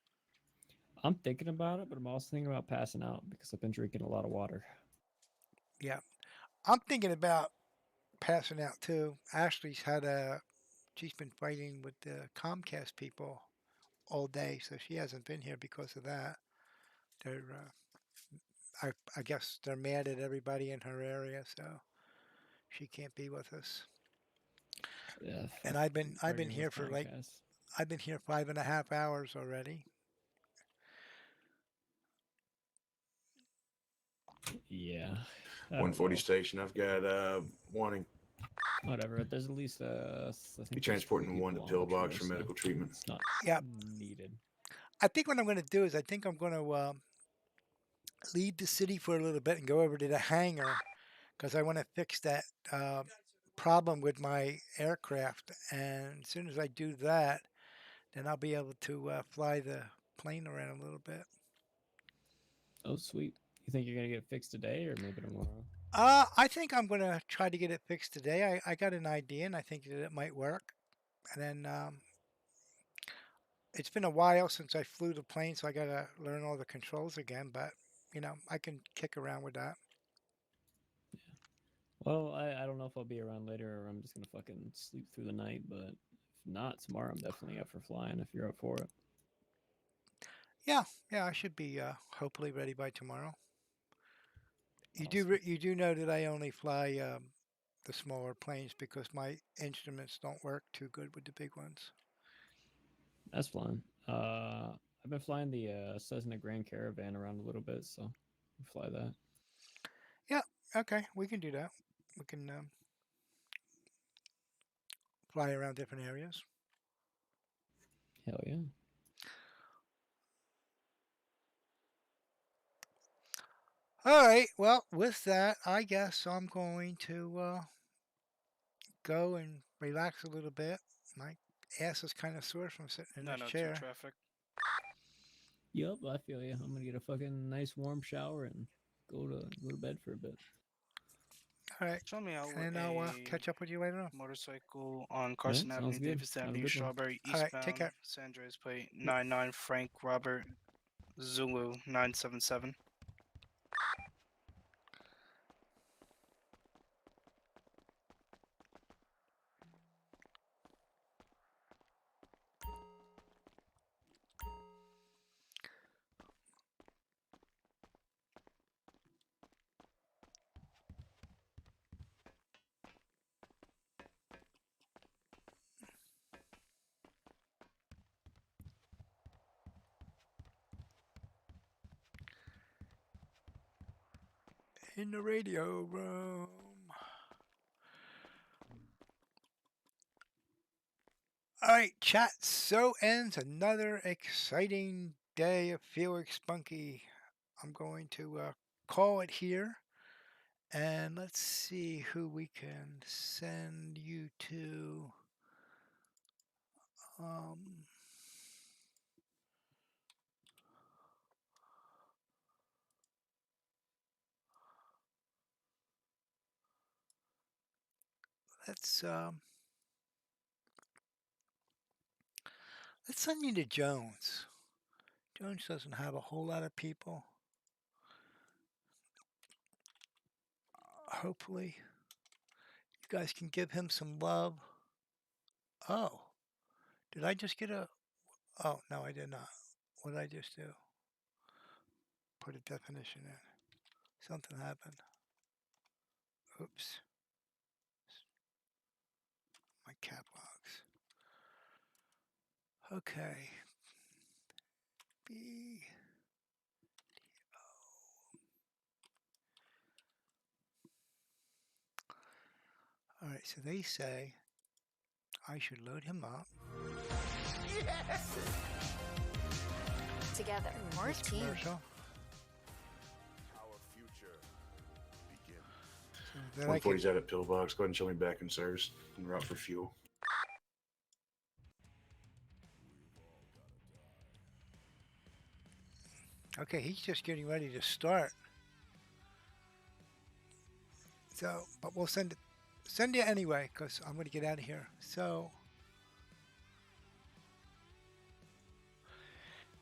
I'm thinking about it, but I'm also thinking about passing out because I've been drinking a lot of water. Yeah. I'm thinking about passing out too. She's been fighting with the Comcast people all day, so she hasn't been here because of that. They're, I guess they're mad at everybody in her area, so she can't be with us. Yeah. And I've been arguing here with for Comcast. I've been here 5.5 hours already. Yeah. 140 station. I've got wanting. Whatever. There's at least I think Be there's transporting 3 one to people on pillbox patrol, for so medical treatment. It's not Yeah. needed. I think what I'm going to do is I think I'm going to leave the city for a little bit and go over to the hangar because I want to fix that problem with my aircraft. And as soon as I do that, then I'll be able to fly the plane around a little bit. Oh, sweet. You think you're gonna get it fixed today or maybe tomorrow? I think I'm going to try to get it fixed today. I got an idea and I think that it might work. And then it's been a while since I flew the plane, so I got to learn all the controls again. But I can kick around with that. Well, I don't know if I'll be around later or I'm just gonna fucking sleep through the night, but if not, tomorrow I'm definitely up for flying if you're up for it. Yeah, yeah, I should be hopefully ready by tomorrow. You do know that I only fly the smaller planes because my instruments don't work too good with the big ones. That's fine. I've been flying the Cessna Grand Caravan around a little bit, so we fly that. Yeah, okay, we can do that. We can fly around different areas. Hell yeah. All right, well, with that, I guess I'm going to go and relax a little bit. My ass is kind of sore from sitting in this 902 chair. traffic. Yup, I feel you. I'm gonna get a fucking nice warm shower and go to bed for a bit. All right, Show me out with and I'll a catch up with you later on. motorcycle on Yeah, Carson sounds Avenue, good. Davis Have a Avenue, good one. Strawberry All right, take eastbound. care. San Andreas plate 99 Frank Robert Zulu 977. In the radio room. All right, chat. So ends another exciting day of Felix Bunky. I'm going to call it here. And let's see who we can send you to. Um, let's let's send you to Jones. Jones doesn't have a whole lot of people. Hopefully, you guys can give him some love. Oh, did I just get a? Oh no, I did not. What did I just do? Put a definition in. Something happened. Oops. My cap locks. Okay. B. All right, so they say I should load him up. Yes! Together, we're a team. Commercial. Our future begins. So then I can, 140's out at Pillbox. Go ahead and show me back in service and route for fuel. okay, he's just getting ready to start. So, but we'll send you anyway because I'm going to get out of here. So,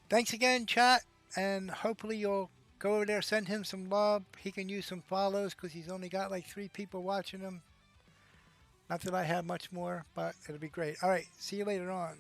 thanks again, chat, and hopefully you'll go over there, send him some love. He can use some follows because he's only got like 3 people watching him. Not that I have much more, but it'll be great. All right, see you later on.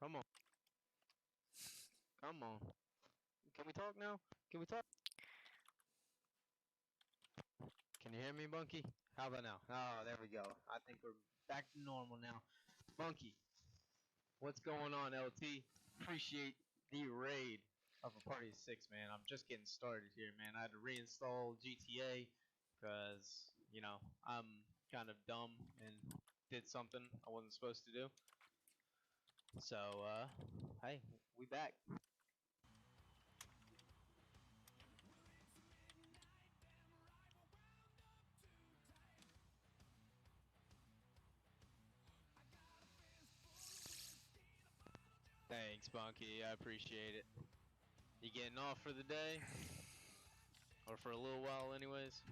Come on. Come on. Can we talk now? Can we talk? Can you hear me, Bunky? How about now? Oh, there we go. I think we're back to normal now. Bunky, What's going on, LT? Appreciate the raid of a party of 6, man. I'm just getting started here, man. I had to reinstall GTA because, you know, I'm kind of dumb and did something I wasn't supposed to do. So, hey, we back. Thanks, Bunky. I appreciate it. You getting off for the day? Or for a little while, anyways?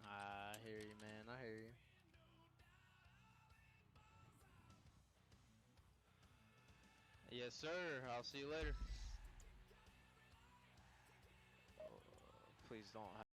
I hear you, man. I hear you. Yes, sir. I'll see you later. Please don't.